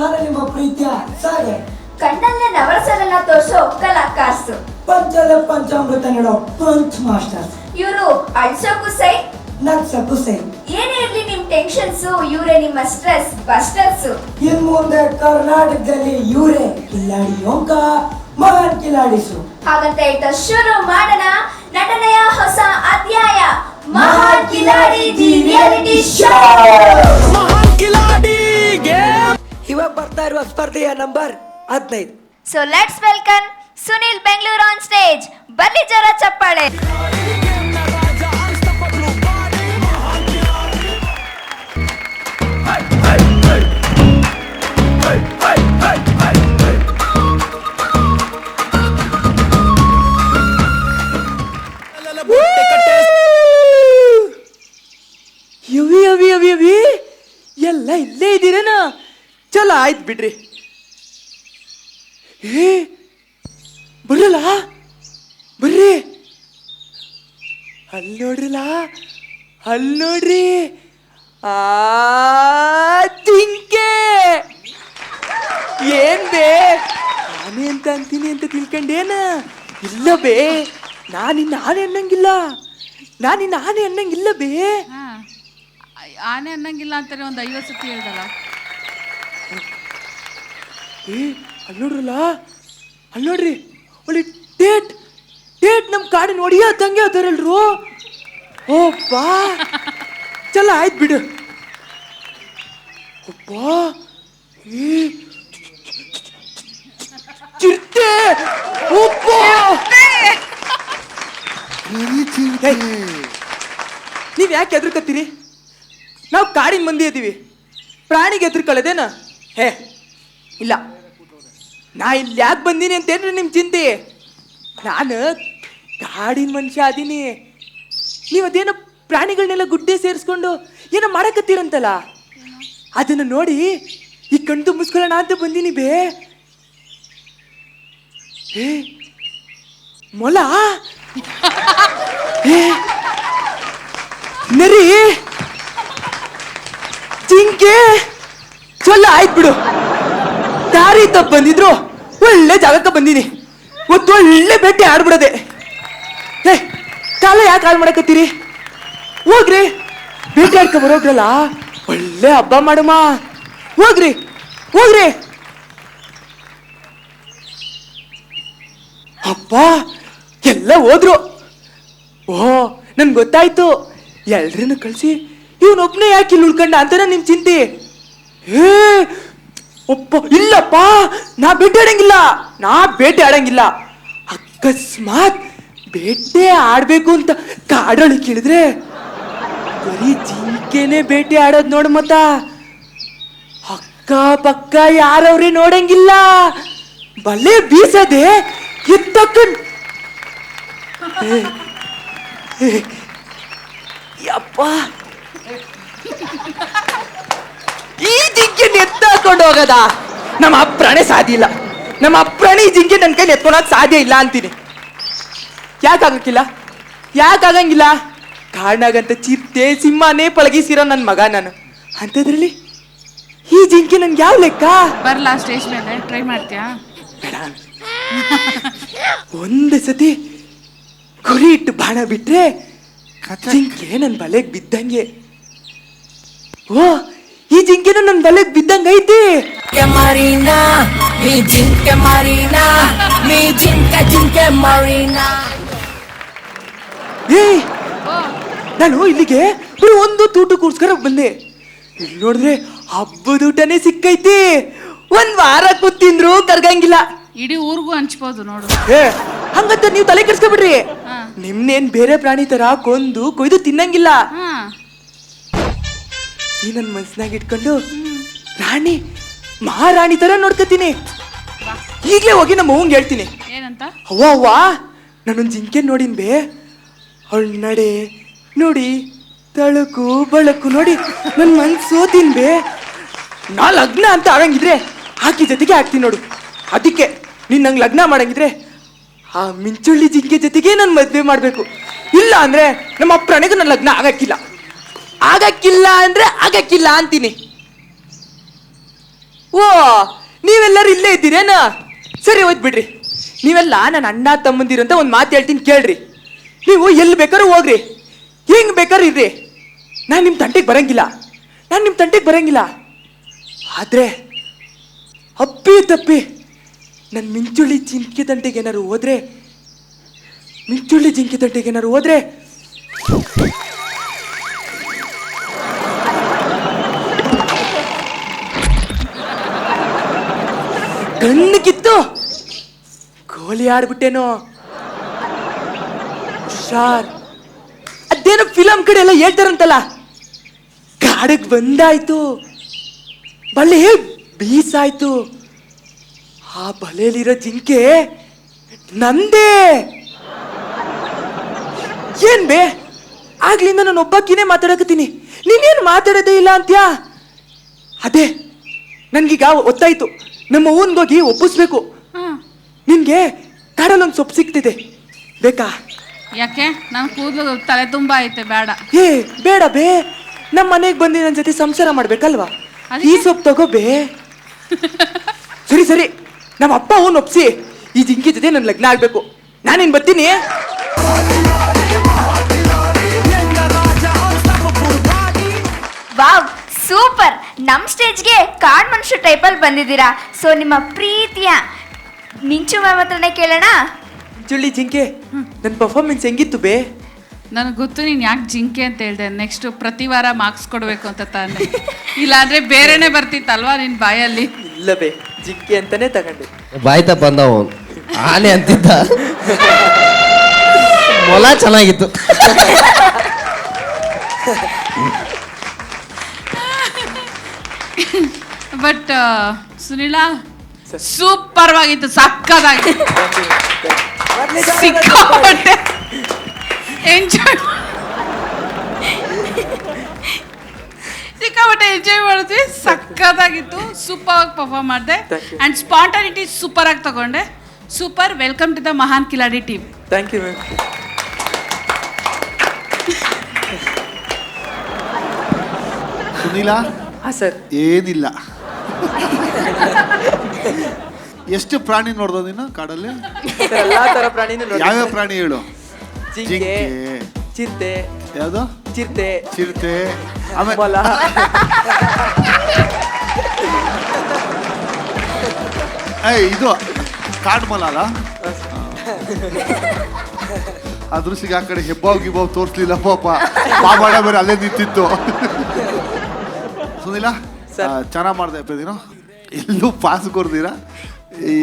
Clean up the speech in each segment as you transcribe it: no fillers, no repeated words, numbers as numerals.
ನಿಮ್ಮ ಪ್ರೀತಿಯ ಸಾಗೆ ಕಣ್ಣಲ್ಲೇ ನವರಸನೆಲ್ಲ ತೋರಿಸೋ ಕಲಾಕಾರ್ಸು ಪಂಚದ ಪಂಚಾಮೃತ ನೀಡೋ ಪಂಚ್ ಮಾಸ್ಟರ್ ಇವರು ಅಳ್ಸೋಕು ಸೈ ನಗ್ಸಕ್ಕೂ ಸೈ. ಏನೇ ಇರ್ಲಿ ನಿಮ್ ಟೆನ್ಷನ್ಸ್ ಇವರೇ ನಿಮ್ಮ ಸ್ಟ್ರೆಸ್ ಬಸ್ಟರ್ಸ್. ಇನ್ ಮುಂದೆ ಕರ್ನಾಟಕದಲ್ಲಿ ಇವರೇ ಕಿಲಾಡಿ ಯೋಂಕ ಮಹಾನ್ ಕಿಲಾಡಿಸು. ಹಾಗಂತ ಹೇಳ್ತಾ ಶುರು ಮಾಡೋಣ ನಟನೆಯ ಹೊಸ ಅಧ್ಯಾಯ ಮಹಾನ್ ಕಿಲಾಡಿ ದಿ ರಿಯಾಲಿಟಿ ಶೋ. ಮಹಾನ್ ಕಿಲಾಡಿ ಇವಾಗ ಬರ್ತಾ ಇರುವ ಸ್ಪರ್ಧೆಯ number 15. So let's welcome Sunil Bengaluru on stage. ಬನ್ನಿ ಜರ ಚಪ್ಪಾಳೆ. ಎಲ್ಲ ಇಲ್ಲೇ ಇದ್ದೀರೇನ? ಚಲೋ ಆಯ್ತು ಬಿಡ್ರಿ. ಬರ್ರಲ್ಲ ಬರ್ರಿ, ಅಲ್ಲಿ ನೋಡ್ರಲ್ಲ, ಅಲ್ಲಿ ನೋಡ್ರಿ, ಆ ಜಿಂಕೆ. ಏನ್ ಬೇ ಆನೆ ಅಂತ ಅಂತೀನಿ ಅಂತ ತಿಳ್ಕೊಂಡೇನ? ಇಲ್ಲ ಬೇ, ನಾನಿನ್ನ ಆನೆ ಅನ್ನಂಗಿಲ್ಲ, ನಾನಿನ್ನ ಆನೆ ಅನ್ನಂಗಿಲ್ಲ ಬೇ. ಆನೆ ಅನ್ನಂಗಿಲ್ಲ ಅಂತಾನೆ ಒಂದು 50 ಸತಿ ಹೇಳ್ದಲ್ಲ. ಅಲ್ಲಿ ನೋಡ್ರಲ್ಲ, ಅಲ್ಲಿ ನೋಡ್ರಿ, ಒಳ್ಳೆ ಡೇಟ್ ಡೇಟ್ ನಮ್ಮ ಕಾಡಿನ ನೋಡಿಯ ತಂಗೆ ಅದಾರಲ್ರು. ಓಪ್ಪ ಚಲ ಆಯ್ತು ಬಿಡು. ಒಪ್ಪ ಚಿರತೆ, ಒಪ್ಪ ನೀವ್ ಯಾಕೆ ಎದ್ರಕತ್ತೀರಿ? ನಾವು ಕಾಡಿನ ಮಂದಿ ಇದ್ದೀವಿ, ಪ್ರಾಣಿಗೆ ಎದ್ರಕೊಳ್ಳೋದೇನ? ಹೇ ಇಲ್ಲ, ನಾ ಇಲ್ಲಿ ಯಾಕೆ ಬಂದೀನಿ ಅಂತೇನ್ರಿ ನಿಮ್ಮ ಚಿಂತೆ? ನಾನು ಕಾಡಿನ ಮನುಷ್ಯ ಅದೀನಿ. ನೀವು ಅದೇನೋ ಪ್ರಾಣಿಗಳನ್ನೆಲ್ಲ ಗುಡ್ಡೆ ಸೇರಿಸ್ಕೊಂಡು ಏನೋ ಮಾಡಕತ್ತೀರಂತಲ್ಲ, ಅದನ್ನು ನೋಡಿ ಈ ಕಣ್ ತುಂಬಿಸ್ಕೊಳ್ಳೋಣ ಅಂತ ಬಂದೀನಿ ಬೇ. ಏ ಮೊಲ, ನರಿ, ಜಿಂಕೆ, ಚೊಲ್ಲ ಆಯ್ತು ಬಿಡು. ದಾರಿ ತಪ್ಪು ಬಂದಿದ್ರು ಒಳ್ಳೆ ಜಾಗಕ್ಕೆ ಬಂದೀನಿ. ಇವತ್ತು ಒಳ್ಳೆ ಬೇಟೆ ಆಡ್ಬಿಡದೆ. ಏ ಕಾಲ ಯಾಕೆ ಹಾಳು ಮಾಡಕತ್ತೀರಿ? ಹೋಗ್ರಿ, ಬೇಟೆ ಆಡ್ಕೊ ಬರೋಗ್ರಲ್ಲ, ಒಳ್ಳೆ ಹಬ್ಬ ಮಾಡಮ್ಮ. ಹೋಗ್ರಿ ಹೋಗ್ರಿ. ಅಪ್ಪ ಎಲ್ಲ ಹೋದ್ರು. ಓಹೋ ನನ್ಗೆ ಗೊತ್ತಾಯ್ತು, ಎಲ್ರನ್ನು ಕಳಿಸಿ ಇವನೊಬ್ಬನೇ ಯಾಕೆ ಇಲ್ಲಿ ಉಳ್ಕೊಂಡ ಅಂತಾನೆ ನಿಮ್ ಚಿಂತೆ. ಏ ಒಪ್ಪ ಇಲ್ಲಪ್ಪ, ನಾ ಬೇಟೆ ಆಡಂಗಿಲ್ಲ. ಅಕಸ್ಮಾತ್ ಬೇಟೆ ಆಡ್ಬೇಕು ಅಂತ ಕಾಡೊಳಗೆ ಕೇಳಿದ್ರೆ ಬರೀ ಜಿಂಕೆನೆ ಬೇಟೆ ಆಡೋದು ನೋಡು. ಮತ್ತ ಅಕ್ಕ ಪಕ್ಕ ಯಾರವ್ರಿ ನೋಡಂಗಿಲ್ಲ. ಬಲೆ ಬೀಸದೆ ಎತ್ತಕ್ಕಂಡ್ ಯಪ್ಪ, ಈ ಜಿಂಕೆ ಎತ್ತಾಕೊಂಡು ಹೋಗದ ನಮ್ಮ ಅಪ್ರಾಣೆ ಸಾಧ್ಯ ಇಲ್ಲ. ನಮ್ಮ ಅಪ್ರಾಣಿ ಈ ಜಿಂಕೆ ನನ್ನ ಕೈಲಿ ಎತ್ಕೊಳಕ್ ಸಾಧ್ಯ ಇಲ್ಲ ಅಂತೀನಿ. ಯಾಕಾಗಂಗಿಲ್ಲ? ಕಾರಣಾಗಂತ ಚಿರತೆ ಸಿಂಹನೇ ಪಳಗಿಸಿರೋ ನನ್ನ ಮಗ ನಾನು. ಅಂಥದ್ರಲ್ಲಿ ಈ ಜಿಂಕೆ ನನ್ಗೆ ಯಾವ ಲೆಕ್ಕ? ಬರಲಾ ಸ್ಟೇಜ್ ಮೇಲೆ ಟ್ರೈ ಮಾಡ್ತೀಯಾ? ಬೇಡ, ಒಂದು ಸತಿ ಗುರಿ ಇಟ್ಟು ಬಾಣ ಬಿಟ್ರೆ ಜಿಂಕೆ ನನ್ನ ಬಲೆಗೆ ಬಿದ್ದಂಗೆ. ಓ ಈ ಜಿಂಕೆನ ನನ್ನ ಬಲೆಗೆ ಬಿದ್ದಂಗ ಐತಿ. Marina, mi ಜಿಂಕೆ Marina, mi ಜಿಂಕೆ Marina. ಏಯ್ ನಾನು ಇಲ್ಲಿಗೆ ಬರೀ ಒಂದು ತೂಟಕ್ಕೋಸ್ಕರ ಬಂದೆ. ಇಲ್ಲಿ ನೋಡಿದ್ರೆ ಹಬ್ಬದ ಊಟನೇ ಸಿಕ್ಕೈತಿ. 1 ವಾರ ಕೂತಿಂದ್ರು ಕರ್ಗಂಗಿಲ್ಲ. ಇಡೀ ಊರಿಗೂ ಹಂಚ್ಬೋದು ನೋಡು. ಹಂಗಂತ ನೀವು ತಲೆ ಕೆಡ್ಸ್ಕೊಬಿಡ್ರಿ. ನಿಮ್ನೇನ್ ಬೇರೆ ಪ್ರಾಣಿ ತರ ಕೊಯ್ದು ತಿನ್ನಂಗಿಲ್ಲ. ಈ ನನ್ನ ಮನ್ಸಿನಾಗ ಇಟ್ಕೊಂಡು ರಾಣಿ ಮಹಾರಾಣಿ ತರ ನೋಡ್ಕತೀನಿ. ಈಗ್ಲೇ ಹೋಗಿ ನಮ್ಮ ಅವ್ವಂಗೆ ಹೇಳ್ತೀನಿ. ಏನಂತ? ಅವ್ವ ನಾನೊಂದು ಜಿಂಕೆ ನೋಡಿನ್ ಬೇ. ಅವಳ ನಡೆ ನೋಡಿ, ತಳಕು ಬಳಕು ನೋಡಿ ನನ್ನ ಮನ್ಸು ಸೋತೀನಿ ಬೇ. ನಾ ಲಗ್ನ ಅಂತ ಆಗಂಗಿದ್ರೆ ಆಕಿ ಜೊತೆಗೆ ಆಗ್ತೀನಿ ನೋಡು. ಅದಕ್ಕೆ ನೀನ್ ನಂಗೆ ಲಗ್ನ ಮಾಡಂಗಿದ್ರೆ ಆ ಮಿಂಚುಳ್ಳಿ ಜಿಂಕೆ ಜೊತೆಗೆ ನಾನು ಮದ್ವೆ ಮಾಡ್ಬೇಕು. ಇಲ್ಲ ಅಂದ್ರೆ ನಮ್ಮ ಅಪ್ಪನಿಗೆ ನನ್ನ ಲಗ್ನ ಆಗಕ್ಕಿಲ್ಲ ಅಂದ್ರೆ ಆಗಕ್ಕಿಲ್ಲ ಅಂತೀನಿ. ಓ ನೀವೆಲ್ಲರೂ ಇಲ್ಲೇ ಇದ್ದೀರೇನ? ಸರಿ ಹೋಯ್ತು ಬಿಡ್ರಿ. ನೀವೆಲ್ಲ ನನ್ನ ಅಣ್ಣ ತಮ್ಮಂದಿರು ಅಂತ ಒಂದು ಮಾತು ಹೇಳ್ತೀನಿ ಕೇಳ್ರಿ. ನೀವು ಎಲ್ಲಿ ಬೇಕಾದ್ರೂ ಹೋಗ್ರಿ, ಹೆಂಗ್ ಬೇಕಾದ್ರೂ ಇರ್ರಿ, ನಾನು ನಿಮ್ಮ ತಂಟೆಗೆ ಬರಂಗಿಲ್ಲ. ಆದ್ರೆ ಅಪ್ಪಿ ತಪ್ಪಿ ನನ್ನ ಮಿಂಚುಳ್ಳಿ ಜಿಂಕೆ ತಂಟೆಗೆ ಏನಾರು ಹೋದ್ರೆ ಕಣ್ಣು ಕಿತ್ತು ಗೋಲಿ ಆಡ್ಬಿಟ್ಟೇನೋ. ಹುಷಾರ್. ಅದೇನೋ ಫಿಲಮ್ ಕಡೆ ಎಲ್ಲ ಹೇಳ್ತಾರಂತಲ್ಲ, ಕಾಡಿಗೆ ಬಂದಾಯ್ತು, ಬಲೆ ಬೀಸಾಯ್ತು, ಆ ಬಲೆಯಲ್ಲಿರೋ ಜಿಂಕೆ ನಂದೇ. ಏನ್ ಬೇ, ಆಗ್ಲಿಂದ ನಾನು ಒಬ್ಬಕ್ಕಿನೇ ಮಾತಾಡಕತ್ತೀನಿ, ನೀನೇನು ಮಾತಾಡೋದೇ ಇಲ್ಲ ಅಂತ್ಯಾ? ಅದೇ ನನ್ಗೀಗ ಗೊತ್ತಾಯ್ತು, ನಮ್ಮ ಊನ್ಗೋಗಿ ಒಪ್ಪಿಸ್ಬೇಕು. ನಿನ್ಗೆ ಕಾಡಲ್ಲೊಂದು ಸೊಪ್ಪು ಸಿಗ್ತಿದೆ, ಬೇಕಾ? ಯಾಕೆ? ನನ್ನ ಕೂದಲು ತಲೆ ತುಂಬಾ ಐತೆ, ಬೇಡ. ಏ ಬೇಡ ಬೇ, ನಮ್ಮ ಮನೆಗೆ ಬಂದು ನನ್ನ ಜೊತೆ ಸಂಸಾರ ಮಾಡ್ಬೇಕಲ್ವಾ, ಈ ಸೊಪ್ಪು ತಗೋ ಬೇ. ಸರಿ ನಮ್ಮ ಅಪ್ಪ ಅವನು ಒಪ್ಸಿ ಈ ಜಿಂಕಿ ಜೊತೆ ನನ್ನ ಲಗ್ನ ಆಗ್ಬೇಕು. ನಾನೇನ್ ಬರ್ತೀನಿ. Wow, super. ನಮ್ಮ ಸ್ಟೇಜ್ಗೆ ಕಾಡ್ ಮನುಷ್ಯ ಟೈಪಲ್ಲಿ ಬಂದಿದ್ದೀರಾ. ಸೊ ನಿಮ್ಮ ಪ್ರೀತಿಯ ಮಿಂಚು ಮ್ಯಾಮ್ ಹತ್ರನೇ ಕೇಳೋಣ. ಚುಳ್ಳಿ ಜಿಂಕೆ, ನನ್ನ ಪರ್ಫಾರ್ಮೆನ್ಸ್ ಹೆಂಗಿತ್ತು ಬೇ? ನನಗೆ ಗೊತ್ತು ನೀನು ಯಾಕೆ ಜಿಂಕೆ ಅಂತ ಹೇಳ್ದೆ. ನೆಕ್ಸ್ಟ್ ಪ್ರತಿ ವಾರ ಮಾರ್ಕ್ಸ್ ಕೊಡಬೇಕು ಅಂತ ತಾನೆ, ಇಲ್ಲಾಂದ್ರೆ ಬೇರೆನೆ ಬರ್ತಿತ್ತಲ್ವಾ ನಿನ್ನ ಬಾಯಲ್ಲಿ. ಇಲ್ಲ ಬೇ, ಜಿಂಕೆ ಅಂತಾನೆ ತಗೊಂಡೆ. ಬಾಯ್ತ ಬಂದವ ಆನೆ ಅಂತಿದ್ದ, ಮೊಲ ಚೆನ್ನಾಗಿತ್ತು. ಬಟ್ ಸುನಿಲಾ ಸೂಪರ್ ಆಗಿತ್ತು, ಸಕ್ಕದಾಗಿತ್ತು, ಸಿಕ್ಕಾಪಟ್ಟೆ ಎಂಜಾಯ್ ಮಾಡಿದ್ವಿ, ಸಕ್ಕದಾಗಿತ್ತು, ಸೂಪರ್ ಆಗಿ ಪರ್ಫಾರ್ಮ್ ಮಾಡಿದೆ ಅಂಡ್ ಸ್ಪಾಂಟಾನಿಟಿ ಸೂಪರ್ ಆಗಿ ತಗೊಂಡೆ. Super. Welcome to the Mahan Kiladi team. Thank you ma'am. Sunila, ಹಾಂ ಸರ್. ಏನಿಲ್ಲ. ಎಷ್ಟು ಪ್ರಾಣಿ ನೋಡ್ದ ನೀನು ಕಾಡಲ್ಲಿ? ಎಲ್ಲಾ ತರ ಪ್ರಾಣಿನೂ ನೋಡಿ. ಯಾವ್ಯಾವ ಪ್ರಾಣಿ ಹೇಳು? ಜಿಂಕೆ, ಚಿರತೆ, ಯಾವ್ದು? ಚಿರತೆ, ಆಮೇಲೆ ಮೊಲ. ಇದು ಕಾಡು ಮೊಲ ಅಲ್ಲ? ಅದೃಷ್ಟಿಗೆ ಆ ಕಡೆ ಹೆಬ್ಬಾವ್ ತೋರಿಸ್ಲಿಲ್ಲ ಪಾಪ, ಬಾಬಾಡ ಬೇರೆ ಅಲ್ಲೇ ನಿಂತಿತ್ತು. ಸುನೀಲಾ, ಚೆನ್ನಾಗಿ ಮಾಡಿದೆ ನೀನು, ಎಲ್ಲೂ ಪಾಸ್ ಕೊಡ್ತೀರಾ? ಈ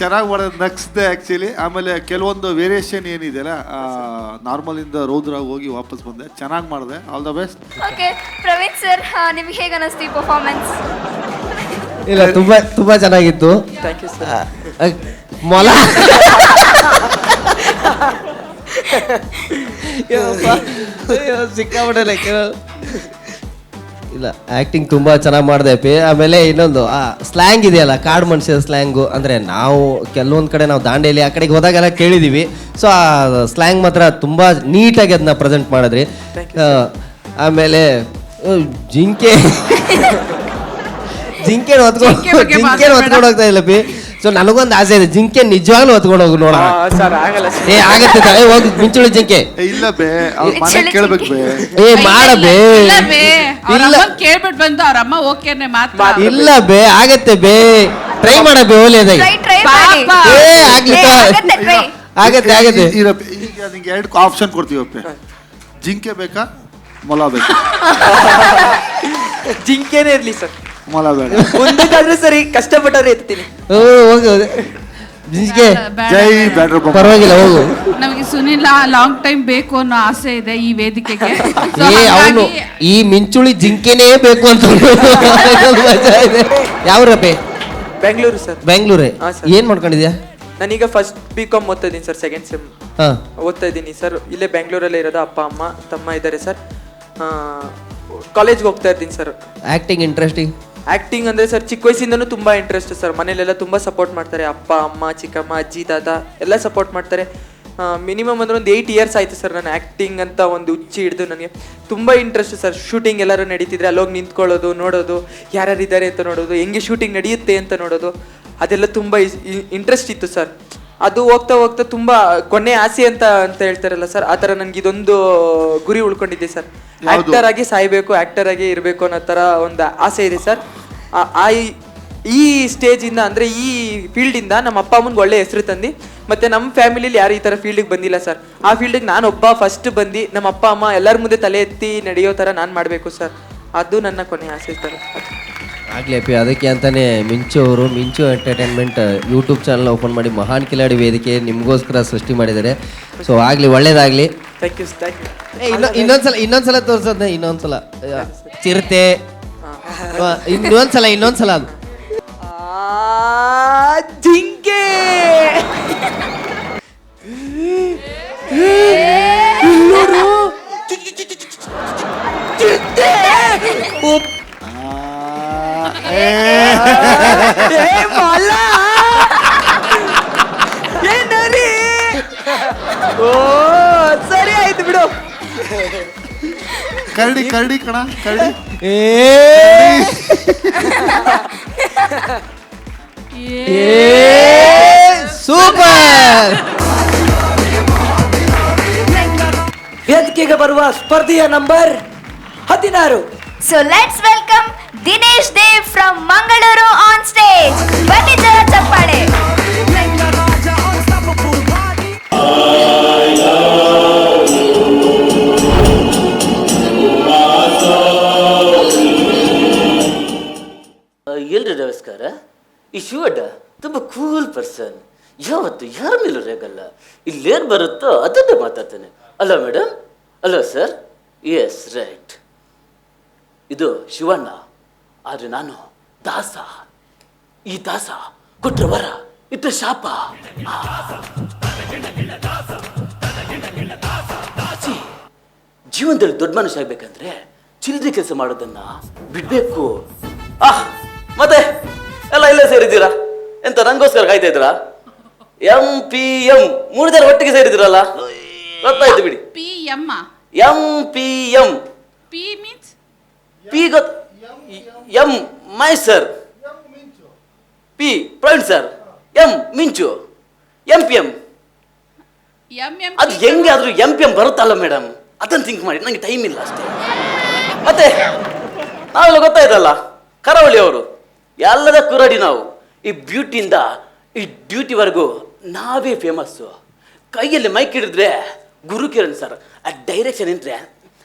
ಚೆನ್ನಾಗಿ ಮಾಡೋದು ನಗ್ಸ್ದೆ ಆ್ಯಕ್ಚುಲಿ. ಆಮೇಲೆ ಕೆಲವೊಂದು ವೇರಿಯೇಷನ್ ಏನಿದೆಯಲ್ಲ, ನಾರ್ಮಲಿಂದ ರೌದ್ರಾಗಿ ಹೋಗಿ ವಾಪಸ್ ಬಂದೆ, ಚೆನ್ನಾಗಿ ಮಾಡಿದೆ. All the best. Okay Praveen sir, ನಿಮ್ಗೆ ಹೇಗೆ ಅನ್ನಿಸ್ತು ಈ ಪರ್ಫಾರ್ಮೆನ್ಸ್? ಇಲ್ಲ, ತುಂಬಾ ಚೆನ್ನಾಗಿತ್ತು. Thank you sir. ಮೊಲ ಸಿಕ್ಕಾಬಿಡಲ್ಲ. ಇಲ್ಲ, ಆ್ಯಕ್ಟಿಂಗ್ ತುಂಬ ಚೆನ್ನಾಗಿ ಮಾಡಿದೆ ಪಿ. ಆಮೇಲೆ ಇನ್ನೊಂದು ಸ್ಲ್ಯಾಂಗ್ ಇದೆಯಲ್ಲ, ಕಾಡು ಮನುಷ್ಯರ ಸ್ಲ್ಯಾಂಗು, ಅಂದರೆ ನಾವು ಕೆಲವೊಂದು ಕಡೆ ನಾವು ದಾಂಡೇಲಿ ಆ ಕಡೆಗೆ ಹೋದಾಗೆಲ್ಲ ಕೇಳಿದ್ದೀವಿ. ಸೊ ಆ ಸ್ಲ್ಯಾಂಗ್ ಮಾತ್ರ ತುಂಬ ನೀಟಾಗಿ ಅದನ್ನ ಪ್ರೆಸೆಂಟ್ ಮಾಡಿದ್ರಿ. ಆಮೇಲೆ ಜಿಂಕೆ ಹೊತ್ಕೊಂಡು ಹೋಗ್ತಾ ಇಲ್ಲ ಪಿ. ಸೊ ನನಗೊಂದು ಆಸೆ ಇದೆ, ಜಿಂಕೆ ನಿಜವಾಗ್ಲೂ ಹೊತ್ಕೊಂಡು ಹೋಗಿ ನೋಡೋಣ. ಸರ್ ಆಗಲ್ಲ. ಆಗತ್ತೆ, ಹೋಗಿ ಮಿಂಚುಳಿ ಜಿಂಕೆ. ಇಲ್ಲ ಬೇ, ಅವ್ರ ಮನೆ ಕೇಳ್ಬೇಕು ಬೇ. ಮಾಡಬೇ, ಕೇಳ್ಬಿಟ್ಟು ಬಂದು ಅವ್ರ ಅಮ್ಮ ಓಕೆನೆ ಮಾತು. ಇಲ್ಲ ಬೇ, ಆಗತ್ತೆ ಬೇ, ಟ್ರೈ ಮಾಡಬೇ. ಒಳ್ಳೆದಾಗಿ ಆಗತ್ತೆ. ಈಗ ನಿಂಗೆ 2 ಆಪ್ಷನ್ ಕೊಡ್ತೀವಪ್ಪೆ, ಜಿಂಕೆ ಬೇಕಾ ಮೊಲ ಬೇಕಾ? ಜಿಂಕೆನೇ ಇರ್ಲಿ ಸರ್, ಮೊಲ ಬೇಡ. ಮುಂದಕ್ಕಾದ್ರೆ ಸರಿ, ಕಷ್ಟಪಟ್ಟರೆ ಎತ್ತೀನಿ. ಹೋಗು ಜಿಂಕೆ, ಜೈ ಬ್ಯಾಡ್ರ. ಪರವಾಗಿಲ್ಲ, ಹೋಗು. ನಮಗೆ ಸುನಿಲ್ ಲಾಂಗ್ ಟೈಮ್ ಬೇಕು ಅನ್ನೋ ಆಸೆ ಇದೆ ಈ ವೇದಿಕೆಗೆ. ಅವನು ಈ ಮಿಂಚುಳಿ ಜಿಂಕೆನೇ ಬೇಕು ಅಂತ ಯಾವ್ರಪ್ಪೆ? ಬೆಂಗಳೂರು ಸರ್. ಬೆಂಗಳೂರೇ. ಏನ್ ಮಾಡ್ಕೊಂಡಿದ್ಯಾ? ನಾನೀಗ ಫಸ್ಟ್ BCom ಓದ್ತಾ ಇದ್ದೀನಿ ಸರ್, ಸೆಕೆಂಡ್ ಸೆಮ್ ಓದ್ತಾ ಇದ್ದೀನಿ ಸರ್. ಇಲ್ಲೇ ಬೆಂಗಳೂರಲ್ಲೇ ಇರೋದು. ಅಪ್ಪ ಅಮ್ಮ ತಮ್ಮ ಇದ್ದಾರೆ ಸರ್. ಕಾಲೇಜ್ಗೆ ಹೋಗ್ತಾ ಇದ್ದೀನಿ ಸರ್. Acting interesting? ಆ್ಯಕ್ಟಿಂಗ್ ಅಂದರೆ ಸರ್ ಚಿಕ್ಕ ವಯಸ್ಸಿಂದನೂ ತುಂಬ ಇಂಟ್ರೆಸ್ಟ್ ಸರ್. ಮನೇಲೆಲ್ಲ ತುಂಬ ಸಪೋರ್ಟ್ ಮಾಡ್ತಾರೆ, ಅಪ್ಪ ಅಮ್ಮ ಚಿಕ್ಕಮ್ಮ ಅಜ್ಜಿ ತಾತ ಎಲ್ಲ ಸಪೋರ್ಟ್ ಮಾಡ್ತಾರೆ. ಮಿನಿಮಮ್ ಅಂದ್ರೆ ಒಂದು 8 ಇಯರ್ಸ್ ಆಯಿತು ಸರ್ ನಾನು ಆ್ಯಕ್ಟಿಂಗ್ ಅಂತ ಒಂದು ಹುಚ್ಚಿ ಹಿಡಿದು ನನಗೆ ತುಂಬ ಇಂಟ್ರೆಸ್ಟ್ ಸರ್. ಶೂಟಿಂಗ್ ಎಲ್ಲರೂ ನಡೀತಿದ್ರೆ ಅಲ್ಲೋಗಿ ನಿಂತ್ಕೊಳ್ಳೋದು, ನೋಡೋದು, ಯಾರ್ಯಾರು ಇದ್ದಾರೆ ಅಂತ ನೋಡೋದು, ಹೆಂಗೆ ಶೂಟಿಂಗ್ ನಡೆಯುತ್ತೆ ಅಂತ ನೋಡೋದು, ಅದೆಲ್ಲ ತುಂಬ ಇಂಟ್ರೆಸ್ಟ್ ಇತ್ತು ಸರ್. ಅದು ಹೋಗ್ತಾ ಹೋಗ್ತಾ ತುಂಬ ಕೊನೆ ಆಸೆ ಅಂತ ಹೇಳ್ತಾರಲ್ಲ ಸರ್, ಆ ಥರ ನನಗೆ ಇದೊಂದು ಗುರಿ ಉಳ್ಕೊಂಡಿದ್ದೆ ಸರ್. ಆ್ಯಕ್ಟರ್ ಆಗಿ ಸಾಯ್ಬೇಕು, ಆ್ಯಕ್ಟರ್ ಆಗಿ ಇರಬೇಕು ಅನ್ನೋ ಥರ ಒಂದು ಆಸೆ ಇದೆ ಸರ್. ಈ ಸ್ಟೇಜಿಂದ ಅಂದರೆ ಈ ಫೀಲ್ಡಿಂದ ನಮ್ಮ ಅಪ್ಪ ಅಮ್ಮನಿಗೆ ಒಳ್ಳೆ ಹೆಸರು ತಂದು, ಮತ್ತು ನಮ್ಮ ಫ್ಯಾಮಿಲಿಲಿ ಯಾರು ಈ ಥರ ಫೀಲ್ಡಿಗೆ ಬಂದಿಲ್ಲ ಸರ್. ಆ ಫೀಲ್ಡಿಗೆ ನಾನೊಬ್ಬ ಫಸ್ಟ್ ಬಂದು ನಮ್ಮ ಅಪ್ಪ ಅಮ್ಮ ಎಲ್ಲರ ಮುಂದೆ ತಲೆ ಎತ್ತಿ ನಡೆಯೋ ಥರ ನಾನು ಮಾಡಬೇಕು ಸರ್. ಅದು ನನ್ನ ಕೊನೆ ಆಸೆ ಸರ್. ಆಗಲಿ ಅಪ್ಪಿ, ಅದಕ್ಕೆ ಅಂತಲೇ ಮಿಂಚು ಅವರು ಮಿಂಚು ಎಂಟರ್ಟೈನ್ಮೆಂಟ್ ಯೂಟ್ಯೂಬ್ ಚಾನಲ್ ಓಪನ್ ಮಾಡಿ ಮಹಾನ್ ಕಿಲಾಡಿ ವೇದಿಕೆ ನಿಮಗೋಸ್ಕರ ಸೃಷ್ಟಿ ಮಾಡಿದ್ದಾರೆ. ಸೊ ಆಗಲಿ, ಒಳ್ಳೇದಾಗಲಿ. Thank you thank you. ಇನ್ನೊಂದ್ಸಲ ತೋರ್ಸೋದ, ಇನ್ನೊಂದ್ಸಲ ಚಿರತೆ, ಇನ್ನೊಂದ್ಸಲ ಅದು ಜಿಂಕೆ. ಓ ಸರಿ ಆಯ್ತು ಬಿಡು. ಕರಡಿ ಕರಡಿ ಕಣ, ಕರಡಿ. ಸೂಪರ್. ವೇದಿಕೆಗೆ ಬರುವ ಸ್ಪರ್ಧೆಯ number 16. So let's welcome Dinesh Dev from Mangaluru on stage. ಬನ್ನಿ ಜರ ಚಪ್ಪಾಳೆ. ಎಲ್ರಿ ನಮಸ್ಕಾರ. ಈ ಶಿವಣ್ಣ ತುಂಬ ಕೂಲ್ ಪರ್ಸನ್, ಯಾವತ್ತು ಯಾರ ಮೇಲೂ ರೇಗಲ್ಲ. ಇಲ್ಲೇನು ಬರುತ್ತೋ ಅದನ್ನೇ ಮಾತಾಡ್ತಾನೆ. ಅಲ್ಲ ಮೇಡಮ್? ಅಲ್ಲ ಸರ್? S right. ಇದು ಶಿವಣ್ಣ, ಆದರೆ ನಾನು ದಾಸ. ಈ ದಾಸ ಕೊಟ್ರ ವರ, ಇಟ್ಟ ಶಾಪ. ಜೀವನದಲ್ಲಿ ದೊಡ್ಡ ಮನುಷ್ಯ ಆಗ್ಬೇಕಂದ್ರೆ ಚಿಲ್ಲರೆ ಕೆಲಸ ಮಾಡೋದನ್ನ ಬಿಡ್ಬೇಕು. ಮತ್ತೆ ಎಲ್ಲ ಇಲ್ಲೇ ಸೇರಿದ್ದೀರಾ? ಎಂತ ನಂಗೋಸ್ಕರ ಕಾಯ್ತಾ ಇದ್ದೀರಾ? MPM 3 ಜನ ಒಟ್ಟಿಗೆ ಸೇರಿದಿರಲ್ಲ, ಗೊತ್ತಾಯ್ತು ಬಿಡಿ. MPM ಪಿ ಮೀನ್ಸ್ ಪಿ ಗೊತ್ತ. M my sir, P Praveen sir, M ಮಿಂಚು, MPM. ಅದು ಹೆಂಗೆ ಆದ್ರೂ MPM ಬರುತ್ತಲ್ಲ ಮೇಡಮ್, ಅದನ್ನು ಥಿಂಕ್ ಮಾಡಿ. ನನಗೆ ಟೈಮ್ ಇಲ್ಲ ಅಷ್ಟೇ. ಮತ್ತೆ ನಾವೆಲ್ಲ ಗೊತ್ತಾಯ್ತಲ್ಲ, ಕರಾವಳಿ ಅವರು ಎಲ್ಲದಕ್ಕೂ ರೆಡಿ ನಾವು. ಈ ಬ್ಯೂಟಿಯಿಂದ ಈ ಡ್ಯೂಟಿವರೆಗೂ ನಾವೇ ಫೇಮಸ್ಸು. ಕೈಯಲ್ಲಿ ಮೈಕ್ ಹಿಡಿದ್ರೆ ಗುರು ಕಿರಣ್ ಸರ್, ಆ ಡೈರೆಕ್ಷನ್ ಎಂಟ್ರೆ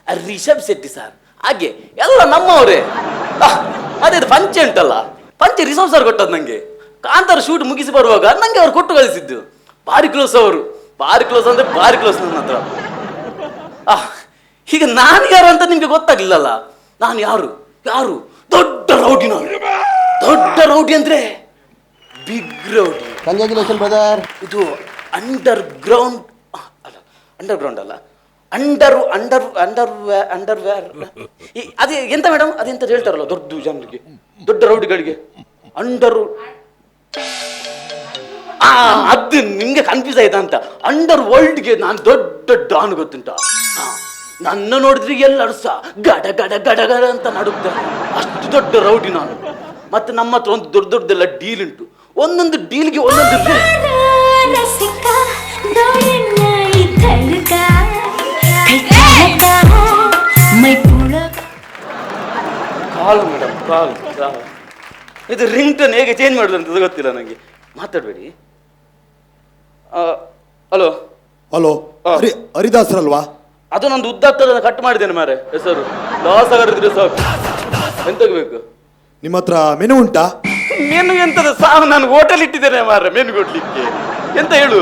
ಆ ರಿಷಬ್ ಶೆಟ್ಟಿ ಸರ್, ಹಾಗೆ ಎಲ್ಲ ನಮ್ಮವರೇ. ಅದೇ ಪಂಚೆ ಉಂಟಲ್ಲ, ಪಂಚೆ ರಿಷಬ್ ಸರ್ ಕೊಟ್ಟದ್ದು ನನಗೆ. ಕಾಂತಾರ ಶೂಟ್ ಮುಗಿಸಿ ಬರುವಾಗ ನನಗೆ ಅವ್ರು ಕೊಟ್ಟು ಕಳಿಸಿದ್ದು. ಭಾರಿ ಕ್ಲೋಸ್ ಅವರು, ಭಾರಿ ಕ್ಲೋಸ್ ಅಂದರೆ ಭಾರಿ ಕ್ಲೋಸ್ ನನ್ನ ಹತ್ರ. ಈಗ ನಾನು ಯಾರು ಅಂತ ನಿಮಗೆ ಗೊತ್ತಾಗ್ಲಿಲ್ಲಲ್ಲ. ನಾನು ಯಾರು ಯಾರು ದೊಡ್ಡ ರೌಡಿ. ನಾನು ದೊಡ್ಡ ರೌಡಿ ಅಂದ್ರೆ ಬಿಗ್ ರೌಡಿ. Congratulation brother. ಇದು ಅಂಡರ್ ಗ್ರೌಂಡ್ ಅಲ್ಲ, ಅಂಡರ್ ಗ್ರೌಂಡ್ ಅಲ್ಲ, ಅಂಡರ್ವೇರ್. ಅದೇ ಎಂತ ಮೇಡಮ್, ಅದೆಂತ ಹೇಳ್ತಾರಲ್ಲ ದೊಡ್ಡ ಜನರಿಗೆ, ದೊಡ್ಡ ರೌಡಿಗಳಿಗೆ ಅಂಡರ್. ಅದು ನಿಮ್ಗೆ ಕನ್ಫ್ಯೂಸ್ ಆಯ್ತಾ ಅಂತ. ಅಂಡರ್ ವರ್ಲ್ಡ್ಗೆ ನಾನು ದೊಡ್ಡ ಡಾನ್, ಗೊತ್ತುಂಟ? ನನ್ನ ನೋಡಿದ್ರೆ ಎಲ್ಲರೂ ಸಹ ಗಡ ಗಡ ಗಡ ಗಡ ಅಂತ ನಡುಗ್ತಾರೆ. ಅಷ್ಟು ದೊಡ್ಡ ರೌಡಿ ನಾನು. ಮತ್ತೆ ನಮ್ಮ ಹತ್ರ ಒಂದು ದೊಡ್ಡ ದೊಡ್ಡದೆಲ್ಲ ಡೀಲ್ ಉಂಟು. ಒಂದೊಂದು ಡೀಲ್ಗೆ ಒಂದೊಂದು ಕಾಲ್ ಮೇಡಮ್, ಕಾಲ್. ಇದು ರಿಂಗ್ ಟೋನ್ ಹೇಗೆ ಚೇಂಜ್ ಮಾಡೋದು ಅಂತ ಗೊತ್ತಿಲ್ಲ ನನಗೆ. ಮಾತಾಡಬೇಡಿ. ಹಲೋ ಹಲೋ, ಹರಿದಾಸರಲ್ವಾ? ಅದು ನಂದು ಉದ್ದಾಗ್ತದ ಕಟ್ ಮಾಡಿದ್ದೇನೆ ಮಾರೆ. ಹೆಸರು ದಾಸಗರಿದ್ರೆ ಸಾಕು. ಎಂತಕ್ಕೆ ಬೇಕು? ನಿಮ್ಮ ಹತ್ರ ಮೆನು ಉಂಟಾ? ಮೆನು ಎಂತದ ಸಾವು? ನಾನು ಹೋಟೆಲ್ ಇಟ್ಟಿದ್ದೇನೆ ಮಾರೆ ಮೆನು ಕೊಡ್ಲಿಕ್ಕೆ. ಎಂತ ಹೇಳು?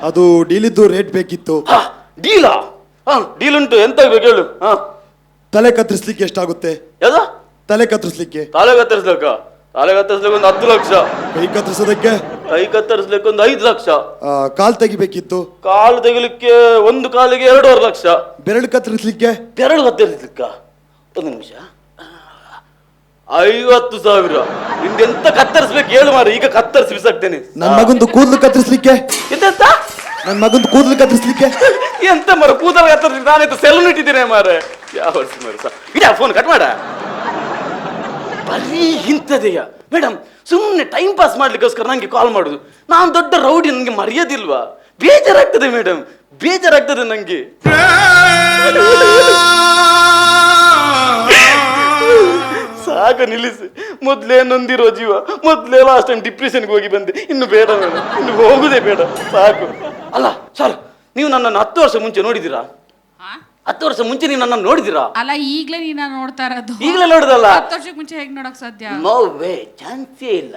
ಅದು ಡೀಲಿದ್ದು ರೇಟ್ ಬೇಕಿತ್ತು. ಡೀಲಾ? ಡೀಲ್ ಉಂಟು. ಎಂತ ಬೇಕು ಹೇಳು? ತಲೆ ಕತ್ತರಿಸ್ಲಿಕ್ಕೆ ಎಷ್ಟಾಗುತ್ತೆ? ಯಾವ್ದು ತಲೆ ಕತ್ತರಿಸ್ಲಿಕ್ಕೆ? ತಲೆ ಕತ್ತರಿಸ್ಲಿಕ್ಕ ಒಂದು 10 ಲಕ್ಷ. ಕೈ ಕತ್ತರಿಸೋದಕ್ಕೆ? ಕೈ ಕತ್ತರಿಸ್ಲಿಕ್ಕೆ ಒಂದು 5 ಲಕ್ಷ. ಕಾಲ್ ತೆಗಿಬೇಕಿತ್ತು? ಕಾಲು ತೆಗಿಲಿಕ್ಕೆ ಒಂದು ಕಾಲಿಗೆ 2.5 ಲಕ್ಷ. ಬೆರಳು ಕತ್ತರಿಸ್ಲಿಕ್ಕೆ? ಬೆರಳು ಕತ್ತರಿಸ್ಲಿಕ್ಕ ಒಂದು ನಿಮಿಷ 50,000. ನಿಂದೆಂತ ಕತ್ತರಿಸ್ಬೇಕು ಹೇಳು ಮಾರ, ಈಗ ಕತ್ತರಿಸಿ ಬಿಸಾಕ್ತೇನೆ. ನನ್ನ ಮಗಂದು ಕೂದಲು ಕತ್ತರಿಸ್ಲಿಕ್ಕೆ? ಎಂತೆಂತ ನನ್ನ ಮಗಂದು ಕೂದಲು ಕತ್ತರಿಸ್ಲಿಕ್ಕೆ. ಎಂತ ಮರ ಕೂದಲು ಕತ್ತರಿಸಿ ನಾನಂತ ಸೆಲೂನ್ ಇಟ್ಟಿದ್ದೇನೆ ಮಾರೆ. ಯಾವ ಇಡ ಫೋನ್ ಕಟ್ ಮಾಡ. ಬರೀ ಇಂಥದೆಯ ಮೇಡಮ್, ಸುಮ್ಮನೆ ಟೈಮ್ ಪಾಸ್ ಮಾಡ್ಲಿಕ್ಕೋಸ್ಕರ ನಂಗೆ ಕಾಲ್ ಮಾಡುದು. ನಾನು ದೊಡ್ಡ ರೌಡಿ, ನನಗೆ ಮರೆಯೋದಿಲ್ವಾ? ಬೇಜಾರಾಗ್ತದೆ ಮೇಡಮ್, ಬೇಜಾರಾಗ್ತದೆ ನಂಗೆ. ಸಾಕು ನಿಲ್ಲಿಸಿ. ಮೊದ್ಲೇ ನೊಂದಿರೋ ಜೀವ, ಮೊದ್ಲೇ ಲಾಸ್ಟ್ ಟೈಮ್ ಡಿಪ್ರೆಷನ್ಗೆ ಹೋಗಿ ಬಂದೆ. ಇನ್ನು ಬೇಡ ಮೇಡಮ್, ಇನ್ನು ಹೋಗುದೇ ಬೇಡ, ಸಾಕು. ಅಲ್ಲ ಸರ್, ನೀವು ನನ್ನನ್ನು 10 ವರ್ಷ ಮುಂಚೆ ನೋಡಿದ್ದೀರಾ? 10 ವರ್ಷ ಮುಂಚೆ ನೀವು ನನ್ನನ್ನು ನೋಡಿದ್ದೀರಾ? ಅಲ್ಲ, ಈಗ್ಲೇ ನೀನ ನೋಡ್ತಾ ಇರೋದು. ಈಗಲೇ ನೋಡುದಲ್ಲ. 10 ವರ್ಷಕ್ಕೆ ಮುಂಚೆ ಹೇಗ್ ನೋಡಕ್ ಸಾಧ್ಯ? ನೋ ವೇ, ಚಾನ್ಸೇ ಇಲ್ಲ.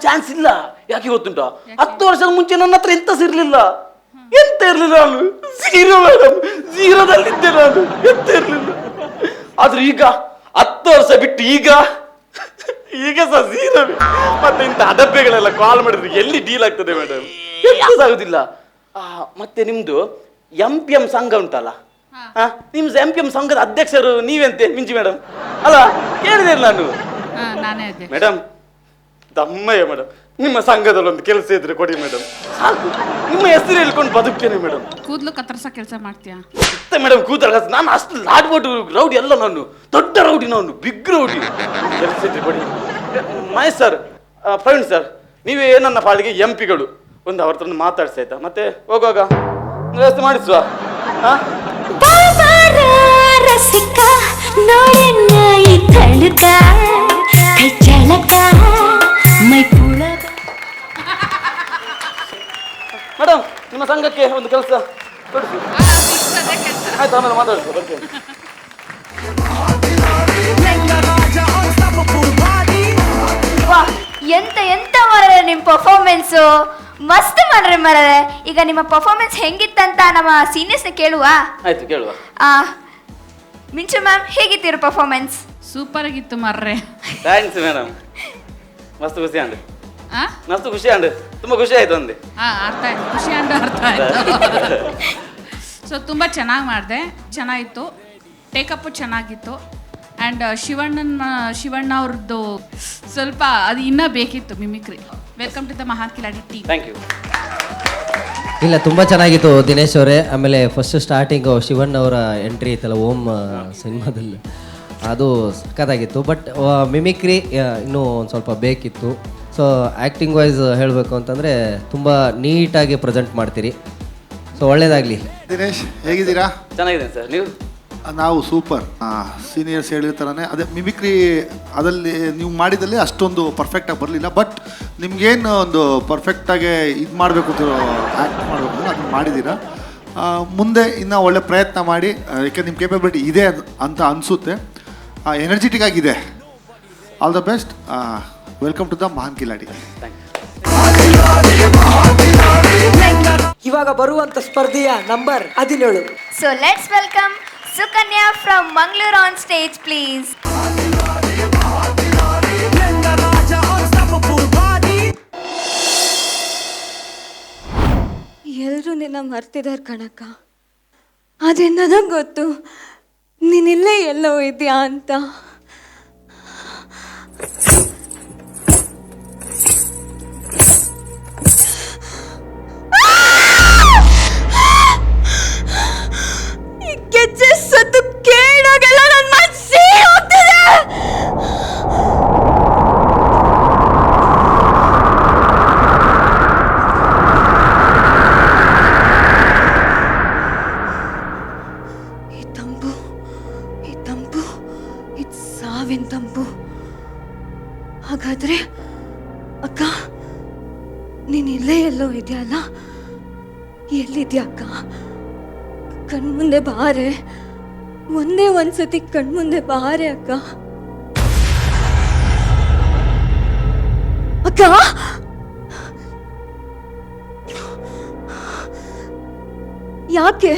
ಚಾನ್ಸ್ ಇಲ್ಲ. ಯಾಕೆ ಗೊತ್ತುಂಟಾ? 10 ವರ್ಷದ ಮುಂಚೆ ನನ್ನ ಹತ್ರ ಎಂತ ಇರ್ಲಿಲ್ಲ. ಎಂತ ಇರ್ಲಿಲ್ಲ, ನಾನು ಝೀರೋ ಮೇಡಮ್, ಝೀರೋದಲ್ಲಿದ್ದೆ ನಾನು, ಎಂತ ಇರ್ಲಿಲ್ಲ. ಆದ್ರೆ ಈಗ 10 ವರ್ಷ ಬಿಟ್ಟು ಈಗ ಸಹ ಝೀರೋ. ಮತ್ತೆ ಇಂಥ ಅಡಬ್ಬೆಗಳೆಲ್ಲ ಕಾಲ್ ಮಾಡಿದ್ರೆ ಎಲ್ಲಿ ಡೀಲ್ ಆಗ್ತದೆ ಮೇಡಮ್? ಎಂತ ಆಗುದಿಲ್ಲ. ಮತ್ತೆ ನಿಮ್ದು MPM ಸಂಘ ಉಂಟಲ್ಲ, ನಿಮ್ದು MPM ಸಂಘದ ಅಧ್ಯಕ್ಷರು ನೀವೆಂತೆ ಮಿಂಚಿ ಮೇಡಮ್ ಅಲ್ಲ? ಕೇಳಿದೆ ನಾನು. ನಾನೇ ಅದೇ ಮೇಡಮ್, ದಮ್ಮಯ್ಯ ಮೇಡಮ್, ನಿಮ್ಮ ಸಂಘದಲ್ಲಿ ಒಂದು ಕೆಲಸ ಇದ್ರೆ ಕೊಡಿ ಮೇಡಮ್, ಸಾಕು. ನಿಮ್ಮ ಹೆಸರು ಹೇಳ್ಕೊಂಡು ಬದುಕ್ತೇನೆ ಮೇಡಮ್. ಕೂದ್ಲು ಕತ್ತರ್ಸ ಕೆಲಸ ಮಾಡ್ತೀಯಾ? ಮತ್ತೆ ಮೇಡಮ್ ಕೂದಲ ನಾನು ಅಷ್ಟು ಲಾಡ್ಬೋಟು ರೌಡಿ ಅಲ್ಲ, ನಾನು ದೊಡ್ಡ ರೌಡಿ, ನಾನು ಬಿಗ್ ರೌಡಿ. ಕೆಲಸ ಇದ್ರೆ ಕೊಡಿ. ಮಹೇಶ್ ಸರ್, ಪ್ರವೀಣ್ ಸರ್, ನೀವೇ ನನ್ನ ಪಾಲಿಗೆ MP ಗಳು. ಒಂದು ಅವ್ರ ಹತ್ರ ಮಾತಾಡ್ಸಿ ಆಯ್ತಾ? ಮತ್ತೆ ಹೋಗುವಾಗ ವ್ಯವಸ್ಥೆ ಮಾಡಿಸುವ. ಮೇಡಮ್, ನಿಮ್ಮ ಸಂಘಕ್ಕೆ ಒಂದು ಕೆಲಸ ಕೊಡಿಸಿ ಆಯ್ತು, ಆಮೇಲೆ ಮಾತಾಡ್ತೀವಿ. ಬರ್ತೇನೆ. ಎಂತ ಮರರೆ ನಿಮ್ಮ ಪರ್ಫಾರ್ಮೆನ್ಸು ಮಸ್ತ್ ಮಾಡ್ರೆ ಮರರೆ. ಈಗ ನಿಮ್ಮ ಪರ್ಫಾರ್ಮೆನ್ಸ್ ಹೆಂಗಿತ್ತಂತ ನಮ್ಮ ಸೀನಿಯರ್ಸ್ನ ಕೇಳುವ? ಆಯ್ತು, ಕೇಳುವ. ಮಿಂಚು ಮ್ಯಾಮ್, ಹೇಗಿತ್ತು ಪರ್ಫಾರ್ಮೆನ್ಸ್? ಸೂಪರ್ ಆಗಿತ್ತು ಮರ್ರೆ. ಥ್ಯಾಂಕ್ಸ್ ಮೇಡಮ್, ಮಸ್ತ್ ಖುಷಿ ಅಂದೆ. ಮಸ್ತ್ ಖುಷಿ ಅಂದೆ, ತುಂಬಾ ಖುಷಿ ಆಯ್ತು ಅಂದೆ. ಅರ್ಥ ಆಯ್ತು, ಖುಷಿ ಅಂಡ್ ಅರ್ಥ ಆಯ್ತು. ಸೊ ತುಂಬ ಚೆನ್ನಾಗಿ ಮಾಡಿದೆ, ಚೆನ್ನಾಗಿತ್ತು. ಟೇಕಪ್ಪು ಚೆನ್ನಾಗಿತ್ತು. ಆ್ಯಂಡ್ ಶಿವಣ್ಣ ಅವ್ರದ್ದು ಸ್ವಲ್ಪ ಅದು ಇನ್ನೂ ಬೇಕಿತ್ತು mimicry. Welcome to the Mahan Kiladi team. Thank you. ಇಲ್ಲ, ತುಂಬ ಚೆನ್ನಾಗಿತ್ತು ದಿನೇಶ್ ಅವರೇ. ಆಮೇಲೆ ಫಸ್ಟ್ ಸ್ಟಾರ್ಟಿಂಗು ಶಿವಣ್ಣ ಅವರ ಎಂಟ್ರಿ ಇತ್ತಲ್ಲ ಓಮ್ ಸಿನಿಮಾದಲ್ಲಿ, ಅದು ಸಖತ್ತಾಗಿತ್ತು. ಬಟ್ ಮಿಮಿಕ್ರಿ ಇನ್ನೂ ಒಂದು ಸ್ವಲ್ಪ ಬೇಕಿತ್ತು. ಸೊ ಆ್ಯಕ್ಟಿಂಗ್ ವೈಸ್ ಹೇಳಬೇಕು ಅಂತಂದರೆ ತುಂಬ ನೀಟಾಗಿ ಪ್ರೆಸೆಂಟ್ ಮಾಡ್ತೀರಿ. ಸೊ ಒಳ್ಳೇದಾಗಲಿ. ದಿನೇಶ್, ಹೇಗಿದ್ದೀರಾ? ಚೆನ್ನಾಗಿದ್ದೇನೆ ಸರ್, ನೀವು? ನಾವು ಸೂಪರ್. ಸೀನಿಯರ್ಸ್ ಹೇಳಿದ ಥರನೇ ಅದೇ ಮಿಮಿಕ್ರಿ, ಅದಲ್ಲಿ ನೀವು ಮಾಡಿದಲ್ಲಿ ಅಷ್ಟೊಂದು ಪರ್ಫೆಕ್ಟಾಗಿ ಬರಲಿಲ್ಲ. ಬಟ್ ನಿಮ್ಗೇನು ಒಂದು ಪರ್ಫೆಕ್ಟಾಗಿ ಇದು ಮಾಡಬೇಕು ಅಂತ ಆ್ಯಕ್ಟ್ ಮಾಡಬೇಕು ಅಂದರೆ ಅದನ್ನು ಮಾಡಿದ್ದೀರಾ. ಮುಂದೆ ಇನ್ನೂ ಒಳ್ಳೆ ಪ್ರಯತ್ನ ಮಾಡಿ, ಯಾಕೆ ನಿಮ್ಮ ಕೇಪಬಿಲಿಟಿ ಇದೆ ಅಂತ ಅನಿಸುತ್ತೆ. ಎನರ್ಜೆಟಿಕ್ ಆಗಿದೆ. All the best. Welcome to the Mahan Kiladi. ಇವಾಗ ಬರುವಂತ ಸ್ಪರ್ಧೆಯ number 17. So let's welcome Sukanya from Mangaluru on stage please. ಎಲ್ಲರೂ ನಿನ್ನ ಮರ್ತಿದಾರೆ ಕಣಕ್ಕ. ಅದೇ ನನಗೆ ಗೊತ್ತು ನೀನಿಲ್ಲೇ ಎಲ್ಲೋ ಇದೆಯಾ ಅಂತ. ಗೆಜ್ಜೆ ಸದ್ದು ಕೇಳೋಗೆಲ್ಲ ನನ್ನ ಮನಸ್ಸೇ ಹೋಗ್ತಿದೆ. ಈ ತಂಪು ಇದು ಸಾವಿನ ತಂಪು. ಹಾಗಾದ್ರೆ ಅಕ್ಕ, ನೀನ್ ಇಲ್ಲೇ ಎಲ್ಲೋ ಇದೆಯಲ್ಲ, ಎಲ್ಲಿದ್ಯಾ ಅಕ್ಕ? ಕಣ್ಮುಂದೆ ಬಾರೆ, ಒಂದೇ ಒಂದ್ಸತಿ ಕಣ್ಮುಂದೆ ಬಾರೆ ಅಕ್ಕ. ಅಕ್ಕ, ಯಾಕೆ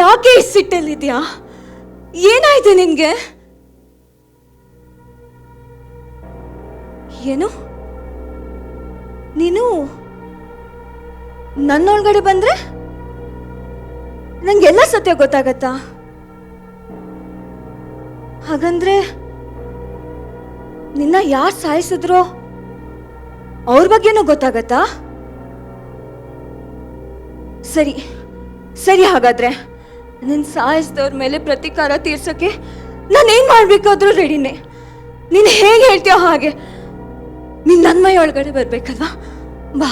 ಯಾಕೆ ಈ ಸಿಟ್ಟಲ್ಲಿದ್ಯಾ? ಏನಾಯ್ತು ನಿನ್ಗೆ? ಏನು ನೀನು ನನ್ನೊಳಗಡೆ ಬಂದ್ರೆ ನಂಗೆಲ್ಲ ಸತ್ಯ ಗೊತ್ತಾಗತ್ತಾ? ಹಾಗಂದ್ರೆ ನಿನ್ನ ಯಾರು ಸಾಯಿಸಿದ್ರೋ ಅವ್ರ ಬಗ್ಗೆನೂ ಗೊತ್ತಾಗತ್ತಾ? ಸರಿ ಸರಿ, ಹಾಗಾದ್ರೆ ನನ್ನ ಸಾಯಿಸಿದವ್ರ ಮೇಲೆ ಪ್ರತೀಕಾರ ತೀರ್ಸೋಕ್ಕೆ ನಾನೇನು ಮಾಡಬೇಕಾದ್ರೂ ರೆಡಿನೇ. ನೀನು ಹೇಗೆ ಹೇಳ್ತೀಯೋ ಹಾಗೆ. ನೀನು ನನ್ನ ಮೈ ಒಳಗಡೆ ಬರ್ಬೇಕಲ್ವಾ? ಬಾ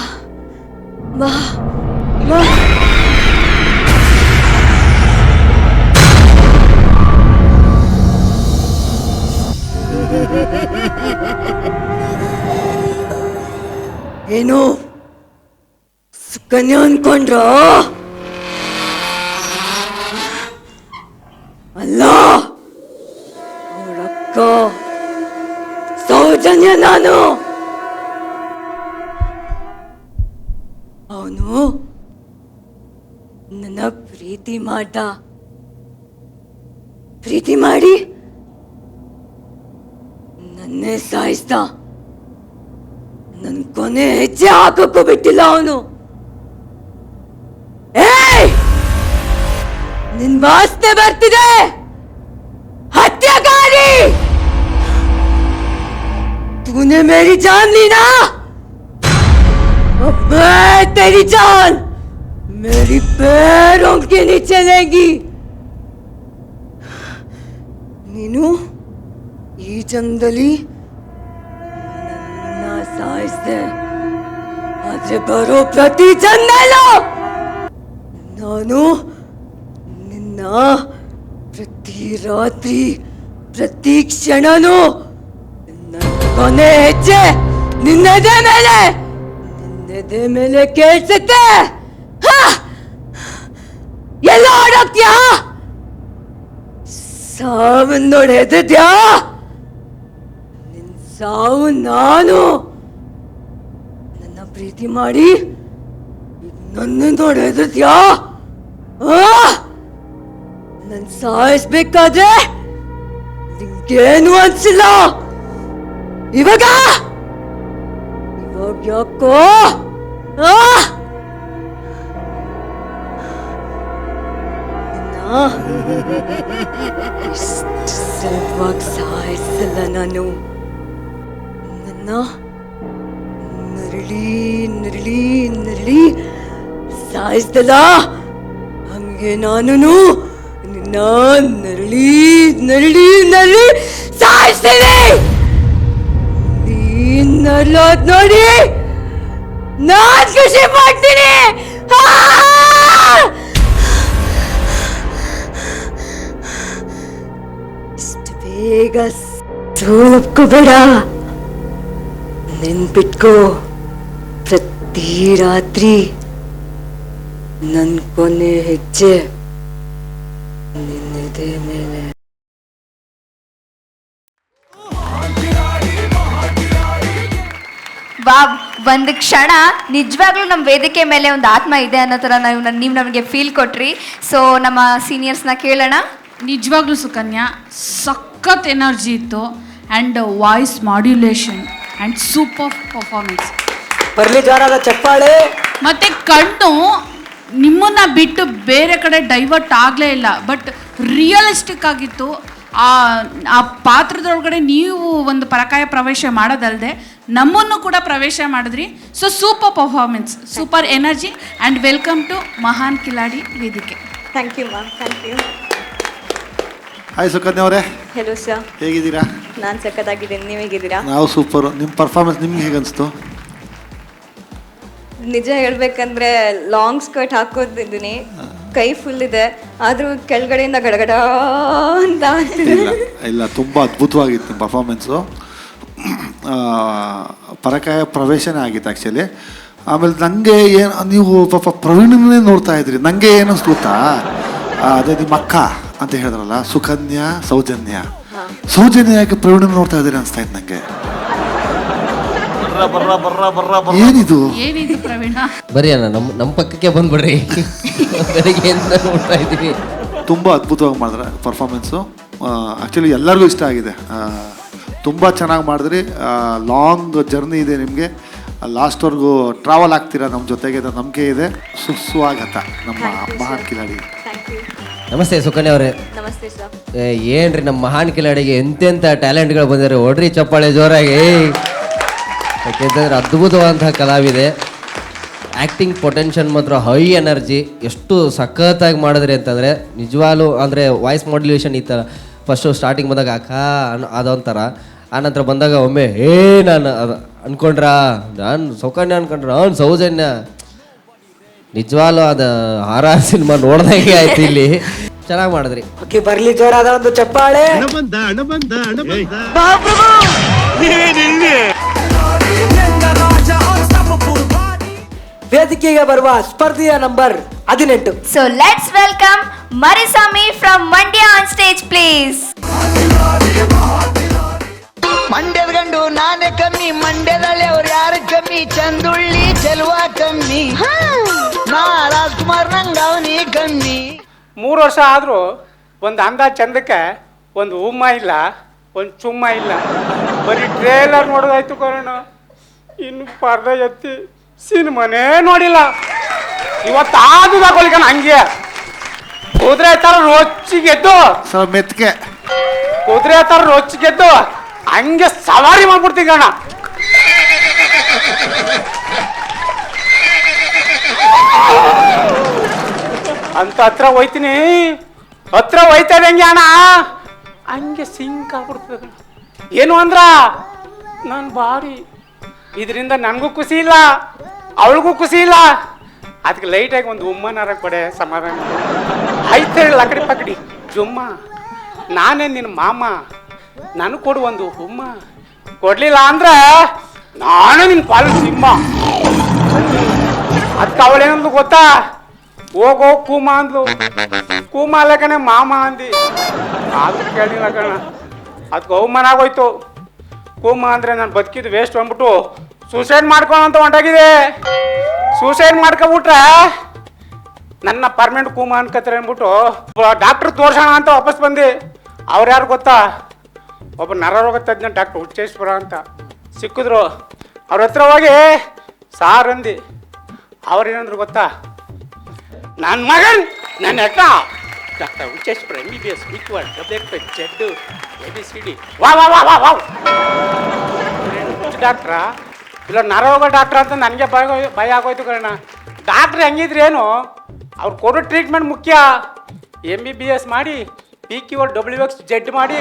ಬಾ ಬಾ. ಏನು ಸುಕನ್ಯಾ ಅನ್ಕೊಂಡ್ರ? ಅಲ್ಲ, ಅವಳಕ್ಕ ಸೌಜನ್ಯ. ನಾನು ಅವನು ನನ್ನ ಪ್ರೀತಿ ಮಾಡಿ ನನ್ನೇ ಸಾಯಿಸ್ದ. ನನ್ ಕೊನೆ ಹೆಜ್ಜೆ ಹಾಕಕ್ಕೂ ಬಿಟ್ಟಿಲ್ಲ ಅವನು. ನಿನ್ ವಾಸನೆ ಬರ್ತಿದೆ, ಹತ್ಯಾಕಾರಿ. तूने मेरी जान ली ना, अब मैं तेरी जान मेरी पैरों के नीचे लेगी. ನೀನು ಈ ಜನ್ಮದಲ್ಲಿ ನನ್ನ ಸಾಯಿಸಿದೆ, ಆದ್ರೆ ಬರೋ ಪ್ರತಿ ಜನ್ಮದಲ್ಲೂ ನಾನು ನಿನ್ನ ಪ್ರತಿ ರಾತ್ರಿ ಪ್ರತಿ ಕ್ಷಣನೂ ನನ್ನ ಕೊನೆ ಹೆಜ್ಜೆ ನಿನ್ನದೇ ಮೇಲೆ ಕೇಳಿಸುತ್ತೆ. ಎಲ್ಲ ಓಡೋಗ್ತೀಯಾ? ಸಾವನ್ನ ನೋಡಿ ಹೆದರ್ದ್ಯಾ? ನಿನ್ ಸಾವು ನಾನು ನನ್ನ ಪ್ರೀತಿ ಮಾಡಿ ನನ್ನ ನೋಡಿ ಹೆದರ್ದ್ಯಾ? ನನ್ ಸಾಯಿಸ್ಬೇಕಾದ್ರೆ ನಿಂಗೇನು ಅನ್ಸಿಲ್ಲ. ಇವಾಗ ಯಾಕೋ ಸುಲಭವಾಗಿ ಸಾಯಿಸಲ್ಲ ನಾನು. ನನ್ನ ನರಳಿ ಸಾಯಿಸ್ದಲ್ಲ, ಹಂಗೆ ನಾನು ನಿನ್ನ ನರಳಿ ಸಾಯಿಸ್ತೀನಿ. ನೀನ್ ನರಳೋದ್ ನೋಡಿ ನಾನ್ ಖುಷಿ ಪಡ್ತೀನಿ. ಇಷ್ಟು ಬೇಗ ಸೋಲೋಬೇಡ, ನೆನ್ಪಿಟ್ಕೋ. ಪ್ರತಿ ರಾತ್ರಿ ನನ್ ಕೊನೆ ಹೆಜ್ಜೆ ನಿನ್ನದೇ ಮೇಲೆ. ವಾವ್, ಒಂದು ಕ್ಷಣ ನಿಜವಾಗ್ಲೂ ನಮ್ಮ ವೇದಿಕೆ ಮೇಲೆ ಒಂದು ಆತ್ಮ ಇದೆ ಅನ್ನೋ ಥರ ನೀವು ನಮಗೆ ಫೀಲ್ ಕೊಟ್ರಿ. ಸೊ ನಮ್ಮ ಸೀನಿಯರ್ಸ್ನ ಕೇಳೋಣ. ನಿಜವಾಗ್ಲೂ ಸುಕನ್ಯಾ ಸಖತ್ ಎನರ್ಜಿ ಇತ್ತು, and voice modulation and super performance. ಬರ್ಲಿ ಜೋರಾದ ಚಪ್ಪಾಳೆ. ಮತ್ತು ಕಣ್ಣು ನಿಮ್ಮನ್ನ ಬಿಟ್ಟು ಬೇರೆ ಕಡೆ ಡೈವರ್ಟ್ ಆಗಲೇ ಇಲ್ಲ, ಬಟ್ ರಿಯಲಿಸ್ಟಿಕ್ ಆಗಿತ್ತು. ಆ ಪಾತ್ರದೊಳಗಡೆ ನೀವು ಒಂದು ಪರಕಾಯ ಪ್ರವೇಶ ಮಾಡೋದಲ್ಲದೆ ನಮ್ಮನ್ನು ಕೂಡ ಪ್ರವೇಶ ಮಾಡಿದ್ರಿ. So super performance, super energy, and welcome to Mahan Kiladi ವೇದಿಕೆ. Thank you ma'am, thank you. Hi Sukanya ಅವರೇ, ಹೆಲೋ ಸರ್, ಹೇಗಿದ್ದೀರಾ? ನಾನು ಸಖತ್ತಾಗಿದ್ದೀನಿ, ನೀವು ಹೇಗಿದ್ದೀರಾ? ನಾವು ಸೂಪರು. ನಿಮ್ಮ ಪರ್ಫಾರ್ಮೆನ್ಸ್ ನಿಮ್ಗೆ ಹೇಗೆ ಅನಿಸ್ತು? ನಿಜ ಹೇಳ್ಬೇಕಂದ್ರೆ ಲಾಂಗ್ ಸ್ಕರ್ಟ್ ಹಾಕೋದಿದ್ದೀನಿ, ಕೈ ಫುಲ್ ಇದೆ, ಆದ್ರೂ ಕೆಳಗಡೆಯಿಂದ ಗಡಗಡ ಅಂತ. ಇಲ್ಲ, ತುಂಬ ಅದ್ಭುತವಾಗಿತ್ತು ನಿಮ್ಮ ಪರ್ಫಾರ್ಮೆನ್ಸು. ಪರಕಾಯ ಪ್ರವೇಶನೇ ಆಗಿತ್ತು ಆ್ಯಕ್ಚುಲಿ. ಆಮೇಲೆ ನನಗೆ ಏನು, ನೀವು ಪಾಪ ಪ್ರವೀಣನೇ ನೋಡ್ತಾ ಇದ್ರಿ, ನನಗೆ ಏನು ಅನಿಸ್ತು ಗೊತ್ತಾ, ಅದೇ ನಿಮ್ಮ ಅಕ್ಕ ಅಂತ ಹೇಳಿದ್ರಲ್ಲ, ಸುಕನ್ಯಾ ಸೌಜನ್ಯ ಯಾಕೆ ಪ್ರವೀಣ ನೋಡ್ತಾ ಇದ್ದೀರಿ ಅನಿಸ್ತಾ ಇತ್ತು ನನಗೆ. ಏನಿದು ಪ್ರವೀಣ? ಬರೀ ಅಣ್ಣ ನಮ್ಮ ಪಕ್ಕಕ್ಕೆ ಬಂದ್ಬಿಡ್ರಿ, ಬೆಳಿಗ್ಗೆ ನೋಡ್ತಾ ಇದ್ದೀವಿ. ತುಂಬ ಅದ್ಭುತವಾಗಿ ಮಾಡಿದ್ರೆ ಪರ್ಫಾರ್ಮೆನ್ಸು. ಆ್ಯಕ್ಚುಲಿ ಎಲ್ಲರಿಗೂ ಇಷ್ಟ ಆಗಿದೆ, ತುಂಬ ಚೆನ್ನಾಗಿ ಮಾಡಿದ್ರಿ. ಲಾಂಗ್ ಜರ್ನಿ ಇದೆ ನಿಮಗೆ, ಲಾಸ್ಟ್ವರೆಗೂ ಟ್ರಾವೆಲ್ ಆಗ್ತೀರಾ ನಮ್ಮ ಜೊತೆಗೆ, ನಂಬಿಕೆ ಇದೆ. ಸುಸ್ವಾಗತ ನಮ್ಮ ಮಹಾನ್ ಕಿಲಾಡಿ. ನಮಸ್ತೆ ಸುಕನ್ಯಾ ಅವರೇ. ನಮಸ್ತೆ ಸರ್. ಏನ್ರಿ ನಮ್ಮ ಮಹಾನ್ ಕಿಲಾಡಿಗೆ ಎಂತೆಂಥ ಟ್ಯಾಲೆಂಟ್ಗಳು ಬಂದಿದ್ದಾರೆ, ಹೊಡ್ರಿ ಚಪ್ಪಾಳೆ ಜೋರಾಗಿ. ಯಾಕೆಂತಂದ್ರೆ ಅದ್ಭುತವಾದಂತಹ ಕಲಾವಿದೆ. ಆ್ಯಕ್ಟಿಂಗ್ ಪೊಟೆನ್ಷಿಯಲ್ ಮಾತ್ರ ಹೈ ಎನರ್ಜಿ. ಎಷ್ಟು ಸಖತ್ತಾಗಿ ಮಾಡಿದ್ರಿ ಅಂತಂದರೆ ನಿಜವಾಗ್ಲೂ ಅಂದರೆ ವಾಯ್ಸ್ ಮಾಡ್ಯುಲೇಷನ್ ಈ ಥರ ಫಸ್ಟು ಸ್ಟಾರ್ಟಿಂಗ್ ಬಂದಾಗ ಅದೊಂಥರ, ಆನಂತರ ಬಂದಾಗ ಒಮ್ಮೆ ನಾನು ಅನ್ಕೊಂಡ್ರ ನಾನು ಸೌಕನ್ಯ ಅನ್ಕೊಂಡ್ರ ಅವ್ನು ಸೌಜನ್ಯ. ನಿಜವಾಗ್ಲೂ ಅದು RR ಸಿನಿಮಾ ನೋಡ್ದಂಗೆ ಆಯ್ತು. ಇಲ್ಲಿ ಚೆನ್ನಾಗಿ ಮಾಡಿದ್ರಿ. ಓಕೆ, ಬರ್ಲಿ ಜೋರಾದ ಒಂದು ಚಪ್ಪಾಳೆ. ವೇದಿಕೆಗೆ ಬರುವ ಸ್ಪರ್ಧೆಯ number 18. So let's welcome Mariswamy from Mandya on stage please. ಮಂಡ್ಯದ ಗಂಡು ನಾನೇ ಕಮ್ಮಿ, ಮಂಡ್ಯದಲ್ಲಿ ಅವ್ರು ಯಾರು ಕಮ್ಮಿ, ಚಂದುಳ್ಳಿ ಚೆಲುವ ಕಮ್ಮಿ, ನಾ ರಾಜ್ಕುಮಾರ್ ನಂಗ ಅವನಿ ಕಮ್ಮಿ. 3 ವರ್ಷ ಆದರೂ ಒಂದು ಅಂದ ಚಂದಕ್ಕೆ ಒಂದು ಉಮ್ಮ ಇಲ್ಲ, ಒಂದು ಚುಮ್ಮ ಇಲ್ಲ. ಬರೀ ಟ್ರೇಲರ್ ನೋಡೋದಾಯ್ತು ಕರೋಣ, ಇನ್ನು ಪರ್ದ ಎತ್ತಿ ಸಿನಿಮಾನೇ ನೋಡಿಲ್ಲ. ಇವತ್ತಾದು ತಗೊಳ್ಕಣ ಹಂಗೆ ಕುದುರೆ ಥರ ರೊಚ್ಚಿಗೆದ್ದು ಸರ್ ಮೆತ್ಕೆ ಕುದುರೆ ಥರ ರೊಚ್ಚಿಗೆದ್ದು ಹಂಗೆ ಸವಾರಿ ಮಾಡ್ಬಿಡ್ತೀವಿ ಕಣ. ಅಂತ ಹತ್ರ ಹೋಯ್ತೀನಿ, ಹತ್ರ ಹೋಯ್ತಾ ಇದ್ದಂಗೆ ಅಣ್ಣ ಹಂಗೆ ಸಿಂಕ್ ಆಗ್ಬಿಡ್ತದೆ. ಏನು ಅಂದ್ರ ನನ್ನ ಬಾಡಿ ಇದರಿಂದ ನನಗೂ ಖುಷಿ ಇಲ್ಲ, ಅವಳಿಗೂ ಖುಷಿ ಇಲ್ಲ. ಅದಕ್ಕೆ ಲೈಟಾಗಿ ಒಂದು ಉಮ್ಮನಾರ ಕೊಡೆ ಸಮಾಧಾನ ಆಯ್ತು. ಲಕಡಿ ಪಕಡಿ ಜುಮ್ಮ, ನಾನೇ ನಿನ್ನ ಮಾಮ, ನನಗೆ ಕೊಡು ಒಂದು ಉಮ್ಮ. ಕೊಡ್ಲಿಲ್ಲ ಅಂದ್ರೆ ನಾನು ನಿನ್ನ ಪಾಲು ಸಿಂಹ. ಅದಕ್ಕೆ ಅವಳೇನಂದ್ಲು ಗೊತ್ತಾ, ಹೋಗೋ ಕೂಮ ಅಂದ್ಲು. ಕೂಮ ಅಲ್ಲ ಕಣೆ ಮಾಮ ಅಂದಿ. ಅದು ಕೇಳಿಲ್ಲ ಕಣ, ಅದಕ್ಕೆ ಅವಮಾನ ಆಗೋಯ್ತು. ಕೂಮ ಅಂದರೆ ನಾನು ಬದುಕಿದ್ದು ವೇಸ್ಟ್ ಅಂದ್ಬಿಟ್ಟು ಸೂಸೈಡ್ ಮಾಡ್ಕೊಳ್ಳೋಂತ ಹೊಂಟಾಗಿದೆ. ಸೂಸೈಡ್ ಮಾಡ್ಕೊಬಿಟ್ರೆ ನನ್ನ ಪರ್ಮನೆಂಟ್ ಕೂಮ ಅನ್ಕತ್ತಾರೆ ಅಂದ್ಬಿಟ್ಟು ಡಾಕ್ಟ್ರ್ ತೋರ್ಸೋಣ ಅಂತ ವಾಪಸ್ ಬಂದು. ಅವ್ರು ಯಾರು ಗೊತ್ತಾ, ಒಬ್ಬ ನರರೋಗ ತಜ್ಞ ಡಾಕ್ಟ್ರ್ ಹುಚ್ಚೇಶ್ವರ ಅಂತ ಸಿಕ್ಕಿದ್ರು. ಅವ್ರ ಹತ್ರ ಹೋಗಿ ಸಾರ್ ಅಂದು. ಅವ್ರೇನಂದ್ರು ಗೊತ್ತಾ, ನನ್ನ ಮಗನ್ ನನ್ನ ಅಕ್ಕ doctor Huchheshwara MBBS with word WZ ABCD ವಾ ವಾ ವಾ ವಾ ವಾವ್. ಹುಚ್ಚ ಡಾಕ್ಟ್ರಾ ಇಲ್ಲ ನರರೋಗ ಡಾಕ್ಟ್ರ ಅಂತ ನನಗೆ ಭಯ ಆಗೋಯ್ತು ಕಣ. ಡಾಕ್ಟ್ರ್ ಹೆಂಗಿದ್ರಿ ಏನು, ಅವ್ರು ಕೊಡೋ ಟ್ರೀಟ್ಮೆಂಟ್ ಮುಖ್ಯ. MBBS ಮಾಡಿ PQRWXZ ಮಾಡಿ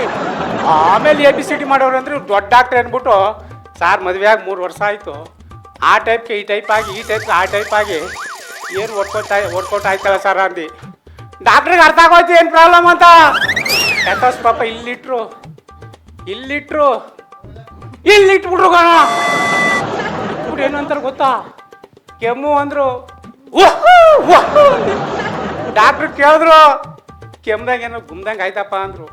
ಆಮೇಲೆ ABCD ಮಾಡೋರು ಅಂದ್ರೆ ದೊಡ್ಡ ಡಾಕ್ಟ್ರ್ ಅಂದ್ಬಿಟ್ಟು. ಸಾರ್ ಮದುವೆ ಆಗಿ 3 ವರ್ಷ ಆಯಿತು. ಆ ಟೈಪ್ಗೆ ಈ ಟೈಪ್ ಆಗಿ, ಈ ಟೈಪ್ಗೆ ಆ ಟೈಪ್ ಆಗಿ ಏನು ವರ್ಕೌಟ್ ಆಯ್ತಲ್ಲ ಸರ್ ಅಂದು. ಡಾಕ್ಟ್ರಿಗೆ ಅರ್ಥ ಆಗೋಯ್ತು ಏನು ಪ್ರಾಬ್ಲಮ್ ಅಂತ. ಯಾಕಸ್ ಪಾಪ ಇಲ್ಲಿಟ್ರು ಇಲ್ಲಿಟ್ಬಿಟ್ರು ಕಣ. ಇಟ್ಬಿಟ್ಟು ಏನು ಅಂತಾರೆ ಗೊತ್ತಾ, ಕೆಮ್ಮು ಅಂದರು. ಡಾಕ್ಟ್ರು ಕೇಳಿದ್ರು, ಕೆಮ್ದಾಗ ಏನೋ ಗುಮ್ದಂಗೆ ಆಯ್ತಪ್ಪ ಅಂದರು.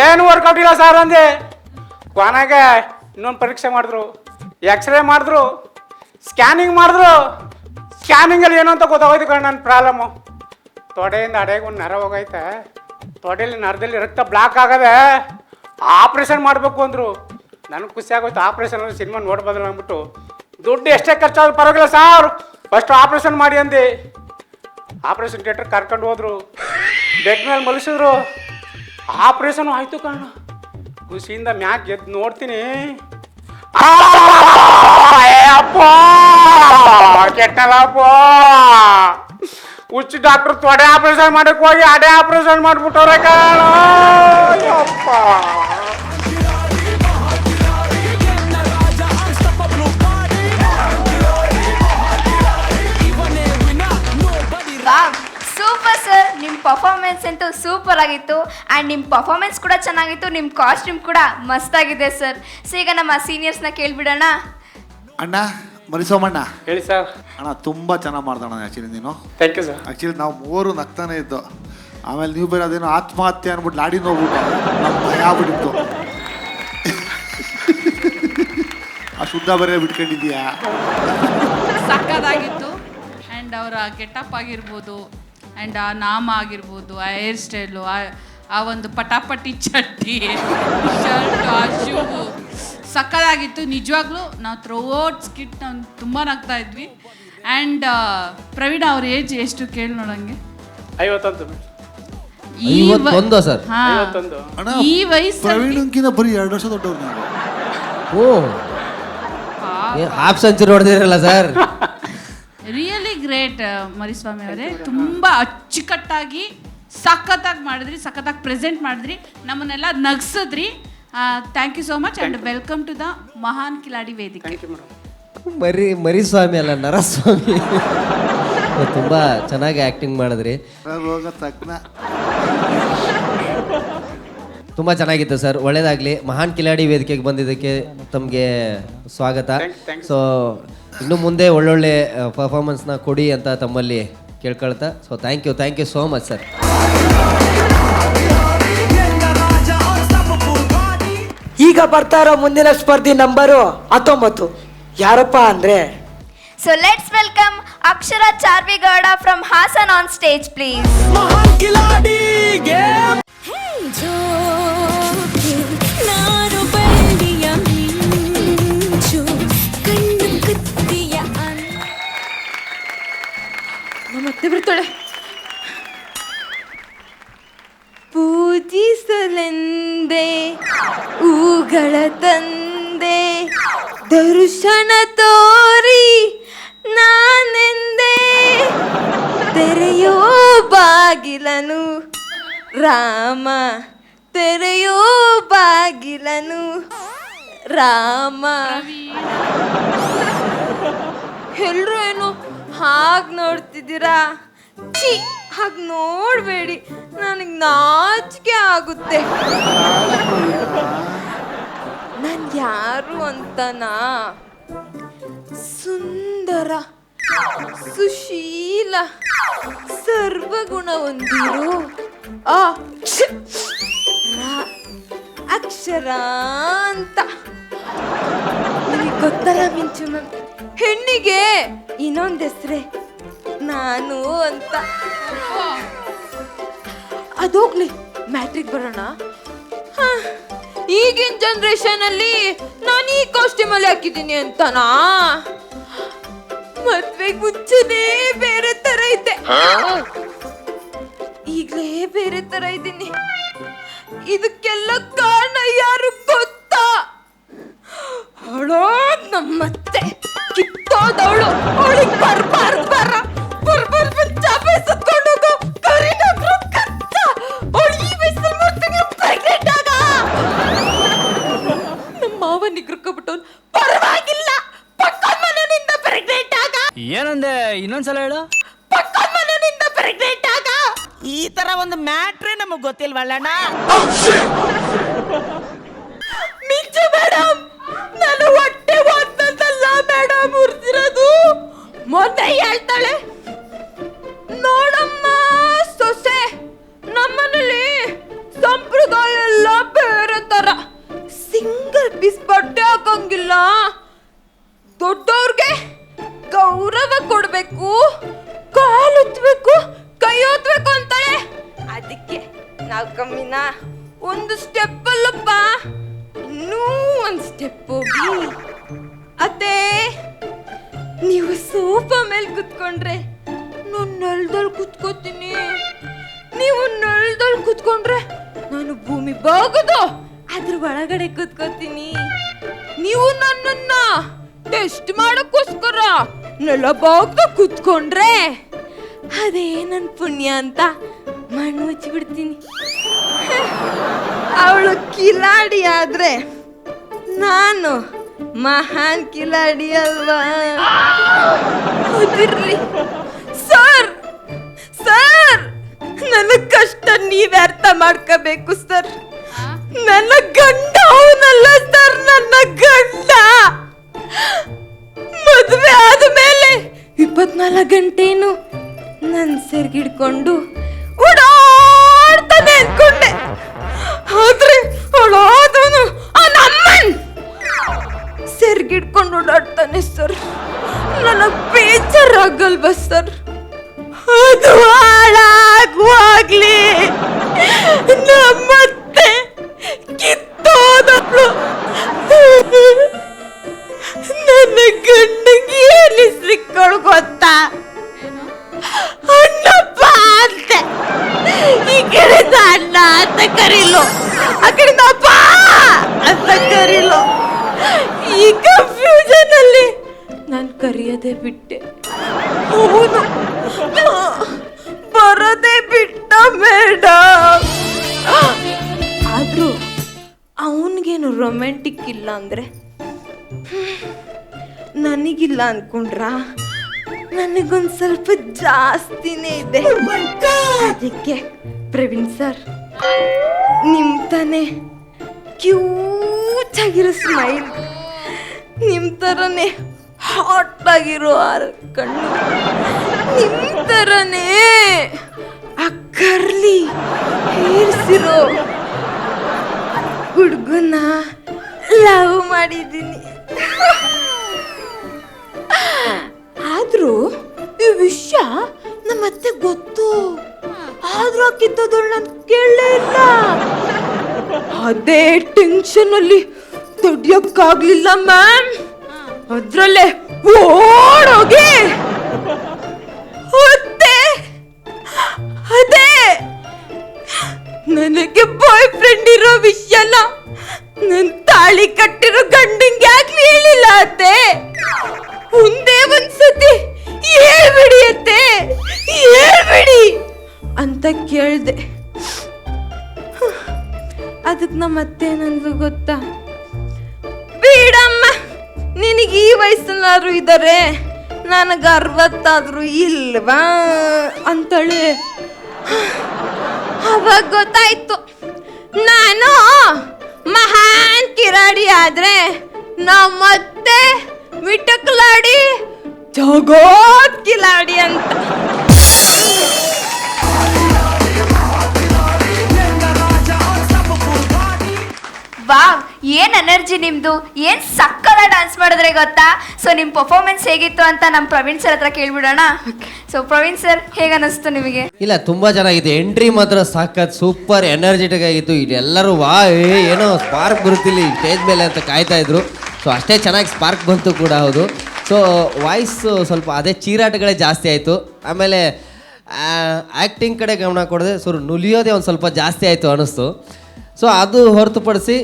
ಏನು ವರ್ಕೌಟ್ ಇಲ್ಲ ಸರ್ ಅಂದೆ. ಕೊನೆಗೆ ಇನ್ನೊಂದು ಪರೀಕ್ಷೆ ಮಾಡಿದ್ರು, ಎಕ್ಸ್ರೇ ಮಾಡಿದ್ರು, ಸ್ಕ್ಯಾನಿಂಗ್ ಮಾಡಿದ್ರು. ಸ್ಕ್ಯಾನಿಂಗಲ್ಲಿ ಏನು ಅಂತ ಗೊತ್ತಾಗೋಯ್ತು ಕಣ ನನ್ನ ಪ್ರಾಬ್ಲಮ್ಮು. ತೊಡೆಯಿಂದ ಅಡೆಗೆ ಒಂದು ನರ ಹೋಗೈತೆ, ತೊಡೆಯಲ್ಲಿ ನರದಲ್ಲಿ ರಕ್ತ ಬ್ಲಾಕ್ ಆಗದೆ, ಆಪ್ರೇಷನ್ ಮಾಡಬೇಕು ಅಂದರು. ನನಗೆ ಖುಷಿ ಆಗೋಯ್ತು. ಆಪ್ರೇಷನ್ ಸಿನಿಮಾ ನೋಡ್ಬೋದಲ್ಲ ಅಂದ್ಬಿಟ್ಟು ದುಡ್ಡು ಎಷ್ಟೇ ಖರ್ಚಾದ್ರೂ ಪರವಾಗಿಲ್ಲ ಸಾರ್, ಫಸ್ಟ್ ಆಪ್ರೇಷನ್ ಮಾಡಿ ಅಂದು. ಆಪ್ರೇಷನ್ ಥಿಯೇಟ್ರ್ ಕರ್ಕೊಂಡು ಹೋದ್ರು, ಬೆಡ್ ಮೇಲೆ ಮಲಗಿಸಿದ್ರು. ಆಪ್ರೇಷನ್ ಆಯಿತು ಕಣ. ಖುಷಿಯಿಂದ ಮ್ಯಾಕ್ ಎದ್ದು ನೋಡ್ತೀನಿ, ಅಪ್ಪ ಕೆಟ್ಟಲ್ಲಪ್ಪ. ಹುಚ್ಚು ಡಾಕ್ಟ್ರು ತೊಡೆ ಆಪ್ರೇಷನ್ ಮಾಡಕ್ಕೆ ಹೋಗಿ ಅಡೆ ಆಪ್ರೇಷನ್ ಮಾಡಿಬಿಟ್ಟವ್ರೆ ಕಾಣ. ಅಪ್ಪ ಸೂಪರ್ ಸರ್, ನಿಮ್ಮ ಪರ್ಫಾರ್ಮೆನ್ಸ್ ಅಂತೂ ಸೂಪರ್ ಆಗಿತ್ತು. ಆ್ಯಂಡ್ ನಿಮ್ಮ ಪರ್ಫಾರ್ಮೆನ್ಸ್ ಕೂಡ ಚೆನ್ನಾಗಿತ್ತು, ನಿಮ್ಮ ಕಾಸ್ಟ್ಯೂಮ್ ಕೂಡ ಮಸ್ತಾಗಿದೆ ಸರ್. ಸೊ ಈಗ ನಮ್ಮ ಸೀನಿಯರ್ಸ್ನ ಕೇಳ್ಬಿಡೋಣ. ಅಣ್ಣ ಮರಿಸೋಮಣ್ಣ ಹೇಳಿ ಸರ್. ಅಣ್ಣ ತುಂಬ ಚೆನ್ನಾಗಿ ಮಾಡ್ದಣ್ಣ ಆ್ಯಕ್ಚುಲಿ ನೀನು. Thank you sir. ಆ್ಯಕ್ಚುಲಿ ನಾವು 3 ನಗ್ತಾನೆ ಇದ್ದು, ಆಮೇಲೆ ನೀವು ಬೇರೆ ಅದೇನೋ ಆತ್ಮಹತ್ಯೆ ಅಂದ್ಬಿಟ್ಟು ಲಾಡಿನ ಹೋಗ್ಬಿಟ್ಟು ನಮ್ಮ ಭಯ ಆಗ್ಬಿಟ್ಟಿತ್ತು. ಆ ಶುದ್ಧ ಬರೇ ಬಿಟ್ಕೊಂಡಿದ್ಯಾ. ಸಕ್ಕದಾಗಿತ್ತು. ಆ್ಯಂಡ್ ಅವರ ಗೆಟಪ್ ಆಗಿರ್ಬೋದು, ಆ್ಯಂಡ್ ಆ ನಾಮ ಆಗಿರ್ಬೋದು, ಆ ಹೇರ್ ಸ್ಟೈಲು, ಆ ಒಂದು ಪಟಾಪಟಿ ಚಡ್ಡಿ, ಶರ್ಟ್, ಆ ಶೂ ಸಕ್ಕದಾಗಿತ್ತು. ನಿಜವಾಗ್ಲೂ ನಾವು ಥ್ರೋಔಟ್ ಸ್ಕಿಟ್ ನಾವು ತುಂಬ ನಗ್ತಾ ಇದ್ವಿ. ಆ್ಯಂಡ್ ಪ್ರವೀಣ್ ಅವ್ರ ಏಜ್ ಎಷ್ಟು ಕೇಳಿ ನೋಡಂಗೆ? 51 ಸರ್. ಈ ವಯಸ್ಸು ಪ್ರವೀಣಂಕಿಂತ ಬರೀ 2 ವರ್ಷ ದೊಡ್ಡವ್ರು ನಾವು. ಓ, ಹಾಫ್ ಸೆಂಚುರಿ ಹೊಡೆದಿರಲ್ಲ ಸರ್. ರಿಯಲಿ ಗ್ರೇಟ್ ಮರಿಸ್ವಾಮಿ ಅವರೇ, ತುಂಬ ಅಚ್ಚುಕಟ್ಟಾಗಿ ಸಖತ್ತಾಗಿ ಮಾಡಿದ್ರಿ, ಸಖತ್ತಾಗಿ ಪ್ರೆಸೆಂಟ್ ಮಾಡಿದ್ರಿ, ನಮ್ಮನ್ನೆಲ್ಲ ನಗ್ಸಿದ್ರಿ. Thank you so much and welcome to the Mahan Kiladi ವೇದಿಕೆ. ಮರಿಸ್ವಾಮಿ ಅಲ್ಲ, ನರಸ್ವಾಮಿ. ತುಂಬ ಚೆನ್ನಾಗಿ ಆ್ಯಕ್ಟಿಂಗ್ ಮಾಡಿದ್ರಿ. ತುಂಬ ಚೆನ್ನಾಗಿತ್ತು ಸರ್, ಒಳ್ಳೇದಾಗಲಿ. ಮಹಾನ್ ಕಿಲಾಡಿ ವೇದಿಕೆಗೆ ಬಂದಿದ್ದಕ್ಕೆ ತಮಗೆ ಸ್ವಾಗತ. ಸೊ ಇನ್ನು ಮುಂದೆ ಒಳ್ಳೊಳ್ಳೆ ಪರ್ಫಾರ್ಮೆನ್ಸ್ನ ಕೊಡಿ ಅಂತ ತಮ್ಮಲ್ಲಿ ಕೇಳ್ಕೊಳ್ತಾ, so thank you so much sir. ಈಗ ಬರ್ತಾ ಇರೋ ಮುಂದಿನ ಸ್ಪರ್ಧಿ ನಂಬರು 19. ಯಾರಪ್ಪ ಅಂದ್ರೆ, so let's welcome Akshara ಚಾರ್ವಿಗೌಡ from Haasan on stage please. ಮತ್ತೆ ಬರ್ತಾಳೆ. ಪೂಜಿಸಲೆಂದೆ ಹೂಗಳ ತಂದೆ, ದರ್ಶನ ತೋರಿ ನಾನೆಂದೆ, ತೆರೆಯೋ ಬಾಗಿಲನು ರಾಮ, ತೆರೆಯೋ ಬಾಗಿಲನು ರಾಮ. ಎಲ್ರು ಏನು ಹಾಗೆ ನೋಡ್ತಿದ್ದೀರಾ? ಛೀ, ಹಾಗೆ ನೋಡಬೇಡಿ, ನನಗೆ ನಾಚಿಕೆ ಆಗುತ್ತೆ. ನಾನು ಯಾರು ಅಂತನಾ? ಸುಂದರ, ಸುಶೀಲ, ಸರ್ವಗುಣ ಹೊಂದಿರೋ ಅಕ್ಷರ ಅಂತ. ನಿಮಗೆ ಗೊತ್ತಲ್ಲ ಮಿಂಚು ಮ್ಯಾಮ್, ಹೆಣ್ಣಿಗೆ ಇನ್ನೊಂದು ಹೆಸ್ರೆ ನಾನು ಅಂತ. ಅದೋಗ್ಲಿ, ಮ್ಯಾಟ್ರಿಕ್ ಬರೋಣ. ಈಗಿನ ಜನರೇಷನ್ ಅಲ್ಲಿ ನಾನು ಈ ಕಾಸ್ಟ್ಯೂಮ್ ಅಲ್ಲಿ ಹಾಕಿದ್ದೀನಿ ಅಂತನಾ? ಮದ್ವೆಗೆ ಮುಂಚೆನೇ ಬೇರೆ ತರ ಇದ್ದೆ, ಈಗ್ಲೇ ಬೇರೆ ತರ ಇದ್ದೀನಿ. ಇದಕ್ಕೆಲ್ಲ ಕಾರಣ ಯಾರು ಗೊತ್ತಾ? ಅವಳೋ ನಮ್ಮತ್ತೆ ಕಿತ್ತೋದವಳು. ಅವಳಿಗೆ ಬರ್ಬಾರ್ದು ಚಾಪೆ ಸುತ್ಕೊಂಡು ಹೋಗೋ ಕರಿನಗರು ಕತ್ತ. ಅವಳು ಈ ವಯಸ್ಸಲ್ಲಿ 3 ತಿಂಗಳು ಪ್ರೆಗ್ನೆಂಟ್ ಆಗ. ನಮ್ಮ ಮಾವ ನಿಗ್ರಕೊಬಿಟ್ಟವನು. ಪರವಾಗಿಲ್ಲ, ಪಕ್ಕದ ಮನೆಯಿಂದ ಪ್ರೆಗ್ನೆಂಟ್ ಆಗ. ಏನಂದೆ, ಇನ್ನೊಂದ್ಸಲ ಹೇಳು. ಪಕ್ಕದ ಮನೆಯಿಂದ ಪ್ರೆಗ್ನೆಂಟ್ ಆಗ. ಈ ತರ ಒಂದು ಮ್ಯಾಟ್ರೇ ನಮಗ್ ಗೊತ್ತಿಲ್ವಲ್ಲಣ್ಣ. ಮಿಂಚು ಮೇಡಮ್, ನಾನು ಹೊಟ್ಟೆ ಓದ್ತಲ್ಲ ಮೇಡಮ್ ಉರ್ದಿರೋದು. ಮೊನ್ನೆ ಹೇಳ್ತಾಳೆ, ನೋಡಮ್ಮ ಸೊಸೆ, ನಮ್ಮನೇಲಿ ಸಂಪ್ರದಾಯ ಎಲ್ಲ ಬೇರೆ ತರ. ಸಿಂಗಲ್ ಪೀಸ್ ಬಟ್ಟೆ ಹಾಕಂಗಿಲ್ಲ, ದೊಡ್ಡವ್ರಿಗೆ ಗೌರವ ಕೊಡ್ಬೇಕು, ಕಾಲುತ್ಬೇಕು, ಕೈ ಹೊತ್ಬೇಕು ಅಂತಾಳೆ. ಅದಕ್ಕೆ ನಾವು ಕಮ್ಮಿನ ಒಂದು ಸ್ಟೆಪ್ ಅಲ್ಲಪ್ಪ, ಇನ್ನೂ ಒಂದು ಸ್ಟೆಪ್ ಹೋಗಿ. ಅದೇ ನೀವು ಸೋಫಾ ಮೇಲೆ ಕುತ್ಕೊಂಡ್ರೆ ನಾನು ನೆಲದಲ್ಲಿ ಕುತ್ಕೋತೀನಿ, ನೀವು ನೆಲದಲ್ಲಿ ಕುತ್ಕೊಂಡ್ರೆ ನಾನು ಭೂಮಿ ಬಾಗದು ಅದ್ರ ಒಳಗಡೆ ಕುತ್ಕೋತೀನಿ. ನೀವು ನನ್ನನ್ನ ಟೆಸ್ಟ್ ಮಾಡಕ್ಕೋಸ್ಕರ ನೆಲ ಬಾಗ್ದ ಕುತ್ಕೊಂಡ್ರೆ ಅದೇ ನನ್ನ ಪುಣ್ಯ ಅಂತ ಮಣ್ಣು ಮುಚ್ಚಿಬಿಡ್ತೀನಿ. ಅವಳು ಕಿಲಾಡಿ ಆದ್ರೆ ನಾನು ಮಹಾನ್ ಕಿಲಾಡಿ ಅಲ್ವಾ? ಅದಿರ್ಲಿ ಸರ್, ನನ್ನ ಕಷ್ಟ ನೀವೇ ಅರ್ಥ ಮಾಡ್ಕೋಬೇಕು ಸರ್. ನನ್ನ ಗಂಡ ಅವನಲ್ಲ ಸರ್, ನನ್ನ ಗಂಡ. ಮದುವೆ ಆದ್ಮೇಲೆ 24 ಗಂಟೆನು ನನ್ನ ಸೆರ್ಗಿಡ್ಕೊಂಡು ಓಡಾಡ್ತಾನೆ ಅನ್ಕೊಂಡೆ. ಆದ್ರೆ ಅವಳಾದವನು ಆ ನಮ್ಮನ್ ಸೆರ್ಗಿಡ್ಕೊಂಡು ಓಡಾಡ್ತಾನೆ ಸರ್. ನನಗ್ ಬೇಜಾರಾಗಲ್ವ ಸರ್? ಅದು ಹಾಳಾಗುವಾಗ್ಲಿ ನಮ್ಮತ್ತೆ ಕಿತ್ತೋದಳು. ನನ್ನ ಗಂಡಂಗೆ ಏನಿಸ್ಲಿಕ್ಕಳು ಗೊತ್ತಾ? ಅಣ್ಣಪ್ಪ ಅಂತೆ. ಈ ಕಡೆಯಿಂದ ಅಣ್ಣ ಅಂತ ಕರೀಲು, ಆ ಕಡೆಯಿಂದ ಅಪ್ಪ ಅಂತ ಕರೀಲು. ಈ ಕನ್ಫ್ಯೂಷನ್ ಅಲ್ಲಿ ನಾನು ಕರೆಯೋದೇ ಬಿಟ್ಟೆ. ಅವನು ಬರೋದೇ ಬಿಟ್ಟ ಮೇಡಮ್. ಆದ್ರೂ ಅವನಿಗೇನು ರೊಮ್ಯಾಂಟಿಕ್ ಇಲ್ಲ ಅಂದ್ರೆ ನನಗಿಲ್ಲ ಅನ್ಕೊಂಡ್ರ? ನನಗೊಂದು ಸ್ವಲ್ಪ ಜಾಸ್ತಿನೇ ಇದೆ. ಅದಕ್ಕೆ ಪ್ರವೀಣ್ ಸರ್, ನಿಮ್ ತಾನೇ ಕ್ಯೂಟ್ ಆಗಿರೋ ಸ್ಮೈಲ್, ನಿಮ್ ಥರನೇ ಹಾಟ್ ಆಗಿರೋ ಕಣ್ಣು, ನಿಮ್ ಥರನೇ ಆ ಕರ್ಲಿ ಹೇರ್ಸಿರೋ ಹುಡುಗನ ಲವ್ ಮಾಡಿದ್ದೀನಿ. ಆದ್ರೂ ಈ ವಿಷಯ ನಮ್ಮತ್ತೆ ಗೊತ್ತು. ಆದ್ರೂ ಆಕಿದ್ದದಳು ನಾನು ಕೇಳಲೇ ಇಲ್ಲ. ಅದೇ ಟೆನ್ಷನ್ ಅಲ್ಲಿ ತಡಿಯಕ್ಕಾಗ್ಲಿಲ್ಲ ಮ್ಯಾಮ್. ಅದ್ರಲ್ಲೇ ಓಡೋಗಿ ಅದೇ ನನಗೆ ಬಾಯ್ ಫ್ರೆಂಡ್ ಇರೋ ವಿಷಯನ ನನ್ ತಾಳಿ ಕಟ್ಟಿರೋ ಗಂಡಂಗೆ ಯಾಕೆ ಹೇಳಿಲ್ಲ ಅತ್ತೆ? ಒಂದೇ ಒಂದ್ಸತಿ ಹೇಳ್ಬಿಡಿ ಅತ್ತೆ, ಹೇಳ್ಬಿಡಿ ಅಂತ ಕೇಳ್ದೆ. ಅದಕ್ಕೆ ನಮ್ಮ ಅತ್ತೆ ಏನಂದ್ರು ಗೊತ್ತಾ? ಬೇಡಮ್ಮ, ನಿನಗೆ ಈ ವಯಸ್ಸನ್ನಾದ್ರು ಇದ್ದಾರೆ, ನನಗೆ 60 ಆದ್ರೂ ಇಲ್ವಾ ಅಂತೇಳಿ. ಅವಾಗ ಗೊತ್ತಾಯ್ತು ನಾನು ಮಹಾನ್ ಕಿರಾಡಿ ಆದ್ರೆ ನಮ್ಮತ್ತೆ ಮಿಟಕ್ಲಾಡಿ ಜಗೋತ್ ಕಿಲಾಡಿ ಅಂತ. ವಾವ್, ಏನ್ ಎನರ್ಜಿ ನಿಮ್ದು, ಏನ್ ಸಕ್ಕಲ ಡ್ಯಾನ್ಸ್ ಮಾಡಿದ್ರೆ ಗೊತ್ತಾ? ಸೊ ನಿಮ್ ಪರ್ಫಾರ್ಮೆನ್ಸ್ ಹೇಗಿತ್ತು ಅಂತ ನಮ್ಮ ಪ್ರವೀಣ್ ಸರ್ ಹತ್ರ ಕೇಳ್ಬಿಡೋಣ. ಸೊ ಪ್ರವೀಣ್ ಸರ್, ಹೇಗೆ ಅನಿಸ್ತು ನಿಮಗೆ? ಇಲ್ಲ, ತುಂಬಾ ಚೆನ್ನಾಗಿತ್ತು. ಎಂಟ್ರಿ ಮಾತ್ರ ಸಾಕತ್, ಸೂಪರ್ ಎನರ್ಜೆಟಿಕ್ ಆಗಿತ್ತು. ಇಲ್ಲೆಲ್ಲರೂ ಏನೋ ಸ್ಪಾರ್ಕ್ ಬರುತ್ತಿಲ್ಲ ಈ ಸ್ಟೇಜ್ ಮೇಲೆ ಅಂತ ಕಾಯ್ತಾ ಇದ್ರು. ಸೊ ಅಷ್ಟೇ ಚೆನ್ನಾಗಿ ಸ್ಪಾರ್ಕ್ ಬಂತು ಕೂಡ. ಹೌದು. ಸೊ ವಾಯ್ಸ್ ಸ್ವಲ್ಪ ಅದೇ ಚೀರಾಟಗಳೇ ಜಾಸ್ತಿ ಆಯಿತು. ಆಮೇಲೆ ಆ್ಯಕ್ಟಿಂಗ್ ಕಡೆ ಗಮನ ಕೊಡದೆ ನುಲಿಯೋದೇ ಒಂದು ಸ್ವಲ್ಪ ಜಾಸ್ತಿ ಆಯಿತು ಅನ್ನಿಸ್ತು. ಸೊ ಅದು ಹೊರತುಪಡಿಸಿ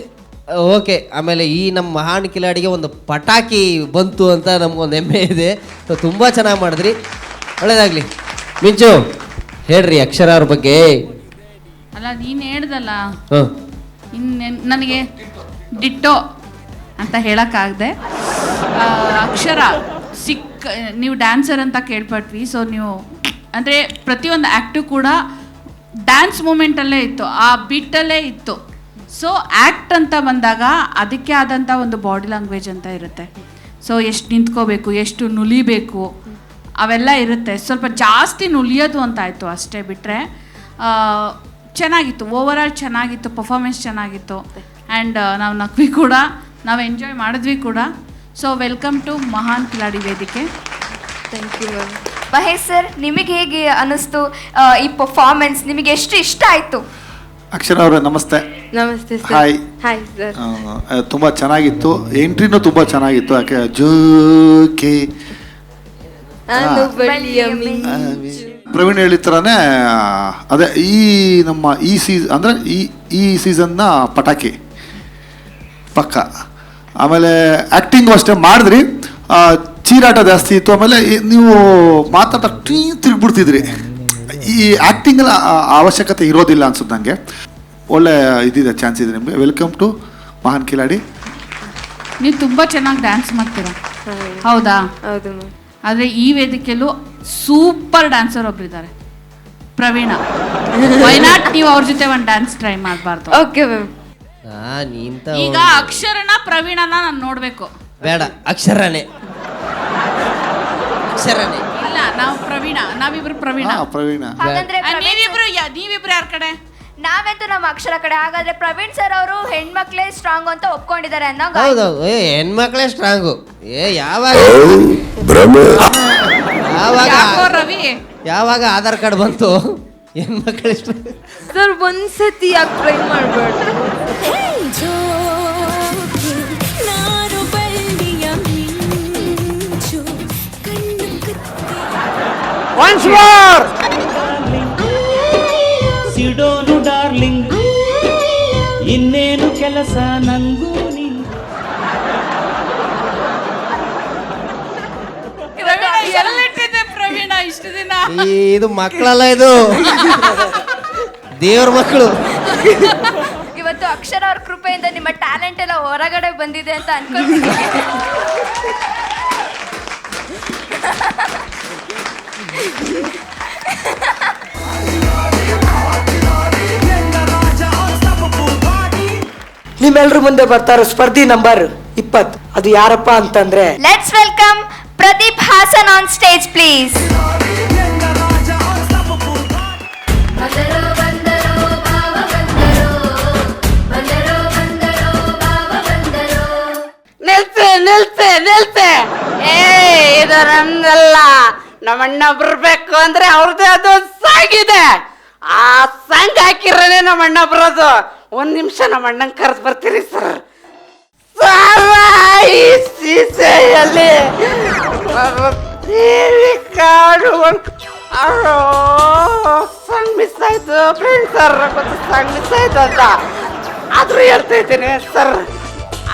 ಓಕೆ. ಆಮೇಲೆ ಈ ನಮ್ಮ ಮಹಾನ್ ಕಿಲಾಡಿಗೆ ಒಂದು ಪಟಾಕಿ ಬಂತು ಅಂತ ನಮಗೊಂದು ಹೆಮ್ಮೆ ಇದೆ. ಸೊ ತುಂಬ ಚೆನ್ನಾಗಿ ಮಾಡಿದ್ರಿ, ಒಳ್ಳೇದಾಗಲಿ. ಮಿಂಚು ಹೇಳ್ರಿ ಅಕ್ಷರ ಅವ್ರ ಬಗ್ಗೆ. ಅಲ್ಲ, ನೀನು ಹೇಳ್ದಲ್ಲ, ಹಾಂ, ನನಗೆ ಡಿಟ್ಟೋ ಅಂತ ಹೇಳೋಕ್ಕಾಗದೆ. ಅಕ್ಷರ ನೀವು ಡ್ಯಾನ್ಸರ್ ಅಂತ ಕೇಳ್ಪಟ್ವಿ. ಸೊ ನೀವು ಅಂದರೆ ಪ್ರತಿಯೊಂದು ಆ್ಯಕ್ಟು ಕೂಡ ಡ್ಯಾನ್ಸ್ ಮೂಮೆಂಟಲ್ಲೇ ಇತ್ತು, ಆ ಬಿಟ್ಟಲ್ಲೇ ಇತ್ತು. ಸೊ ಆ್ಯಕ್ಟ್ ಅಂತ ಬಂದಾಗ ಅದಕ್ಕೆ ಆದಂಥ ಒಂದು ಬಾಡಿ ಲ್ಯಾಂಗ್ವೇಜ್ ಅಂತ ಇರುತ್ತೆ. ಸೊ ಎಷ್ಟು ನಿಂತ್ಕೋಬೇಕು, ಎಷ್ಟು ನುಲಿಬೇಕು, ಅವೆಲ್ಲ ಇರುತ್ತೆ. ಸ್ವಲ್ಪ ಜಾಸ್ತಿ ನುಲಿಯೋದು ಅಂತ ಆಯಿತು ಅಷ್ಟೇ. ಬಿಟ್ಟರೆ ಚೆನ್ನಾಗಿತ್ತು, ಓವರಾಲ್ ಚೆನ್ನಾಗಿತ್ತು, ಪರ್ಫಾರ್ಮೆನ್ಸ್ ಚೆನ್ನಾಗಿತ್ತು. ಆ್ಯಂಡ್ ನಾವು ನಕ್ವಿ ಕೂಡ, ನಾವು ಎಂಜಾಯ್ ಮಾಡಿದ್ವಿ ಕೂಡ. So welcome to Mahan Kiladi ವೇದಿಕೆ. Thank you ma'am. Mahesh sir, ನಿಮಗೆ ಹೇಗೆ ಅನಿಸ್ತು ಈ ಪರ್ಫಾರ್ಮೆನ್ಸ್? ನಿಮಗೆ ಎಷ್ಟು ಇಷ್ಟ ಆಯಿತು? ಅಕ್ಷರ ಅವರೇ ನಮಸ್ತೆ. ನಮಸ್ತೆ ಸರ್. ಹಾಯ್. Hi sir. ತುಂಬ ಚೆನ್ನಾಗಿತ್ತು, ಎಂಟ್ರಿನೂ ತುಂಬ ಚೆನ್ನಾಗಿತ್ತು. ಯಾಕೆ ಜೋಕೆ ಪ್ರವೀಣ್ ಹೇಳಿದ ಥರನೇ ಅದೇ ಈ ನಮ್ಮ ಅಂದರೆ ಈ ಸೀಸನ್ನ ಪಟಾಕಿ ಪಕ್ಕ. ಆಮೇಲೆ ಆ್ಯಕ್ಟಿಂಗು ಅಷ್ಟೇ ಮಾಡಿದ್ರಿ, ಚೀರಾಟ ಜಾಸ್ತಿ ಇತ್ತು. ಆಮೇಲೆ ನೀವು ಮಾತಾಡ್ತಾ ತಿರುಗ್ಬಿಡ್ತಿದ್ರಿ. ಈ ಆ್ಯಕ್ಟಿಂಗಲ್ಲಿ ಅವಶ್ಯಕತೆ ಇರೋದಿಲ್ಲ ಅನ್ಸುತ್ತೆ ನನಗೆ. ಒಳ್ಳೆ ಇದಿದೆ, ಚಾನ್ಸ್ ಇದೆ ನಿಮಗೆ. Welcome to Mahan Kiladi. ನೀವು ತುಂಬ ಚೆನ್ನಾಗಿ ಡ್ಯಾನ್ಸ್ ಮಾಡ್ತೀರಾ, ಹೌದಾ? ಹೌದು ಮ್ಯಾಮ್. ಆದರೆ ಈ ವೇದಿಕೆಯಲ್ಲೂ ಸೂಪರ್ ಡ್ಯಾನ್ಸರ್ ಒಬ್ಬರಿದ್ದಾರೆ, ಪ್ರವೀಣ. ವೈ ನಾಟ್ ನೀವು ಅವ್ರ ಜೊತೆ ಒಂದು ಡ್ಯಾನ್ಸ್ ಟ್ರೈ ಮಾಡಬಾರ್ದು? Okay ma'am. ಈಗ ಅಕ್ಷರನ ಪ್ರವೀಣನ ನಾನು ನೋಡಬೇಕು. ಬೇಡ, ಅಕ್ಷರನೇ. ಇಲ್ಲ, ನಾವು ಪ್ರವೀಣ, ನಾವಿಬ್ರು ಪ್ರವೀಣ. ಪ್ರವೀಣ. ಹಾಗಂದ್ರೆ ನೀವಿಬ್ರು ಯಾರ ಕಡೆ? ನಾವಂತೂ ನಮ್ಮ ಅಕ್ಷರ ಕಡೆ. ಹಾಗಾದ್ರೆ ಪ್ರವೀಣ್ ಸರ್ ಅವರು ಹೆಣ್ಮಕ್ಳೇ ಸ್ಟ್ರಾಂಗ್ ಅಂತ ಒಪ್ಕೊಂಡಿದ್ದಾರೆ ಅನ್ನೋ. ಹೌದೌದು, ಹೆಣ್ಮಕ್ಳೇ ಸ್ಟ್ರಾಂಗು. ಯಾವಾಗ ರವಿ, ಯಾವಾಗ ಆಧಾರ್ ಕಾರ್ಡ್ ಬಂತು ಹೆಣ್ಮಕ್ಳು ಸರ್ ಒಂದ್ಸತಿ ಯಾಕೆ ಟ್ರೈ ಮಾಡಬಾರ್ದು? ಒನ್ಸ್ ಮೋರ್ ಸಿಡೋನು ಡಾರ್ಲಿಂಗ್, ಇನ್ನೇನು ಕೆಲಸ ನಂಗೂ ಎಲ್ಲಿಟ್ಟಿದ್ದೆ ಇಷ್ಟು ದಿನ ಇದು ಮಕ್ಕಳಲ್ಲ, ಇದು ದೇವ್ರ ಮಕ್ಕಳು. ಇವತ್ತು ಅಕ್ಷರ ಅವ್ರ ಕೃಪೆಯಿಂದ ನಿಮ್ಮ ಟ್ಯಾಲೆಂಟ್ ಎಲ್ಲ ಹೊರಗಡೆ ಬಂದಿದೆ ಅಂತ ಅನ್ಕೊಳ್ತೀನಿ. ನಿಮ್ಮೆಲ್ರ ಮುಂದೆ ಬರ್ತಾರೋ ಸ್ಪರ್ಧಿ ನಂಬರ್ 20. ಅದು ಯಾರಪ್ಪ ಅಂತಂದ್ರೆ let's welcome Pradeep Hassan on stage please. ನಿಲ್ಸೆ ಇದು ನಮ್ದಲ್ಲ. ನಮ್ಮಣ್ಣ ಬರ್ಬೇಕು ಅಂದ್ರೆ ಅವ್ರದ್ದೇ ಅದು ಸಾಂಗ್ ಇದೆ. ಆ ಸಾಂಗ್ ಹಾಕಿರನೆ ನಮ್ಮಣ್ಣ ಬರೋದು. 1 ನಿಮಿಷ ನಮ್ಮಣ್ಣಂಗೆ ಕರೆದು ಬರ್ತೀರಿ ಸರ್. ಈ ಸೀಸೆಯಲ್ಲಿ ಕಾಡು ಸಾಂಗ್ ಮಿಸ್ ಆಯ್ತು ಫ್ರೆಂಡ್ ಸರ್, ಸಾಂಗ್ ಮಿಸ್ ಆಯ್ತು ಅಂತ ಆದ್ರೂ ಹೇಳ್ತಾ ಇದ್ದೀನಿ ಸರ್.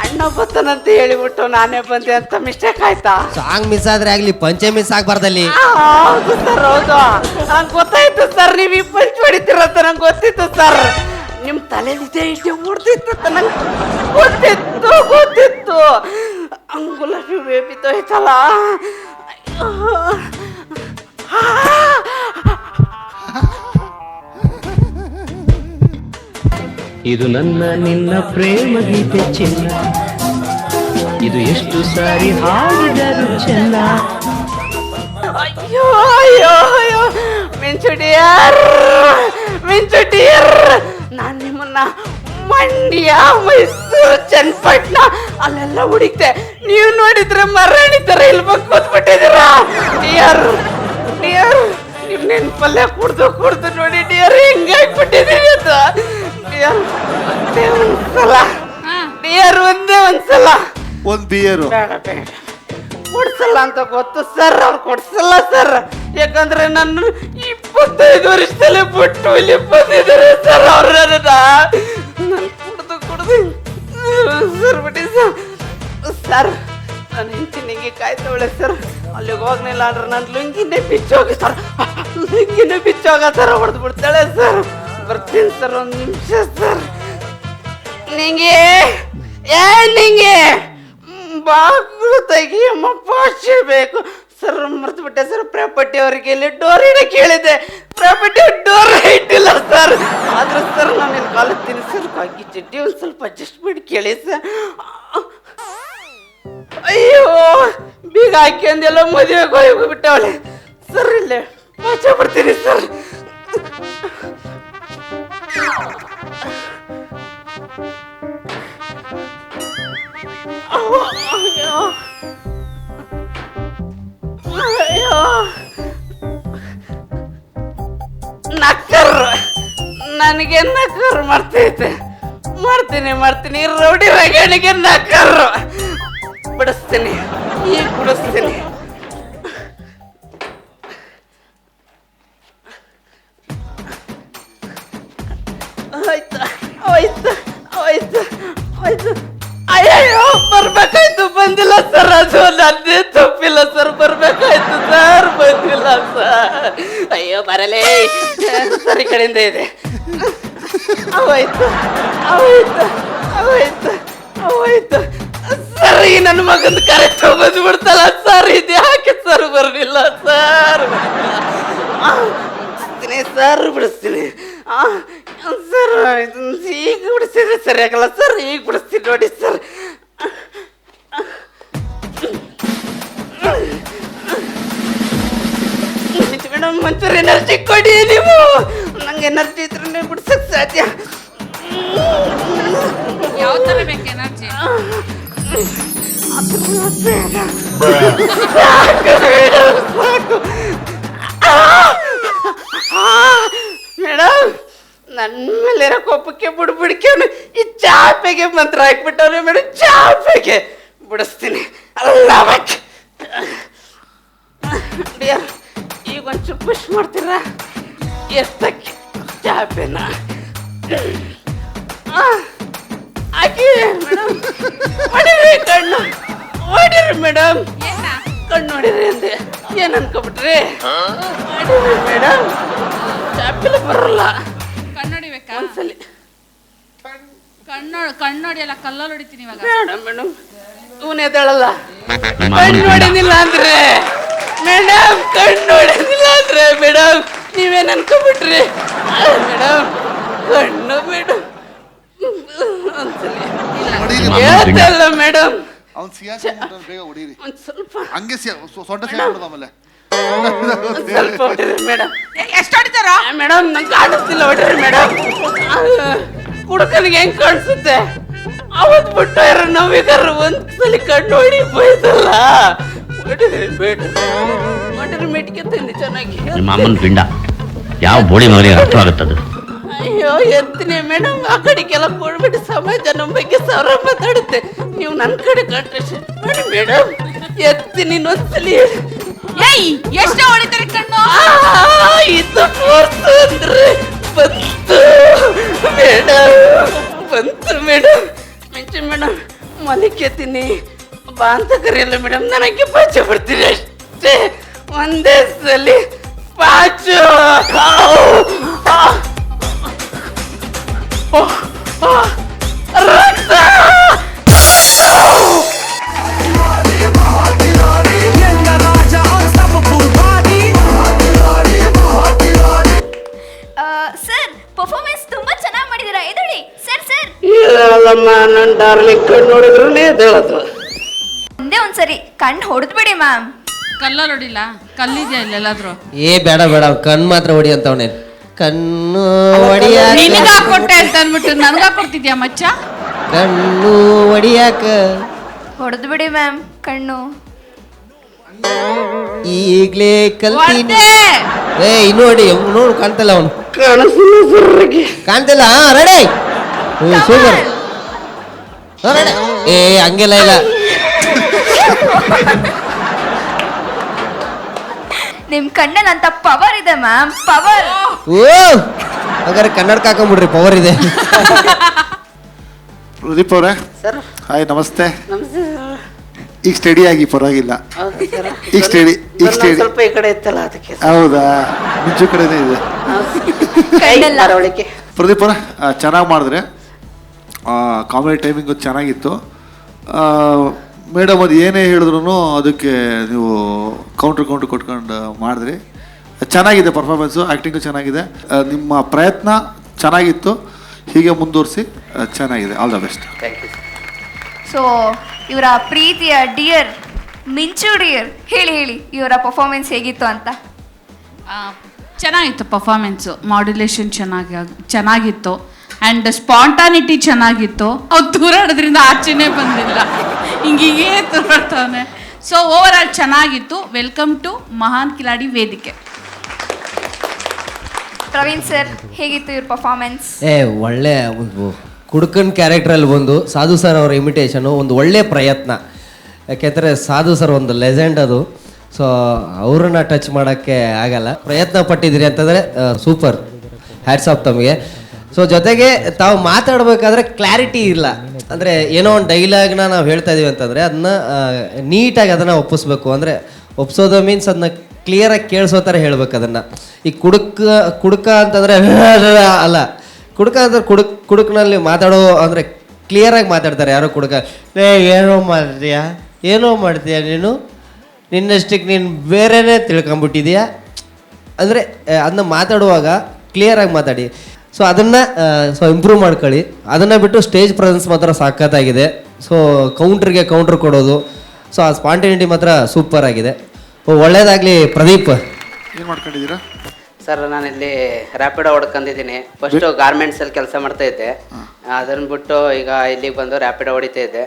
ಅಣ್ಣ ಬತ್ತನಂತ ಹೇಳಿಬಿಟ್ಟು ನಾನೇ ಬಂದೆ ಅಂತ ಮಿಸ್ಟೇಕ್ ಆಯ್ತಾ? ಸಾಂಗ್ ಮಿಸ್ ಆದ್ರೆ ಆಗ್ಲಿ, ಪಂಚೆ ಮಿಸ್ ಆಗ್ಬಾರ್ದಲ್ಲಿ. ಹೌದು ಸರ್, ಹೌದು. ನಂಗೆ ಗೊತ್ತಾಯ್ತು ಸರ್, ನೀವು ಈ ಪಂಚ್ ಹೊಡಿತೀರಂತ ನಂಗೆ ಗೊತ್ತಿತ್ತು ಸರ್. ನಿಮ್ಮ ತಲೆಲಿದೆ ಇಷ್ಟೇ ಹೊಡ್ತಿತ್ತು ನಂಗೆ ಗೊತ್ತಿತ್ತು. ಅಂಗುಲ ಬಿದ್ದೋಯ್ತಲ್ಲ. ಇದು ನನ್ನ ನಿನ್ನ ಪ್ರೇಮ ಗೀತೆ ಚಿನ್ನ, ಇದು ಎಷ್ಟು ಸಾರಿ ಹಾಡಿದರು ಚೆನ್ನ. ಅಯ್ಯೋ ಅಯ್ಯೋ ಅಯ್ಯೋ ಮಿಂಚು ಡಿಯರ್, ನಾನು ನಿಮ್ಮನ್ನ ಮಂಡ್ಯ, ಮೈಸೂರು, ಚನ್ನಪಟ್ಟಣ ಅಲ್ಲೆಲ್ಲ ಹುಡುಕ್ತೆ. ನೀವು ನೋಡಿದ್ರೆ ಮರಾಣಿ ತರ ಇಲ್ಲಿ ಬಂದು ಕೂತ್ಬಿಟ್ಟಿದ್ದೀರಾ ಡಿಯರ್. ನೀವು ನೆನಪಲ್ಲೇ ಕುಡ್ದು ನೋಡಿ ಡಿಯರ್ ಹೆಂಗಾಗ್ಬಿಟ್ಟಿದ್ದೀರಿ ಅಂತ. ಡಿಯರ್ ಒಂದೇ ಒಂದ್ಸಲ ಒಂದು ಬಿಯರು ಬೇಡ ಕೊಡ್ಸಲ್ಲ ಅಂತ ಗೊತ್ತು ಸರ್. ಅವ್ರು ಕೊಡ್ಸಲ್ಲ ಸರ್, ಯಾಕಂದ್ರೆ ನನ್ನ 25 ವರ್ಷದಲ್ಲೇ ಬಿಟ್ಟು ಇಲ್ಲಿ ಬಂದಿದ್ದಾರೆ ಸರ್. ಅವ್ರ ನಾನು ಕುಡ್ದು ಸರ್ ಬಿಟ್ಟಿ ಸರ್. ನಾನು ಹೆಂಡತಿನಿಗೆ ಕಾಯ್ತವಳೆ ಸರ್. ಅಲ್ಲಿಗೆ ಹೋಗ್ಲಿಲ್ಲ ಅಂದ್ರೆ ನನ್ನ ಲುಂಗಿನೇ ಬಿಚ್ಚೋಗಿ ಸರ್, ಸರ್ ಹೊಡೆದು ಬಿಡ್ತಾಳೆ ಸರ್. ಬರ್ತೀನಿ ಸರ್, 1 ನಿಮಿಷ ಸರ್. ನಿಂಗೆ ಬಾಗಿಲು ತೆಗಿಯಮ್ಮ, ಪಾಶೆ ಬೇಕು ಸರ್. ಮರ್ತು ಬಿಟ್ಟೆ ಸರ್. ಪ್ರಾಪರ್ಟಿ ಅವರಿಗೆ ಇಲ್ಲಿ ಡೋರ್ ಇಡಕ್ಕೆ ಹೇಳಿದೆ, ಪ್ರಾಪರ್ಟಿ ಡೋರ್ ಇಟ್ಟಿಲ್ಲ ಸರ್. ಆದ್ರೆ ಸರ್ ನಾನು ಇಲ್ಲಿ ಕಾಲುತ್ತೀನಿ ಸರ್. ಕಾಗಿ ಚಡ್ಡಿ ಒಂದು ಸ್ವಲ್ಪ ಅಡ್ಜಸ್ಟ್ ಮಾಡಿ ಕೇಳಿ ಸರ್. ಅಯ್ಯೋ ಬೀಗ ಹಾಕಿ ಅಂದೆಲ್ಲ ಮದುವೆಗೆ ಹೋಗ್ಬಿಟ್ಟವಳೆ ಸರ್. ಇಲ್ಲೇ ಪಾಚೆ ಬಿಡ್ತೀನಿ ಸರ್. ನಕ್ಕರ್ ನನಗೆ ನಕ್ಕರ್ ಮಾಡ್ತೈತೆ. ಮಾಡ್ತೀನಿ ರೌಡಿ ರಗಣಿಗೆ ನಕ್ಕರ್ ಬಿಡಿಸ್ತೀನಿ, ಈಗ ಬಿಡಿಸ್ತೀನಿ. ಆಯ್ತು ಅಯ್ಯೋ ಬರ್ಬೇಕಾಯ್ತು, ಬಂದಿಲ್ಲ ಸರ್. ಅದು ನನ್ನೇ ತಪ್ಪಿಲ್ಲ ಸರ್, ಬರ್ಬೇಕಾಯ್ತು ಸರ್, ಬಂದಿಲ್ಲ ಸರ್. ಅಯ್ಯೋ ಬರಲೇ ಸರ್, ಈ ಕಡೆಯಿಂದ ಇದೆ. ಅವಾಯ್ತು ಸರ್. ಈ ನನ್ನ ಮಗಂದು ಕರೆ ತಗೊಂಡು ಬಿಡ್ತಲ್ಲ ಸರ್. ಇದು ಯಾಕೆ ಸರ್ ಬರಲಿಲ್ಲ ಸರ್? ಬಿಡಿಸ್ತೀನಿ ಸರ್. ಈಗ ಬಿಡಿಸಿದ್ರೆ ಸರಿ ಆಗಲ್ಲ ಸರ್. ಈಗ ಬಿಡಿಸ್ತೀನಿ ನೋಡಿ ಸರ್. ಮೇಡಮ್ ಒಂಚೂರು ಎನರ್ಜಿ ಕೊಡಿ ನೀವು. ನಂಗೆ ಎನರ್ಜಿ ಇದ್ರೆ ಬಿಡ್ಸಕ್ ಸಾಧ್ಯ. ಯಾವ ಥರ ಬೇಕು ಎನರ್ಜಿ? ಮೇಡಮ್ ನನ್ನ ಮೇಲಿರೋ ಕೋಪಕ್ಕೆ ಬಿಡ್ಬಿಡ್ಕೇನು ಈ ಚಾಪೆಗೆ ಮಂತ್ರ ಹಾಕ್ಬಿಟ್ಟವ್ರೆ ಮೇಡಮ್. ಚಾಪೆಗೆ ಬಿಡಿಸ್ತೀನಿ ಅಲ್ಲ. ಡಿಯರ್ ಈಗ ಒಂಚೂರು ಪುಷ್ ಮಾಡ್ತೀರಾ? ಎಷ್ಟಕ್ಕೆ ಚಾಪೆನ ಹಾಕಿ ಮೇಡಮ್. ಹೊಡಿರಿ ಕಣ್ಣು, ಹೊಡಿರಿ ಮೇಡಮ್. ಕಣ್ಣು ಹೊಡಿರಿ ಅಂದೆ. ಏನ್ ಅನ್ಕೊಬಿಟ್ರಿ ಮೇಡಮ್ ಚಾಪಿಲ್ ಬರಲ್ಲ ಕಣ್ಣೊಡಿಬೇಕಾ ಒಂದ್ಸಲಿ ಕಣ್ಣೊಡಿ ಅಲ್ಲ ಕಲ್ಲಲ್ಲಿ ಹೊಡಿತೀನಿ ಇವಾಗ. ಮೇಡಮ್ ಇವನ್ ಎದ್ದೇಳಲ್ಲ. ಕಣ್ಣು ಹೊಡೆದಿಲ್ಲ ಅಂದ್ರೆ ಮೇಡಮ್, ಕಣ್ಣು ಹೊಡೆದಿಲ್ಲ ಅಂದ್ರೆ ಮೇಡಮ್ ನೀವೇನ್ ಅನ್ಕೊಬಿಟ್ರಿ ಮೇಡಮ್? ಕಣ್ಣು ಮೇಡಮ್ ಒಂದ್ಸಲಿ ಹೇಳ್ತಲ್ಲ ಮೇಡಮ್. ಅವ್ನು ಸಿಯಾಕೊಂಡ್ಬಿಟ್ಟು ಬೇಗ ಹೊಡೀರಿ. ಒಂದ್ ಸ್ವಲ್ಪ ಹಂಗೆ ಸೊಂಟ ಸಿಯಾಕೊಂಡ್ಬಿಡ್ದು ಆಮೇಲೆ. ಸ್ವಲ್ಪ ಹೊಡಿರಿ ಮೇಡಮ್. ಎಷ್ಟು ಹೊಡಿತಾರ ಮೇಡಮ್ ನಂಗೆ ಕಾಣಿಸ್ತಿಲ್ಲ, ಹೊಡ್ರಿ ಮೇಡಮ್. ಹುಡುಗನಿಗೆ ಹೆಂಗ್ ಕಾಣಿಸುತ್ತೆ? ಅವತ್ ಬಿಟ್ಟು ಯಾರು ನಾವೀಗಾರ ಒಂದ್ಸಲಿ ಕಣ್ಣು ಹೊಡಿ ಬೈತಲ್ಲ. ಹೊಡಿರಿ ಮೇಡಮ್, ಹೊಡ್ರಿ ಮೆಟ್ಕೆ ತಿಂದು ಚೆನ್ನಾಗಿ. ನಿಮ್ಮ ಅಮ್ಮನ ಪಿಂಡ ಯಾವ ಬೋಡಿ ಮಗನಿಗೆ ಅರ್ಥವಾಗುತ್ತದು? ಅಯ್ಯೋ ಎತ್ತೀನಿ ಮೇಡಮ್, ಆ ಕಡೆಗೆಲ್ಲ ಕೊಡ್ಬಿಟ್ಟು ಸಮಾಜ ನಮ್ಮ ಬಗ್ಗೆ ಸಾವಿರ ಮಾತಾಡುತ್ತೆ. ನೀವು ನನ್ನ ಕಡೆ ಕಾನ್ಸಂಟ್ರೇಷನ್ ಮಾಡಿ ಮೇಡಮ್. ಎತ್ತೀನಿ ಇನ್ನೊಂದ್ಸಲಿ. ಏಯ್ ಎಷ್ಟು ಹೊಡಿತಾರೆ ಕಣ್ಣು? ಇದು ಫೋರ್ಸ್ ಅಂದ್ರೆ ಬಂತು ಮೇಡಮ್, ಬಂತು ಮೇಡಮ್. ಮೆಂಚು ಮೇಡಮ್ ಮಲಿಕೆತೀನಿ ಬಾ ಅಂತ ಕರೆಯಲ್ಲ ಮೇಡಮ್, ನನಗೆ ಪಾಚ ಬರ್ತೀನಿ ಅಷ್ಟೇ. ಒಂದೇ ಸಲಿ ಪಾಚು. ರಕ್ತ. ಸರ್ ಪರ್ಫಾರ್ಮೆನ್ಸ್ ತುಂಬಾ ಚೆನ್ನಾಗಿ ಮಾಡಿದ್ದೀರಾ. ಎದ್ದೇಳಿ ಸರ್. ಸರ್ ಹೇಳಲ್ಲಮ್ಮ, ನನ್ನ ಡಾರ್ಲಿಂಗ್ ಕಣ್ಣು ನೋಡಿದ್ರು ಹೇಳೋದು. ಒಂದೇ ಒಂದ್ಸರಿ ಕಣ್ಣು ಹೊಡೆದ್ಬಿಡಿ ಮ್ಯಾಮ್. ಕಲ್ಲಲ್ಲಿ ಹೊಡಿಲ್ಲ? ಕಲ್ಲಿದೆಯಾ ಇಲ್ಲೆಲ್ಲಾದ್ರೂ? ಏ ಬೇಡ ಬೇಡ, ಕಣ್ಣು ಮಾತ್ರ ಹೊಡಿ ಅಂತವನೇ. ಕಣ್ಣು ಹೊಡಿಯಾಕ ನಿನಗ ಕೊಟ್ಟೆ ಅಂತ ಅಂದ್ಬಿಟ್ಟು ನನಗ ಕೊಡ್ತಿದ್ಯಾ ಮಚ್ಚ? ಕಣ್ಣು ಹೊಡಿಯಾಕ ಹೊಡೆದ್ಬಿಡಿ ಮ್ಯಾಮ್ ಕಣ್ಣು. ಈಗ್ಲೇ ಕಲ್ತೀನಿ. ಏ ಇನ್ನು ಹೊಡಿ, ನೋಡು ಕಾಣ್ತಲ್ಲ ಅವನು. ಕಾಣ್ತಿಲ್ಲ. Ready super. ಏ ಹಂಗೆಲ್ಲ ಇಲ್ಲ. ನಿಮ್ ಕಣ್ಣನಂತ ಪವರ್ ಇದೆ ಮ್ಯಾಮ್, ಪವರ್. ಓ ಹಾಗಾದ್ರೆ ಕನ್ನಡಕ ಹಾಕೊಂಡ್ಬಿಡ್ರಿ, ಪವರ್ ಇದೆ. ಪ್ರದೀಪ್ ಅವರೇ ಸರ್ ಹಾಯ್, ನಮಸ್ತೆ. ನಮಸ್ತೆ. ಈಗ ಸ್ಟಡಿ ಆಗಿ ಪರವಾಗಿಲ್ಲ. ಈಗ ಸ್ಟಡಿ ಸ್ವಲ್ಪ ಈ ಕಡೆ ಇತ್ತಲ್ಲ ಅದಕ್ಕೆ. ಹೌದಾ? ಮಿಂಚು ಕಡೆನೇ ಇದೆ. ಪ್ರದೀಪ್ ಅವರೇ ಚೆನ್ನಾಗಿ ಮಾಡಿದ್ರೆ, ಕಾಮಿಡಿ ಟೈಮಿಂಗು ಚೆನ್ನಾಗಿತ್ತು. ಮೇಡಮ್ ಅದು ಏನೇ ಹೇಳಿದ್ರು ಅದಕ್ಕೆ ನೀವು ಕೌಂಟ್ರ್ ಕೊಟ್ಕೊಂಡು ಮಾಡಿದ್ರಿ. ಚೆನ್ನಾಗಿದೆ ಪರ್ಫಾರ್ಮೆನ್ಸು, ಆ್ಯಕ್ಟಿಂಗು ಚೆನ್ನಾಗಿದೆ. ನಿಮ್ಮ ಪ್ರಯತ್ನ ಚೆನ್ನಾಗಿತ್ತು, ಹೀಗೆ ಮುಂದುವರಿಸಿ. ಚೆನ್ನಾಗಿದೆ. All the best. ಸೊ ಇವರ ಪ್ರೀತಿಯ ಡಿಯರ್ ಮಿಂಚು ಡಿಯರ್, ಹೇಳಿ ಇವರ ಪರ್ಫಾರ್ಮೆನ್ಸ್ ಹೇಗಿತ್ತು ಅಂತ. ಚೆನ್ನಾಗಿತ್ತು ಪರ್ಫಾರ್ಮೆನ್ಸು, ಮಾಡ್ಯುಲೇಷನ್ ಚೆನ್ನಾಗಿತ್ತು ಆ್ಯಂಡ್ ಸ್ಪಾಂಟಾನಿಟಿ ಚೆನ್ನಾಗಿತ್ತು. ಅವ್ರು ತೂರಾಡೋದ್ರಿಂದ ಆಚೆನೇ ಬಂದಿಲ್ಲ, ಹಿಂಗೀಗೇ ತೂರಾಡ್ತಾವನೆ. ಸೊ ಓವರ್ ಆಲ್ ಚೆನ್ನಾಗಿತ್ತು. ವೆಲ್ಕಮ್ ಟು ಮಹಾನ್ ಕಿಲಾಡಿ ವೇದಿಕೆ. ಪ್ರವೀಣ್ ಸರ್ ಹೇಗಿತ್ತು ಇವ್ರ ಪರ್ಫಾರ್ಮೆನ್ಸ್? ಒಳ್ಳೆ ಒಂದು ಕುಡುಕನ್ ಕ್ಯಾರೆಕ್ಟ್ರಲ್ಲಿ ಬಂದು ಸಾಧು ಸರ್ ಅವರ ಇಮಿಟೇಷನು ಒಂದು ಒಳ್ಳೆ ಪ್ರಯತ್ನ. ಯಾಕೆಂದರೆ ಸಾಧು ಸರ್ ಒಂದು ಲೆಜೆಂಡ್ ಅದು. ಸೊ ಅವ್ರನ್ನ ಟಚ್ ಮಾಡೋಕ್ಕೆ ಆಗಲ್ಲ. ಪ್ರಯತ್ನ ಪಟ್ಟಿದ್ದೀರಿ ಅಂತಂದರೆ ಸೂಪರ್, ಹ್ಯಾಟ್ಸ್ ಆಫ್ ತಮಗೆ. ಸೊ ಜೊತೆಗೆ ತಾವು ಮಾತಾಡಬೇಕಾದ್ರೆ ಕ್ಲಾರಿಟಿ ಇಲ್ಲ. ಅಂದರೆ ಏನೋ ಒಂದು ಡೈಲಾಗ್ನ ನಾವು ಹೇಳ್ತಾ ಇದೀವಿ ಅಂತಂದರೆ ಅದನ್ನ ನೀಟಾಗಿ ಅದನ್ನು ಒಪ್ಪಿಸ್ಬೇಕು. ಅಂದರೆ ಒಪ್ಸೋದು ಮೀನ್ಸ್ ಅದನ್ನ ಕ್ಲಿಯರಾಗಿ ಕೇಳಿಸೋ ಥರ ಹೇಳ್ಬೇಕು ಅದನ್ನು. ಈ ಕುಡುಕ ಅಂತಂದರೆ ಅಲ್ಲ, ಕುಡುಕ ಅಂದ್ರೆ ಕುಡುಕ್ನಲ್ಲಿ ಮಾತಾಡೋ ಅಂದರೆ ಕ್ಲಿಯರಾಗಿ ಮಾತಾಡ್ತಾರೆ ಯಾರೋ ಕುಡುಕ. ಏನೋ ಮಾಡ್ತೀಯ ನೀನು, ನಿನ್ನಷ್ಟಕ್ಕೆ ನೀನು ಬೇರೆನೇ ತಿಳ್ಕೊಂಬಿಟ್ಟಿದೀಯಾ ಅಂದರೆ ಅದನ್ನ ಮಾತಾಡುವಾಗ ಕ್ಲಿಯರಾಗಿ ಮಾತಾಡಿ. ಸೊ ಅದನ್ನು ಇಂಪ್ರೂವ್ ಮಾಡ್ಕೊಳ್ಳಿ. ಅದನ್ನು ಬಿಟ್ಟು ಸ್ಟೇಜ್ ಪ್ರೆಸೆನ್ಸ್ ಮಾತ್ರ ಸಖತ್ತಾಗಿದೆ. ಸೊ ಕೌಂಟ್ರಿಗೆ ಕೌಂಟ್ರ್ ಕೊಡೋದು, ಸೊ ಆ ಸ್ಪಾಂಟೇನಿಟಿ ಮಾತ್ರ ಸೂಪರ್ ಆಗಿದೆ. ಒಳ್ಳೇದಾಗಲಿ ಪ್ರದೀಪ್. ಏನು ಮಾಡ್ಕೊಂಡಿದ್ದೀರಾ ಸರ್? ನಾನಿಲ್ಲಿ ರ್ಯಾಪಿಡೋ ಹೊಡ್ಕೊಂಡಿದ್ದೀನಿ. ಫಸ್ಟು ಗಾರ್ಮೆಂಟ್ಸಲ್ಲಿ ಕೆಲಸ ಮಾಡ್ತಾ ಇದ್ದೆ, ಅದನ್ನು ಬಿಟ್ಟು ಈಗ ಇಲ್ಲಿಗೆ ಬಂದು ರ್ಯಾಪಿಡೋ ಹೊಡಿತಾ ಇದ್ದೆ.